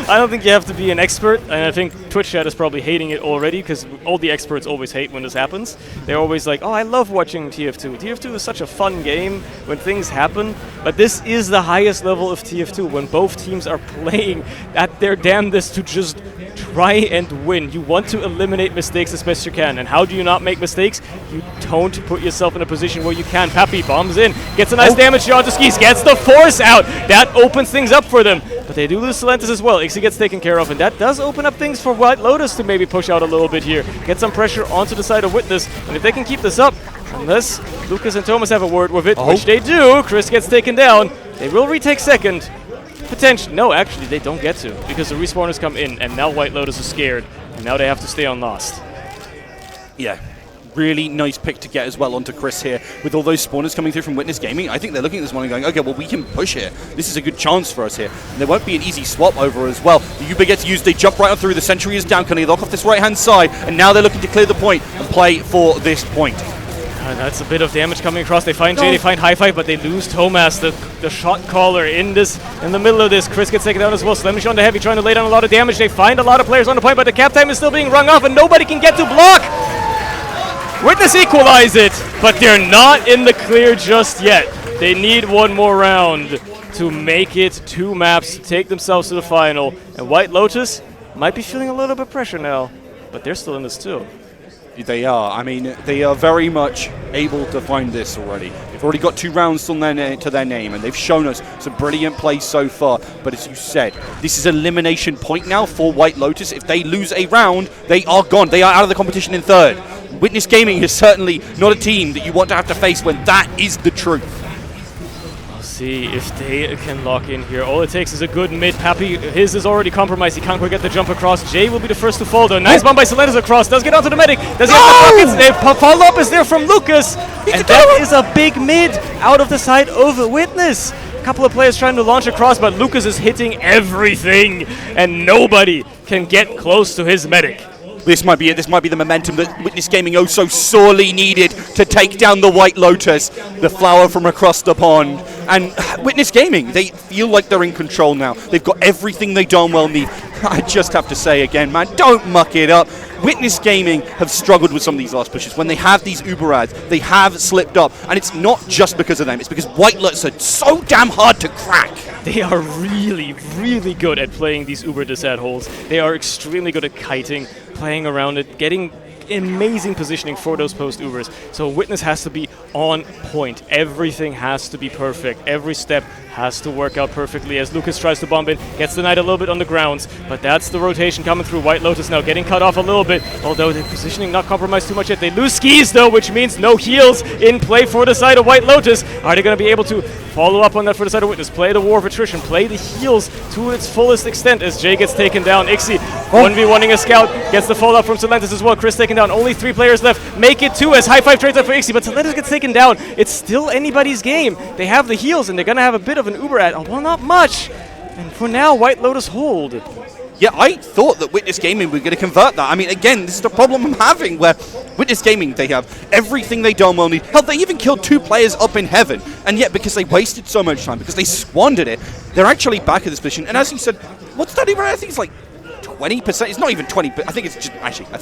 I don't think you have to be an expert, and I think Twitch chat is probably hating it already, because all the experts always hate when this happens. They're always like, oh, I love watching TF2. TF2 is such a fun game when things happen, but this is the highest level of TF2, when both teams are playing at their damnedest to just try and win. You want to eliminate mistakes as best you can, and how do you not make mistakes? You don't put yourself in a position where you can. Pappy bombs in, gets a nice damage here onto Skis, gets the force out. That opens things up for them, but they do lose Silentis as well. Ixie gets taken care of, and that does open up things for White Lotus to maybe push out a little bit here. Get some pressure onto the side of Witness, and if they can keep this up, unless Lucas and Thomas have a word with it, which they do, Chris gets taken down. They will retake second. Potentially. No, actually, they don't get to, because the respawners come in, and now White Lotus is scared, and now they have to stay on Lost. Yeah. Really nice pick to get as well onto Chris here. With all those spawners coming through from Witness Gaming, I think they're looking at this one and going, okay, well, we can push here. This is a good chance for us here. And there won't be an easy swap over as well. The Uber gets used, they jump right on through, the sentry is down, can they lock off this right-hand side? And now they're looking to clear the point and play for this point. That's a bit of damage coming across. They find Jay, they find High Five, but they lose Thomas, the shot caller in the middle of this. Chris gets taken down as well. Slemish on the heavy, trying to lay down a lot of damage. They find a lot of players on the point, but the cap time is still being rung off, and nobody can get to block. Witness equalize it, but they're not in the clear just yet. They need one more round to make it 2 maps to take themselves to the final. And White Lotus might be feeling a little bit of pressure now, but they're still in this too. They are. I mean, they are very much able to find this already. They've already got 2 rounds to their name, and they've shown us some brilliant plays so far. But as you said, this is elimination point now for White Lotus. If they lose a round, they are gone. They are out of the competition in 3rd. Witness Gaming is certainly not a team that you want to have to face when that is the truth. See if they can lock in here. All it takes is a good mid. Pappy, his is already compromised. He can't quite get the jump across. Jay will be the first to fall though. Nice bomb by Silentis across. Does get onto the medic. Does he have the pockets? Follow-up is there from Lucas. And that is a big mid out of the side of Witness. A couple of players trying to launch across, but Lucas is hitting everything. And nobody can get close to his medic. This might be it. This might be the momentum that Witness Gaming oh so sorely needed to take down the White Lotus, the flower from across the pond. And Witness Gaming, they feel like they're in control now. They've got everything they darn well need. I just have to say again, man, don't muck it up. Witness Gaming have struggled with some of these last pushes. When they have these Uber ads, they have slipped up. And it's not just because of them. It's because White Lotus are so damn hard to crack. They are really, really good at playing these Uber disad holes. They are extremely good at kiting, playing around it, getting amazing positioning for those post Ubers. So Witness has to be on point. Everything has to be perfect. Every step has to work out perfectly as Lucas tries to bomb in, gets denied a little bit on the grounds, but that's the rotation coming through. White Lotus now getting cut off a little bit, although the positioning not compromised too much yet. They lose skis though, which means no heals in play for the side of White Lotus. Are they going to be able to follow up on that for the side of Witness? Play the war of attrition, play the heals to its fullest extent as Jay gets taken down. Ixie 1v1ing a scout, gets the follow-up from Silentis as well. Chris taken down, only 3 players left. Make it 2 as High Five trades up for Ixie, but Silentis gets taken down. It's still anybody's game. They have the heals and they're going to have a bit of an Uber at. Oh, well, not much. And for now, White Lotus hold. Yeah, I thought that Witness Gaming were going to convert that. I mean, again, this is the problem I'm having, where Witness Gaming, they have everything they darn well need. Hell, they even killed 2 players up in heaven. And yet, because they wasted so much time, because they squandered it, they're actually back in this position. And as you said, what's that even? I think it's like 20%. It's not even 20%. I think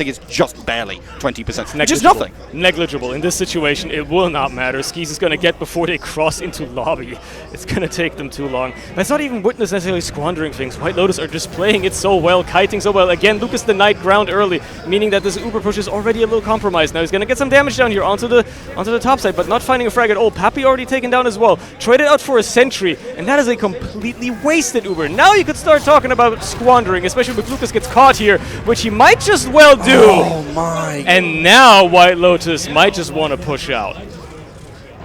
it's just barely 20%. It's just nothing. Negligible. In this situation, it will not matter. Skis is going to get before they cross into lobby. It's going to take them too long. That's not even Witness necessarily squandering things. White Lotus are just playing it so well, kiting so well. Again, Lucas denied ground early, meaning that this Uber push is already a little compromised. Now he's going to get some damage down here onto the top side, but not finding a frag at all. Pappy already taken down as well. Traded out for a sentry, and that is a completely wasted Uber. Now you could start talking about squandering, especially with Lucas gets caught here, which he might just well do. Oh my. And now White Lotus might just want to push out.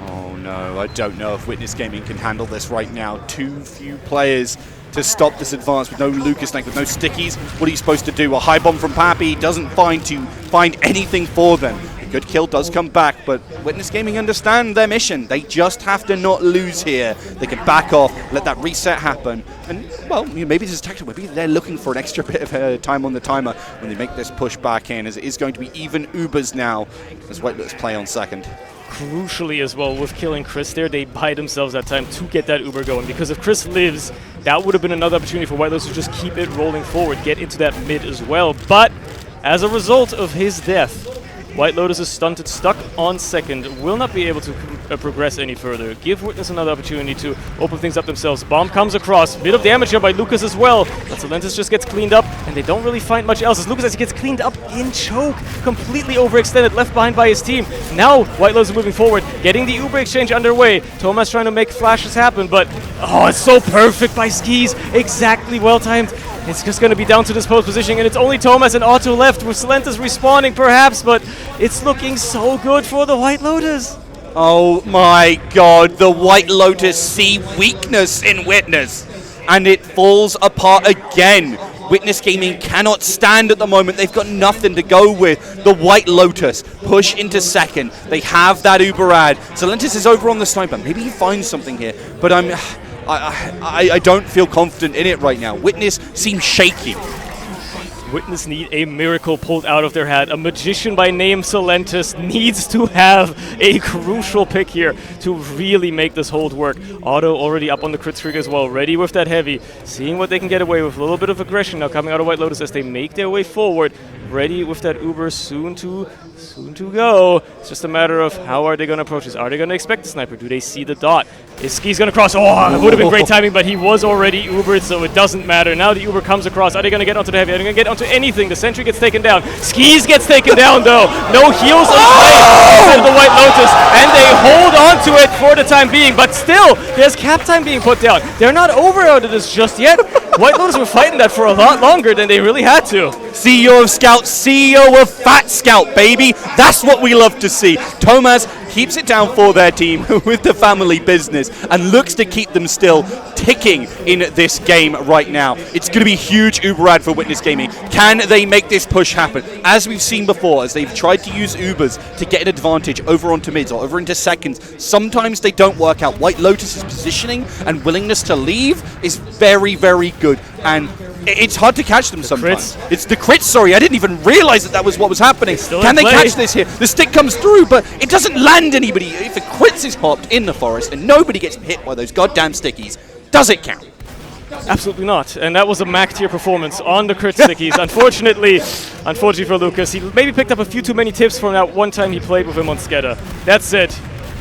Oh no, I don't know if Witness Gaming can handle this right now. Too few players to stop this advance with no Lucas Snake, with no stickies. What are you supposed to do? A high bomb from Pappy doesn't find anything for them. A good kill does come back, but Witness Gaming understand their mission. They just have to not lose here. They can back off, let that reset happen. And, well, maybe this is tactical. Maybe they're looking for an extra bit of time on the timer when they make this push back in, as it is going to be even Ubers now as White Lotus play on second. Crucially as well, with killing Chris there, they buy themselves that time to get that Uber going, because if Chris lives, that would have been another opportunity for White Lotus to just keep it rolling forward, get into that mid as well. But as a result of his death, White Lotus is stunted, stuck on second, will not be able to progress any further. Give Witness another opportunity to open things up themselves. Bomb comes across, bit of damage here by Lucas as well, but zambz just gets cleaned up, and they don't really find much else as Lucas gets cleaned up in choke, completely overextended, left behind by his team. Now White Lotus is moving forward, getting the Uber exchange underway. Thomas trying to make flashes happen, but oh, it's so perfect by Skis, exactly well-timed. It's just going to be down to this post positioning, and it's only Thomas and Otto left, with zambz respawning perhaps, but it's looking so good for the White Lotus. Oh my god, the White Lotus see weakness in Witness, and it falls apart again. Witness Gaming cannot stand at the moment. They've got nothing to go with. The White Lotus push into second. They have that Uber ad. zambz is over on the sniper. Maybe he finds something here, but I don't feel confident in it right now. Witness seems shaky. Witness need a miracle pulled out of their hat. A magician by name zambz needs to have a crucial pick here to really make this hold work. Otto already up on the crit streak as well, ready with that heavy, seeing what they can get away with. A little bit of aggression now coming out of White Lotus as they make their way forward, ready with that Uber soon to go. It's just a matter of how are they going to approach this. Are they going to expect the sniper? Do they see the dot? Is Ski's going to cross? Oh, it would have been great timing, but he was already Ubered, so it doesn't matter. Now the Uber comes across. Are they going to get onto the heavy? Are they going to get onto anything? The sentry gets taken down. Skis gets taken down, though. No heals on play of the White Lotus, and they hold on to it for the time being, but still, there's cap time being put down. They're not over out of this just yet. White Lotus were fighting that for a lot longer than they really had to. CEO of Scout, CEO of Fat Scout, baby. That's what we love to see. Thomas keeps it down for their team with the family business and looks to keep them still ticking in this game right now. It's going to be huge Uber ad for Witness Gaming. Can they make this push happen? As we've seen before, as they've tried to use Ubers to get an advantage over onto mids or over into seconds, sometimes they don't work out. White Lotus's positioning and willingness to leave is very, very good, and it's hard to catch them sometimes. It's the crits, sorry. I didn't even realize that was what was happening. Can they catch this here? The stick comes through, but it doesn't land anybody. If the crits is hopped in the forest and nobody gets hit by those goddamn stickies, does it count? Absolutely not. And that was a Mac tier performance on the crit stickies. Unfortunately for Lucas, he maybe picked up a few too many tips from that one time he played with him on Skeda. That's it.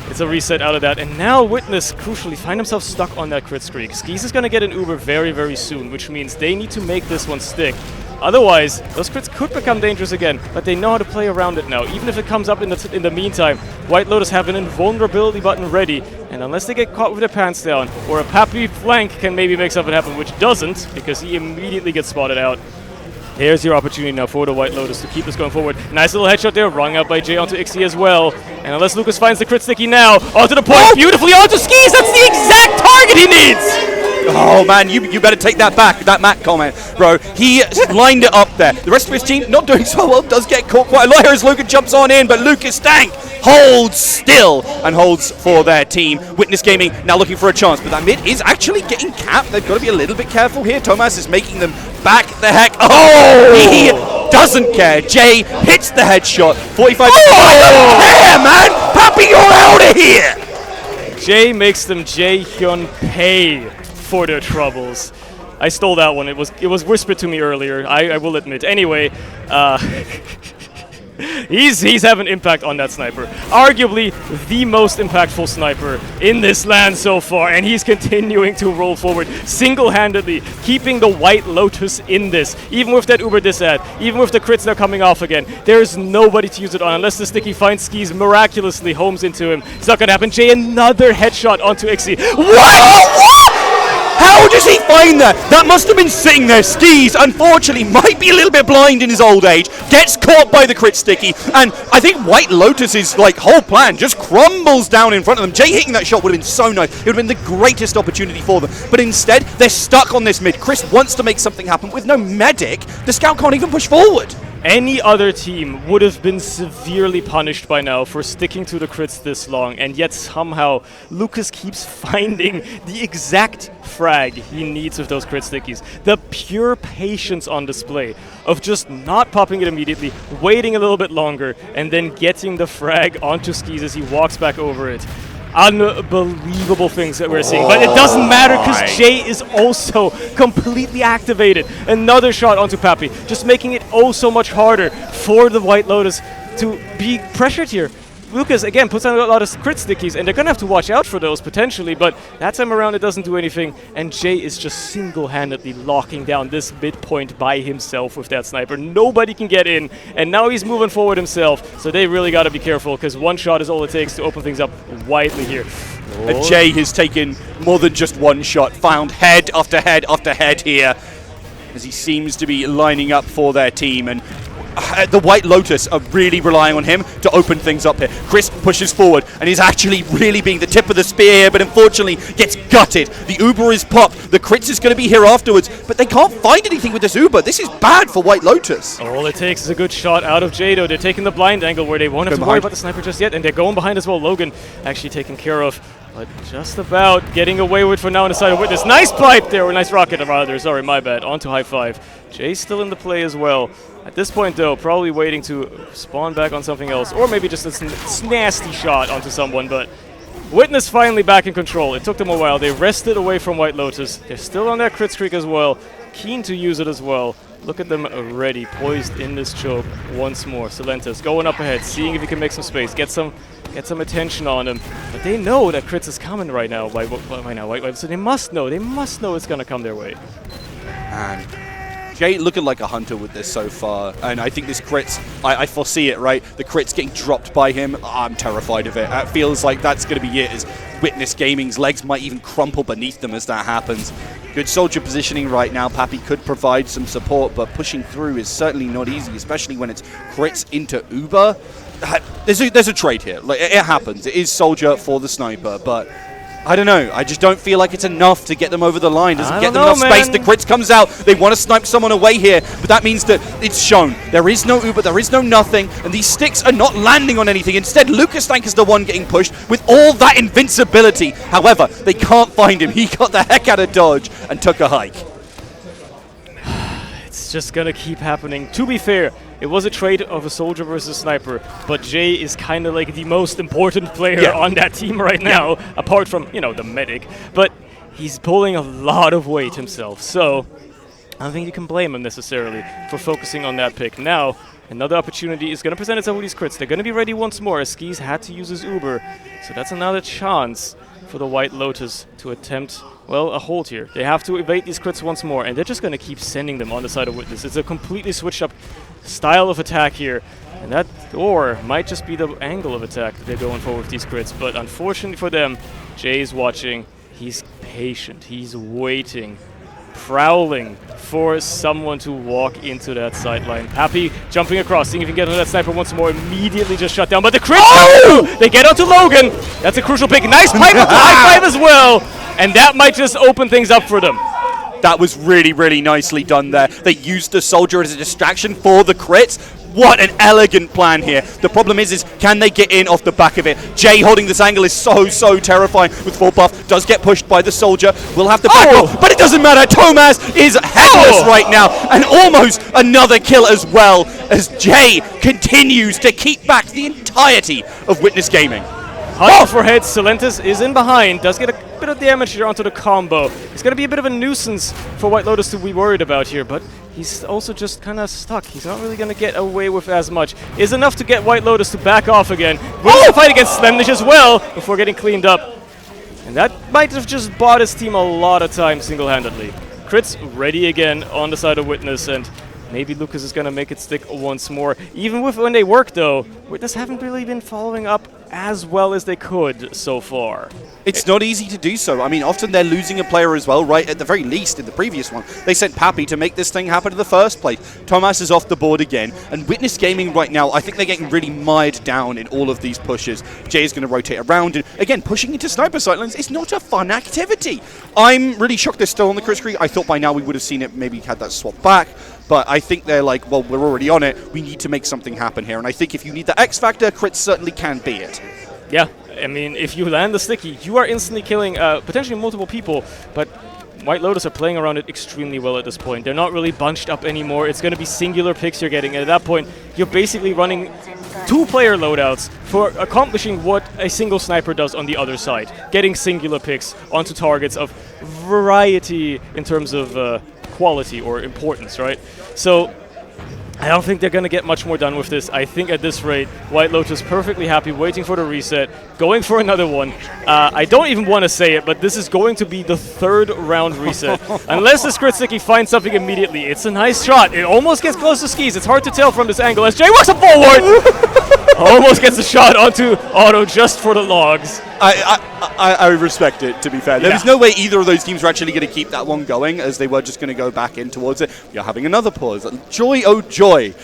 It's a reset out of that. And now Witness, crucially, find himself stuck on that crit streak. Skis is going to get an Uber very, very soon, which means they need to make this one stick. Otherwise, those crits could become dangerous again, but they know how to play around it now. Even if it comes up in the meantime, White Lotus have an invulnerability button ready, and unless they get caught with their pants down, or a Pappy flank can maybe make something happen, which doesn't, because he immediately gets spotted out. Here's your opportunity now for the White Lotus to keep this going forward. Nice little headshot there, rung out by Jay onto Ixie as well. And unless Lucas finds the crit sticky now, onto the point, beautifully onto Skis, that's the exact target he needs! Oh man, you better take that back, that Matt comment, bro. He lined it up there. The rest of his team not doing so well, does get caught quite a lot here as Lucas jumps on in, but Lucas Stank holds still and holds for their team. Witness Gaming now looking for a chance, but that mid is actually getting capped. They've got to be a little bit careful here. Thomas is making them back the heck. Oh! He doesn't care. Jay hits the headshot. 45. I don't care, man! Pappy, you're out of here! Jay makes them Jae-hyun pay for their troubles. I stole that one. It was whispered to me earlier. I will admit. Anyway, he's having impact on that sniper. Arguably the most impactful sniper in this LAN so far, and he's continuing to roll forward single-handedly, keeping the White Lotus in this. Even with that Uber disad, even with the crits now coming off again, there's nobody to use it on unless the sticky finds Skis miraculously homes into him. It's not gonna happen. Jay, another headshot onto Ixie. What? How does he find that? That must have been sitting there. Skis, unfortunately, might be a little bit blind in his old age, gets caught by the crit sticky, and I think White Lotus's whole plan just crumbles down in front of them. Jay hitting that shot would have been so nice. It would have been the greatest opportunity for them. But instead, they're stuck on this mid. Chris wants to make something happen. With no medic, the scout can't even push forward. Any other team would have been severely punished by now for sticking to the crits this long, and yet somehow Lucas keeps finding the exact frag he needs with those crit stickies. The pure patience on display of just not popping it immediately, waiting a little bit longer, and then getting the frag onto Skis as he walks back over it. unbelievable things that we're seeing. But it doesn't matter because Jay is also completely activated. Another shot onto Pappy, just making it oh so much harder for the White Lotus to be pressured here. Lucas, again, puts on a lot of crit stickies, and they're going to have to watch out for those potentially, but that time around it doesn't do anything, and Jay is just single-handedly locking down this midpoint by himself with that sniper. Nobody can get in, and now he's moving forward himself, so they really got to be careful, because one shot is all it takes to open things up widely here. And Jay has taken more than just one shot, found head after head after head here, as he seems to be lining up for their team, and the White Lotus are really relying on him to open things up here. Chris pushes forward and he's actually really being the tip of the spear here, but unfortunately gets gutted. The Uber is popped. The crits is going to be here afterwards, but they can't find anything with this Uber. This is bad for White Lotus. All it takes is a good shot out of Jado. They're taking the blind angle where they won't have to worry about the sniper just yet, and they're going behind as well. Logan actually taken care of, but just about getting away with for now on the side of Witness. Nice pipe there, or nice rocket rather. Sorry, my bad. On to high five. Jay's still in the play as well. At this point, though, probably waiting to spawn back on something else, or maybe just a nasty shot onto someone, but Witness finally back in control. It took them a while. They rested away from White Lotus. They're still on that crit streak as well, keen to use it as well. Look at them ready, poised in this choke once more. Silentes going up ahead, seeing if he can make some space, get some attention on him. But they know that crits is coming right now. So they must know it's gonna come their way. And Jay looking like a hunter with this so far, and I think this crits, I foresee it, right? The crits getting dropped by him, I'm terrified of it. It feels like that's going to be it, as Witness Gaming's legs might even crumple beneath them as that happens. Good soldier positioning right now. Pappy could provide some support, but pushing through is certainly not easy, especially when it's crits into Uber. There's a trade here. Like, it happens. It is soldier for the sniper, but I don't know. I just don't feel like it's enough to get them over the line. Doesn't get them enough space. The crits comes out. They want to snipe someone away here, but that means that it's shown. There is no Uber, there is no nothing, and these sticks are not landing on anything. Instead, Lucas Stank is the one getting pushed with all that invincibility. However, they can't find him. He got the heck out of dodge and took a hike. It's just gonna keep happening. To be fair, it was a trade of a soldier versus sniper, but Jay is kind of like the most important player on that team right now, apart from, you know, the medic. But he's pulling a lot of weight himself, so I don't think you can blame him necessarily for focusing on that pick. Now, another opportunity is going to present itself with these crits. They're going to be ready once more, as Skis had to use his Uber, so that's another chance for the White Lotus to attempt, well, a hold here. They have to evade these crits once more, and they're just going to keep sending them on the side of Witness. It's a completely switched up style of attack here, and that or might just be the angle of attack that they're going for with these crits. But unfortunately for them, Jay's watching. He's patient. He's waiting, prowling for someone to walk into that sideline. Pappy jumping across, seeing if he can get onto that sniper once more. Immediately just shut down, but the crit! They get onto Logan. That's a crucial pick. Nice pipe onto high five as well, and that might just open things up for them. That was really, really nicely done there. They used the soldier as a distraction for the crits. What an elegant plan here. The problem is can they get in off the back of it? Jay holding this angle is so terrifying with full buff. Does get pushed by the soldier. Will have to back off, but it doesn't matter. Tomas is headless right now, and almost another kill as well, as Jay continues to keep back the entirety of Witness Gaming. Hunting for heads, Silentes is in behind, does get a bit of damage here onto the combo. It's going to be a bit of a nuisance for White Lotus to be worried about here, but he's also just kind of stuck. He's not really going to get away with as much. Is enough to get White Lotus to back off again. Willing to fight against Slemnish as well before getting cleaned up. And that might have just bought his team a lot of time single-handedly. Crits ready again on the side of Witness, and maybe Lucas is going to make it stick once more. Even with when they work, though, Witness haven't really been following up as well as they could so far. It's not easy to do so. I mean, often they're losing a player as well, right? At the very least, in the previous one, they sent Pappy to make this thing happen in the first place. Tomas is off the board again, and Witness Gaming right now, I think they're getting really mired down in all of these pushes. Jay is going to rotate around, and again, pushing into sniper sightlines is not a fun activity. I'm really shocked they're still on the crit streak. I thought by now we would have seen it, maybe had that swap back, but I think they're like, well, we're already on it. We need to make something happen here, and I think if you need the X factor, crits certainly can be it. Yeah, I mean, if you land the sticky, you are instantly killing potentially multiple people, but White Lotus are playing around it extremely well at this point. They're not really bunched up anymore. It's going to be singular picks you're getting, and at that point, you're basically running 2-player loadouts for accomplishing what a single sniper does on the other side, getting singular picks onto targets of variety in terms of quality or importance, right? So I don't think they're going to get much more done with this. I think at this rate, White Lotus perfectly happy, waiting for the reset, going for another one. I don't even want to say it, but this is going to be the 3rd round reset. Unless the Skritsticky finds something immediately. It's a nice shot. It almost gets close to Skis. It's hard to tell from this angle as Jay walks up forward. Almost gets a shot onto Otto just for the logs. I respect it, to be fair. There was no way either of those teams were actually going to keep that one going, as they were just going to go back in towards it. You're having another pause. Joy, oh joy.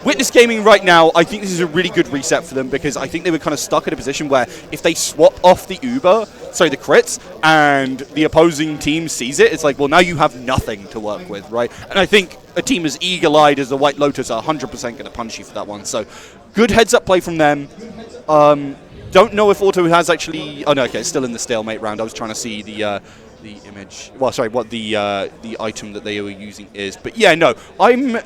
Witness Gaming right now, I think this is a really good reset for them, because I think they were kind of stuck in a position where if they swap off the the crits, and the opposing team sees it, it's like, well, now you have nothing to work with, right? And I think a team as eagle-eyed as the White Lotus are 100% going to punish you for that one. So, good heads-up play from them. Don't know if Auto has actually... Oh, no, okay, it's still in the stalemate round. I was trying to see the image... Well, sorry, what the item that they were using is. But, yeah, no, I'm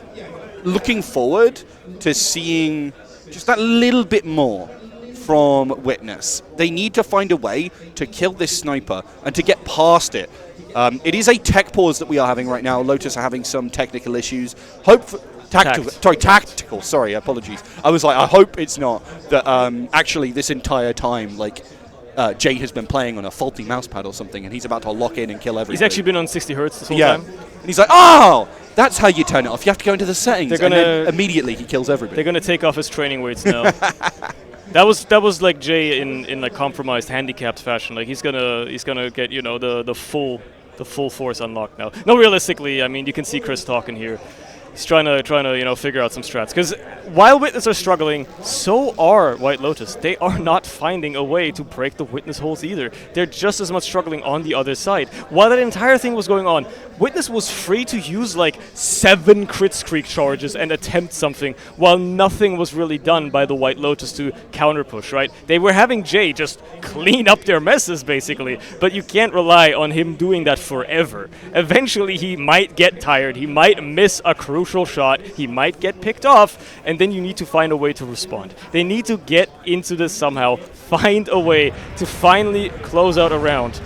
looking forward to seeing just that little bit more from Witness. They need to find a way to kill this sniper and to get past it. It is a tech pause that we are having right now. Lotus are having some technical issues. Tactical. Sorry, apologies. I was like, I hope it's not that actually this entire time, like, Jay has been playing on a faulty mouse pad or something, and he's about to lock in and kill everything. He's actually been on 60 hertz this whole time. And he's like, oh, that's how you turn it off. You have to go into the settings. And then immediately he kills everybody. They're gonna take off his training weights now. That was like Jay in like compromised, handicapped fashion. Like he's gonna get, you know, the full force unlocked now. No, realistically, I mean, you can see Chris talking here. He's trying to you know, figure out some strats, because while Witness are struggling, so are White Lotus. They are not finding a way to break the Witness holes either. They're just as much struggling on the other side. While that entire thing was going on, Witness was free to use like 7 crit streak charges and attempt something, while nothing was really done by the White Lotus to counter push, right? They were having Jay just clean up their messes, basically, but you can't rely on him doing that forever. Eventually, he might get tired, he might miss a crucial shot, he might get picked off, and then you need to find a way to respond. They need to get into this somehow, find a way to finally close out a round.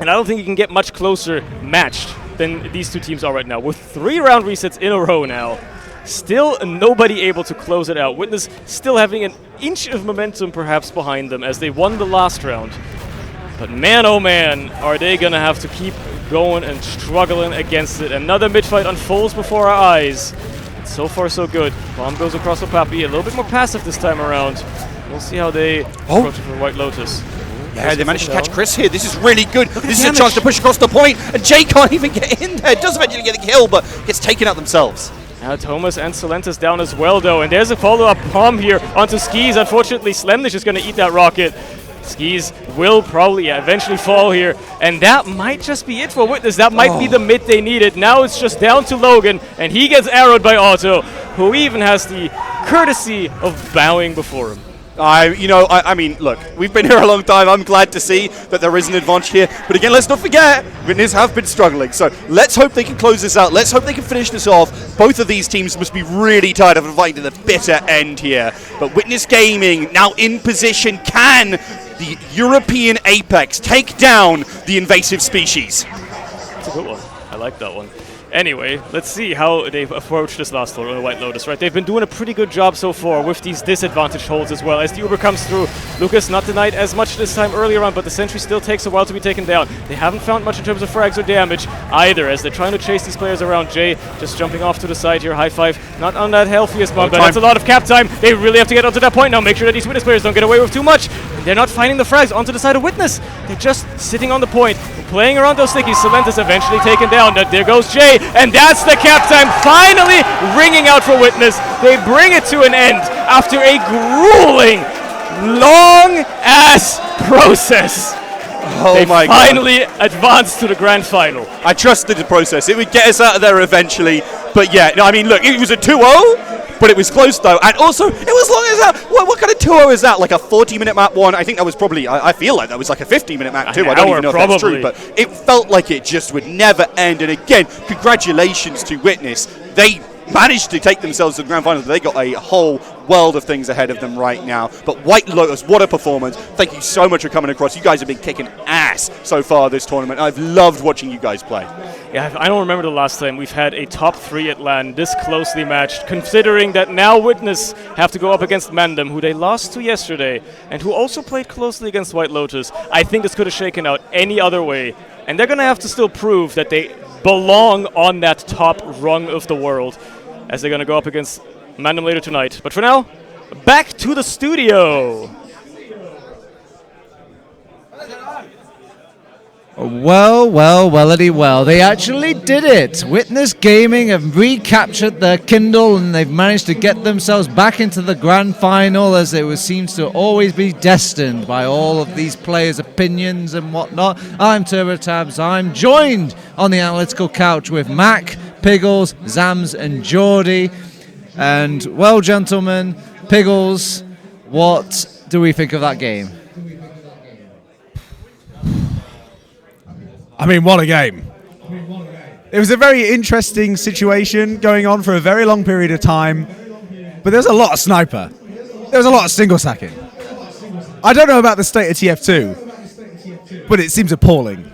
And I don't think you can get much closer matched than these two teams are right now. With 3 round resets in a row now, still nobody able to close it out. Witness still having an inch of momentum perhaps behind them as they won the last round. But man, oh man, are they going to have to keep going and struggling against it. Another mid-fight unfolds before our eyes. So far, so good. Bomb goes across the Pappy. A little bit more passive this time around. We'll see how they approach it for White Lotus. Yeah, they managed to catch Chris here. This is really good. This is a chance to push across the point, and Jay can't even get in there. Does eventually get the kill, but gets taken out themselves. Now Thomas and Solentis down as well, though. And there's a follow-up bomb here onto Skis. Unfortunately, Slemnish is going to eat that rocket. Skis will probably eventually fall here, and that might just be it for Witness. That might be the mid they needed. Now it's just down to Logan, and he gets arrowed by Otto, who even has the courtesy of bowing before him. I mean, look, we've been here a long time. I'm glad to see that there is an advantage here. But again, let's not forget, Witness have been struggling. So let's hope they can close this out. Let's hope they can finish this off. Both of these teams must be really tired of fighting to the bitter end here. But Witness Gaming now in position. Can the European Apex take down the invasive species? That's a good one. I like that one. Anyway, let's see how they've approached this last White Lotus, right? They've been doing a pretty good job so far with these disadvantaged holds as well. As the Uber comes through, Lucas not denied as much this time earlier on, but the sentry still takes a while to be taken down. They haven't found much in terms of frags or damage either, as they're trying to chase these players around. Jay just jumping off to the side here. High five, not on that healthiest one, but that's a lot of cap time. They really have to get onto that point now. Make sure that these Witness players don't get away with too much. They're not finding the frags onto the side of Witness. They're just sitting on the point, playing around those stickies. Solentis eventually taken down. There goes Jay, and that's the cap time finally ringing out for Witness. They bring it to an end after a grueling, long-ass process. They finally advanced to the grand final. I trusted the process. It would get us out of there eventually. But yeah, no, I mean, look, it was a 2-0, but it was close though. And also, it was long as that. What kind of 2-0 is that? Like a 40-minute map one? I think that was probably, I feel like that was like a 50-minute map two. I don't even know if that's true, but it felt like it just would never end. And again, congratulations to Witness. They managed to take themselves to the grand final. They got a whole world of things ahead of them right now. But White Lotus, what a performance. Thank you so much for coming across. You guys have been kicking ass so far this tournament. I've loved watching you guys play. Yeah, I don't remember the last time we've had a top 3 at LAN this closely matched, considering that now Witness have to go up against Wandum, who they lost to yesterday, and who also played closely against White Lotus. I think this could have shaken out any other way, and they're going to have to still prove that they belong on that top rung of the world, as they're going to go up against Wandum later tonight. But for now, back to the studio. Well, they actually did it. Witness Gaming have recaptured their Kindle and they've managed to get themselves back into the grand final, as it seems to always be destined by all of these players' opinions and whatnot. I'm TurboTabs. I'm joined on the analytical couch with Mac, Piggles, zambz, and Jordy. And, well, gentlemen, Piggles, what do we think of that game? I mean, what a game. It was a very interesting situation going on for a very long period of time, but there's a lot of sniper. There's a lot of single sacking. I don't know about the state of TF2, but it seems appalling.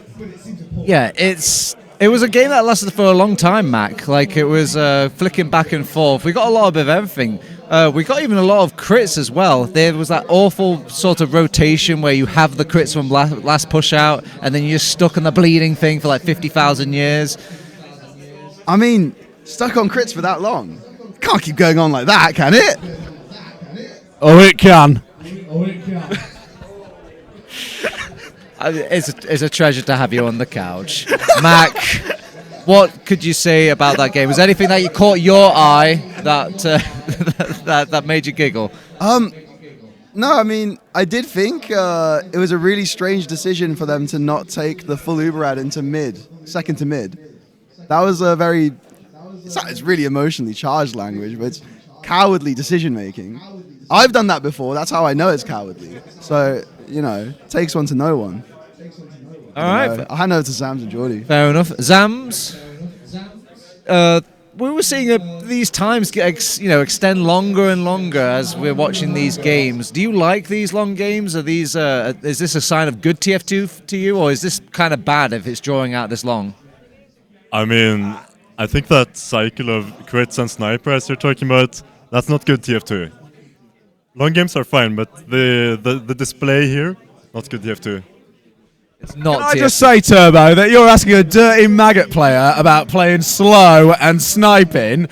Yeah, it was a game that lasted for a long time, Mac. Like, it was flicking back and forth. We got a lot of everything. We got even a lot of crits as well. There was that awful sort of rotation where you have the crits from last push out, and then you're stuck on the bleeding thing for like 50,000 years. I mean, stuck on crits for that long. Can't keep going on like that, can it? Oh, it can. It's a treasure to have you on the couch. Mac, what could you say about that game? Was there anything that you caught your eye that that made you giggle? No, I mean, I did think it was a really strange decision for them to not take the full Uberad into mid, second to mid. That was a very, it's really emotionally charged language, but it's cowardly decision making. I've done that before. That's how I know it's cowardly. So, you know, takes one to know one. All right. I'll hand over to zambz and Jordy. Fair enough. zambz, we were seeing these times extend longer and longer as we're watching these games. Do you like these long games? Are these is this a sign of good TF2 to you, or is this kind of bad if it's drawing out this long? I mean, I think that cycle of crits and sniper, as you're talking about, that's not good TF2. Long games are fine, but the display here, not good TF2. It's not. Can I just say, Turbo, that you're asking a dirty maggot player about playing slow and sniping?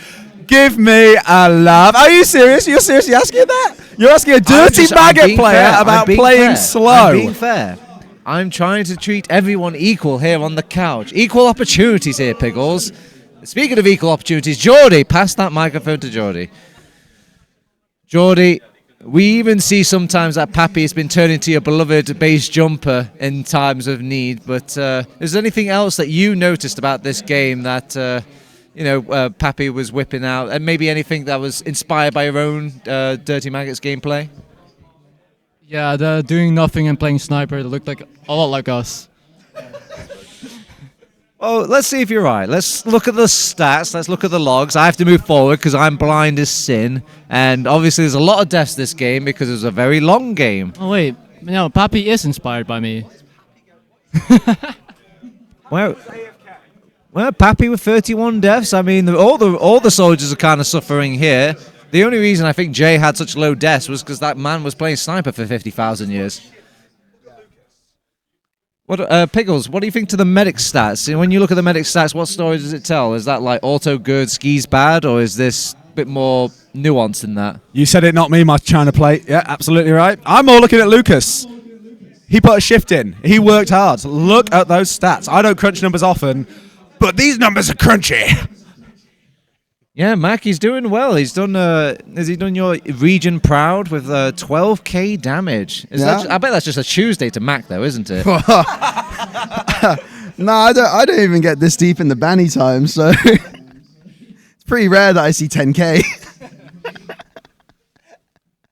Give me a laugh. Are you serious? You're seriously asking that? You're asking a dirty maggot player about playing slow. I'm being fair. I'm trying to treat everyone equal here on the couch. Equal opportunities here, Piggles. Speaking of equal opportunities, Jordy, pass that microphone to Jordy. Jordy, we even see sometimes that Pappy has been turned into your beloved base jumper in times of need, but is there anything else that you noticed about this game that Pappy was whipping out, and maybe anything that was inspired by your own Dirty Maggots gameplay? Yeah, they're doing nothing and playing sniper. They look like a lot like us. Well, let's see if you're right. Let's look at the stats. Let's look at the logs. I have to move forward because I'm blind as sin. And obviously there's a lot of deaths this game because it was a very long game. Oh, wait. No, Pappy is inspired by me. Well, Pappy with 31 deaths. I mean, all the soldiers are kind of suffering here. The only reason I think Jay had such low deaths was because that man was playing sniper for 50,000 years. What, Piggles, what do you think to the medic stats? When you look at the medic stats, what story does it tell? Is that like auto good, skis bad, or is this a bit more nuanced than that? You said it, not me, my China plate. Yeah, absolutely right. I'm more looking at Lucas. He put a shift in. He worked hard. Look at those stats. I don't crunch numbers often, but these numbers are crunchy. Yeah, Mac, he's doing well. He's done. Has he done your region proud with 12k damage? I bet that's just a Tuesday to Mac, though, isn't it? No, I don't even get this deep in the banny time, so it's pretty rare that I see 10k.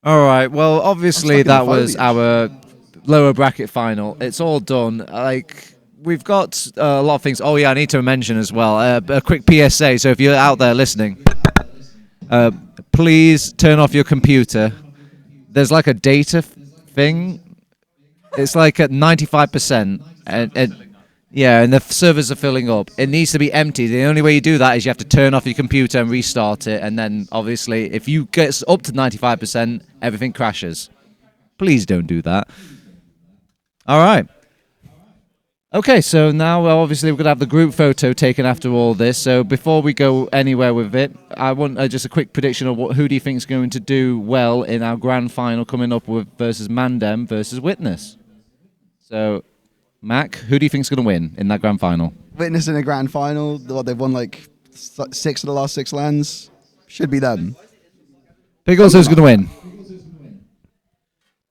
All right. Well, obviously that was our lower bracket final. It's all done. We've got a lot of things. Oh, yeah, I need to mention as well. A quick PSA. So if you're out there listening, Please turn off your computer. There's like a data thing. It's like at 95%, and the servers are filling up. It needs to be empty. The only way you do that is you have to turn off your computer and restart it, and then obviously if you get up to 95%, everything crashes. Please don't do that. All right. Okay, so now obviously we're going to have the group photo taken after all this. So before we go anywhere with it, I want just a quick prediction of who do you think is going to do well in our grand final coming up with versus Mandem versus Witness. So, Mac, who do you think is going to win in that grand final? Witness in a grand final. They've won like 6 of the last 6 LANs. Should be them. Piggles, who's going to win?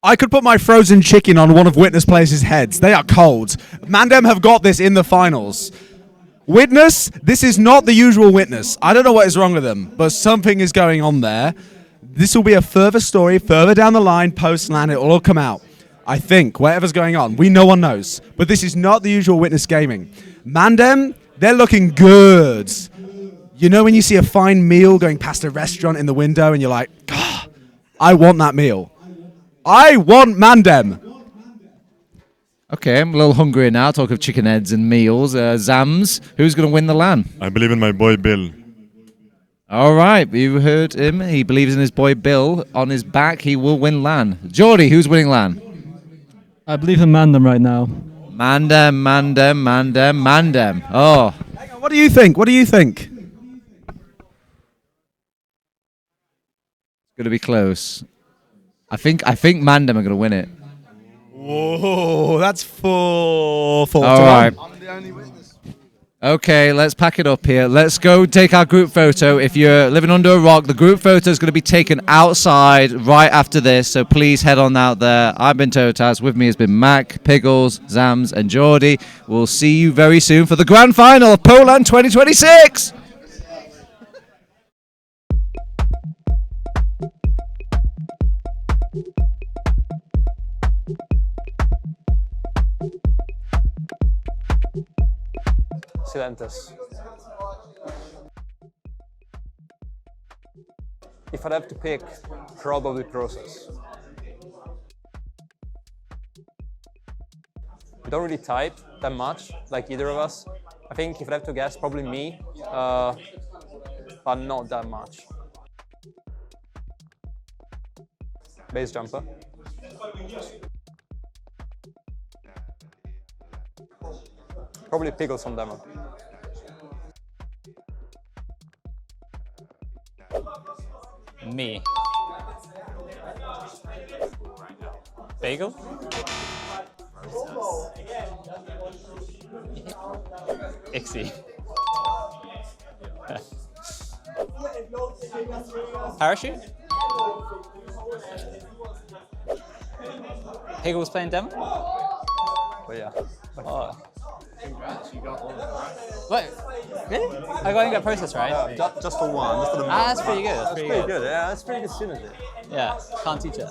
I could put my frozen chicken on one of Witness players' heads. They are cold. Mandem have got this in the finals. Witness, this is not the usual Witness. I don't know what is wrong with them, but something is going on there. This will be a further story, further down the line, post-LAN, it will all come out. I think, whatever's going on. No one knows. But this is not the usual Witness gaming. Mandem, they're looking good. You know when you see a fine meal going past a restaurant in the window and you're like, God, I want that meal. I want Mandem. Okay, I'm a little hungry now. Talk of chicken heads and meals. Zambz, who's going to win the LAN? I believe in my boy Bill. All right, you heard him. He believes in his boy Bill. On his back, he will win LAN. Jordy, who's winning LAN? I believe in Mandem right now. Mandem. Oh. Hang on, what do you think? It's going to be close. I think Mandem are going to win it. Whoa, that's 4 to 1. All right. I'm the only witness. Okay, let's pack it up here. Let's go take our group photo. If you're living under a rock, the group photo is going to be taken outside right after this, so please head on out there. I've been Totaz. With me has been Mac, Piggles, Zambz, and Jordy. We'll see you very soon for the grand final of poLANd 2026. Silentes. If I'd have to pick, probably Process. We don't really type that much, like either of us. I think if I'd have to guess, probably me, but not that much. Base jumper. Probably Piggles from demo. Me. Bagel? Ixie. Parachute? Piggles playing demo? Oh yeah. Oh. Congrats, you got one. What? Really? I got that process right? Just for one, just for the that's pretty good. That's pretty good. Yeah, that's pretty good synergy. Yeah, can't teach it.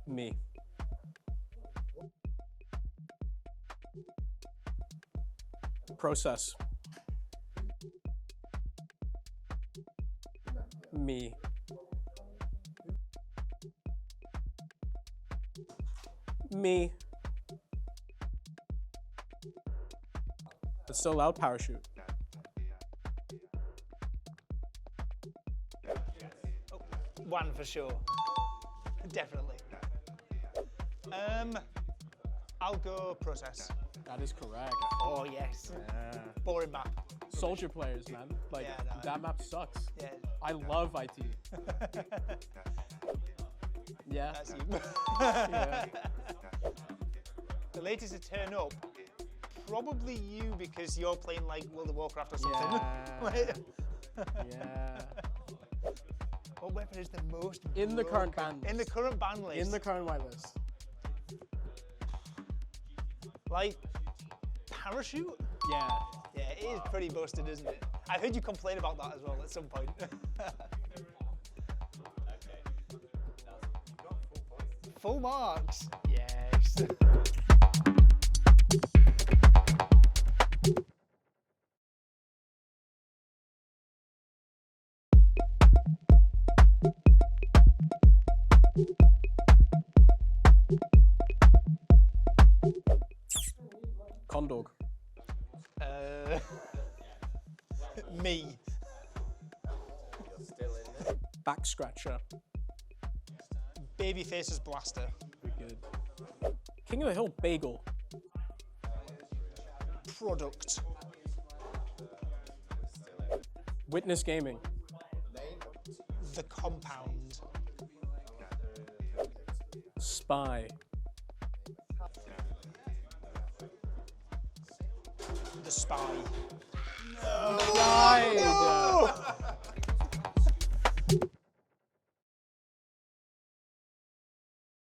Me. Process. Me. Me. It's so loud, parachute. Oh, one for sure. Definitely. I'll go Process. That is correct. Oh yes. Boring map. Soldier players, man. Like that map sucks. Yeah. I love IT. Yeah. That's you. Yeah. The latest to turn up, probably you because you're playing like World of Warcraft or something. Yeah. What weapon is the most in the current ban list? In the current ban list. In the current whitelist. Like parachute? Yeah. Yeah, it is pretty busted, isn't it? I've heard you complain about that as well at some point. Full marks. Yes. Condawg. Me. Back scratcher. Babyface's blaster. Very good. King of the Hill bagel. Product. Witness Gaming. The compound. Spy. The spy. Nice.